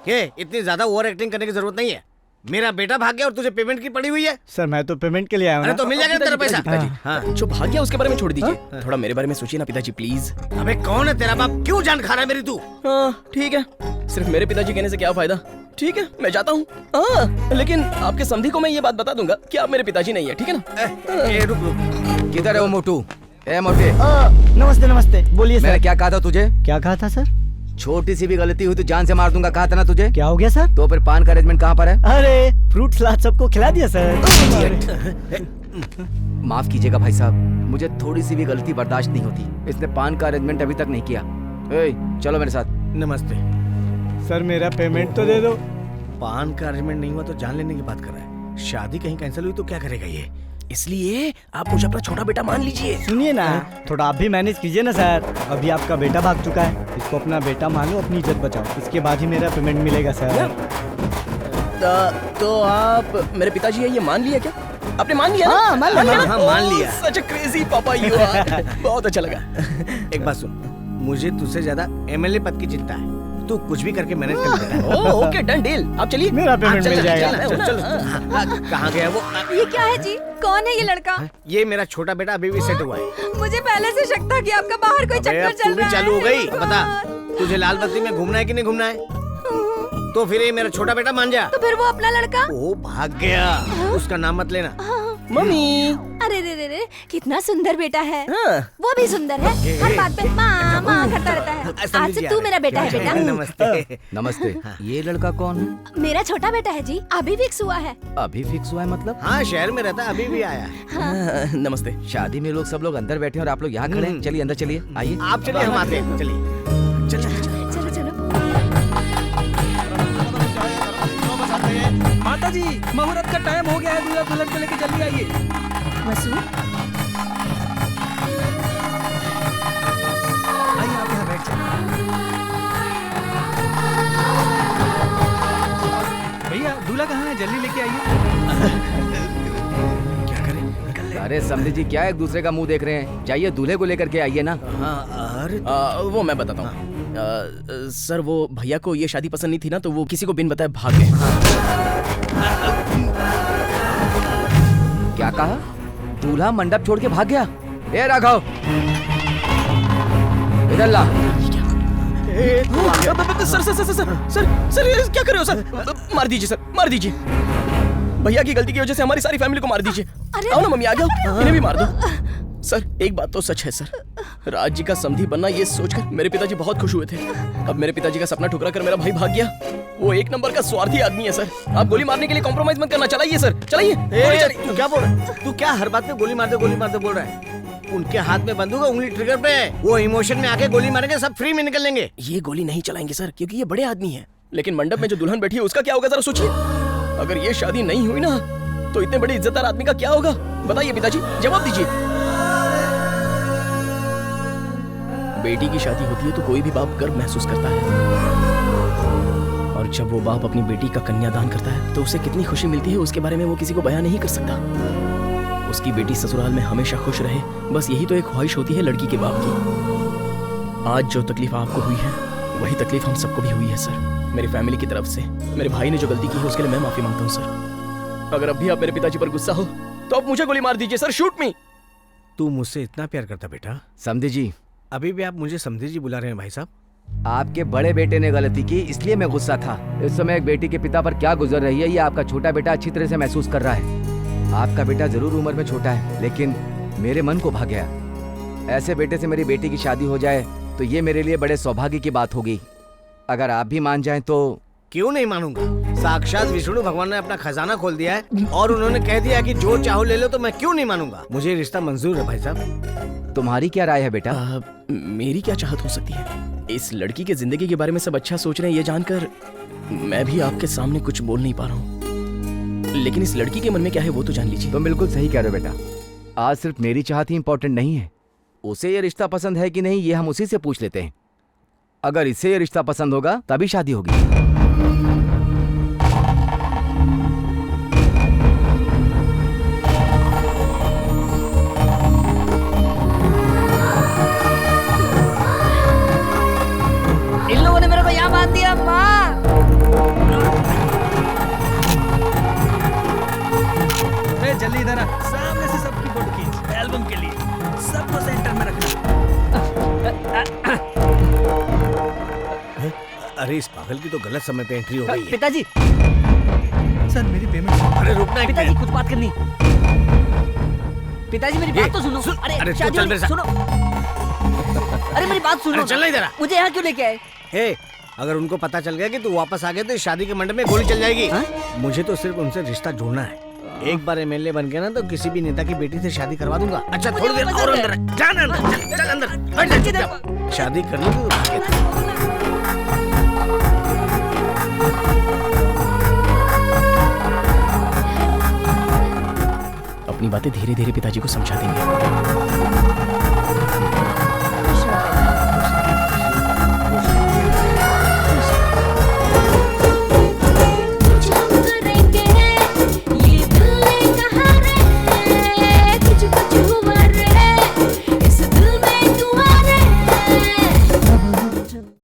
इतनी ज्यादा ओवर एक्टिंग करने की जरूरत नहीं है। मेरा बेटा भाग गया और तुझे पेमेंट की पड़ी हुई है। सर मैं तो पेमेंट के लिए आया हूँ। अरे तो मिल जाएगा तेरा पैसा। हाँ। जो भाग गया उसके बारे में छोड़ दीजिए, थोड़ा मेरे बारे में सोचिए ना पिताजी प्लीज। अबे कौन है तेरा बाप? क्यों जान खा रहा है मेरी तू? हाँ ठीक है, सिर्फ मेरे पिताजी कहने से क्या फायदा। ठीक है, मैं जाता हूँ। हाँ, लेकिन आपके समधी को मैं ये बात बता दूंगा कि आप मेरे पिताजी नहीं है, ठीक है ना? रुक, किधर है वो मोटू? ए मोटे। नमस्ते नमस्ते, बोलिए सर। मैंने क्या कहा था तुझे? क्या कहा था सर? छोटी सी भी गलती हुई तो जान से मार दूंगा, कहा था ना तुझे? क्या हो गया सर? तो फिर पान का अरेंजमेंट कहाँ पर है? अरे फ्रूट सलाद सबको खिला दिया सर। माफ कीजिएगा भाई साहब, मुझे थोड़ी सी भी गलती बर्दाश्त नहीं होती। इसने पान का अरेंजमेंट अभी तक नहीं किया। चलो मेरे साथ। नमस्ते सर, मेरा पेमेंट तो दे दो। पान का अरेंजमेंट नहीं हुआ तो जान लेने की बात कर रहा है। शादी कहीं कैंसिल हुई तो क्या करेगा ये? इसलिए आप मुझे अपना छोटा बेटा मान लीजिए। सुनिए ना, थोड़ा आप भी मैनेज कीजिए ना सर। अभी आपका बेटा भाग चुका है, इसको अपना बेटा मानो, अपनी इज्जत बचाओ, इसके बाद ही मेरा पेमेंट मिलेगा सर। तो आप मेरे पिताजी है ये मान लिया क्या? आपने मान लिया? हाँ, मान लिया। हाँ, मान लिया। सच क्रेजी पापा यू आर। बहुत अच्छा लगा। एक बात सुन, मुझे तुझसे ज्यादा एमएलए पद की चिंता है। तू कुछ भी करके मैनेज कर लेगा। ओके डन डील, आप चलिए। मेरा पेमेंट मिल जाएगा। चल कहाँ गया वो? ये क्या है जी? कौन है ये लड़का? ये मेरा छोटा बेटा अभी भी सेट हुआ है। मुझे पहले से शक था कि आपका बाहर कोई चक्कर चल रहा है। चालू हो गई। बता, तुझे लाल बत्ती में घूमना है कि नहीं घूमना है? तो फिर ये मेरा छोटा बेटा मान जा। तो फिर वो अपना लड़का? वो भाग गया, उसका नाम मत लेना। मम्मी। अरे रे रे रे, कितना सुंदर बेटा है। वो भी सुंदर है, हर बात पे माँ माँ करता रहता है। आज से तू मेरा बेटा है बेटा। नमस्ते। नमस्ते। ये लड़का कौन है? मेरा छोटा बेटा है जी, अभी फिक्स हुआ है। अभी फिक्स हुआ है मतलब? हाँ, शहर में रहता, अभी भी आया है। नमस्ते। शादी में लोग सब लोग अंदर बैठे हैं और आप लोग यहाँ खड़े हैं। चलिए अंदर चलिए, आइए। आप चलिए, हम आते हैं। चलिए चलो चलो। माता जी, मुहूर्त का टाइम हो गया है, दूल्हा दुल्हन को लेके जल्दी आइए। वसु, आइए आप यहाँ बैठ जाइए। भैया दूल्हा कहाँ है? जल्दी लेके आइए। क्या करें? अरे समझी जी, क्या एक दूसरे का मुंह देख रहे हैं? जाइए दूल्हे को लेकर के आइए ना। हाँ, अरे वो मैं बताता हूँ। सर वो भैया को ये शादी पसंद नहीं थी ना, तो वो किसी को बिन बताए भाग गए। क्या कहा? दूल्हा मंडप छोड़ के भाग गया? ए राघव, इधर ला। Sir sir sir sir sir sir ये क्या कर रहे हो सर? मार दीजिए सर, मार दीजिए। भैया की गलती की वजह से हमारी सारी फैमिली को मार दीजिए। आओ ना मम्मी, आ जाओ, इन्हें भी मार दो। सर एक बात तो सच है सर, राज जी का समधी बनना ये सोचकर मेरे पिताजी बहुत खुश हुए थे। अब मेरे पिताजी का सपना ठुकरा कर मेरा भाई भाग गया। वो एक नंबर का स्वार्थी आदमी है सर। आप गोली मारने के लिए कॉम्प्रोमाइज मत करना। चलाइए सर, चलाइए। तू क्या बोल रहा है? तू क्या हर बात पे गोली मारते बोल रहा है? उनके हाथ में बंदूक है, उंगली ट्रिगर पे है। वो इमोशन में आके गोली मारेंगे, सब फ्री में निकल लेंगे। ये गोली नहीं चलाएंगे सर, क्योंकि ये बड़े आदमी हैं। लेकिन मंडप में जो दुल्हन बैठी है उसका क्या होगा जरा सोचिए। अगर ये शादी नहीं हुई ना तो इतने बड़े इज्जतदार आदमी का क्या होगा? बताइए पिताजी, जवाब दीजिए। बेटी की शादी होती है तो कोई भी बाप गर्व महसूस करता है, और जब वो बाप अपनी बेटी का कन्यादान करता है तो उसे कितनी खुशी मिलती है उसके बारे में वो किसी को बयान नहीं कर सकता। उसकी बेटी ससुराल में हमेशा खुश रहे, बस यही तो एक ख्वाहिश होती है लड़की के बाप की। आज जो तकलीफ आपको हुई है वही तकलीफ हम सबको भी हुई है सर। मेरी फैमिली की तरफ से मेरे भाई ने जो गलती की है उसके लिए मैं माफी मांगता हूँ सर। अगर अब भी आप मेरे पिताजी पर गुस्सा हो तो आप मुझे गोली मार दीजिए सर, शूट मी। तू मुझसे इतना प्यार करता बेटा? समधी जी, अभी भी आप मुझे समधी जी बुला रहे हैं भाई साहब? आपके बड़े बेटे ने गलती की इसलिए मैं गुस्सा था। इस समय एक बेटी के पिता पर क्या गुजर रही है ये आपका छोटा बेटा अच्छी तरह से महसूस कर रहा है। आपका बेटा जरूर उम्र में छोटा है, लेकिन मेरे मन को भा गया। ऐसे बेटे से मेरी बेटी की शादी हो जाए तो ये मेरे लिए बड़े सौभाग्य की बात होगी। अगर आप भी मान जाएं तो। क्यों नहीं मानूंगा? साक्षात विष्णु भगवान ने अपना खजाना खोल दिया है और उन्होंने कह दिया कि जो चाहो ले लो, तो मैं क्यों नहीं मानूंगा? मुझे रिश्ता मंजूर है भाई साहब। तुम्हारी क्या राय है बेटा? मेरी क्या चाहत हो सकती है? इस लड़की के जिंदगी के बारे में सब अच्छा सोच रहे हैं ये जानकर मैं भी आपके सामने कुछ बोल नहीं पा रहा हूँ। लेकिन इस लड़की के मन में क्या है वो तो जान लीजिए। तुम बिल्कुल सही कह रहे हो बेटा। आज सिर्फ मेरी चाहत ही इम्पोर्टेंट नहीं है, उसे ये रिश्ता पसंद है कि नहीं ये हम उसी से पूछ लेते हैं। अगर इसे ये रिश्ता पसंद होगा तभी शादी होगी। इन लोगों ने मेरे को यहाँ बांध दिया। माँ, जल्दी इधर आ, सामने से सबकी फोटो खींच एल्बम के लिए। सबको सेंटर में रखना। अरे इस पागल की तो गलत समय पे एंट्री हो गई है। पिताजी, सर मेरी पेमेंट। अरे रुकना है पिताजी, कुछ बात करनी। पिताजी मेरी बात तो सुनो। अरे चल मेरे साथ। सुनो, अरे मेरी बात सुनो। चल इधर आ। मुझे यहाँ क्यों लेके आए? हे, अगर उनको पता चल गया कि तू वापस आ गया तो इस शादी के मंडप में गोली चल जाएगी। मुझे तो सिर्फ उनसे रिश्ता जोड़ना है। एक बार एमएलए बन गया ना तो किसी भी नेता की बेटी से शादी करवा दूंगा। अच्छा थोड़ी देर और अंदर जाना, चल अंदर बैठ जा। शादी कर ली तो अपनी बातें धीरे धीरे पिताजी को समझा देंगे।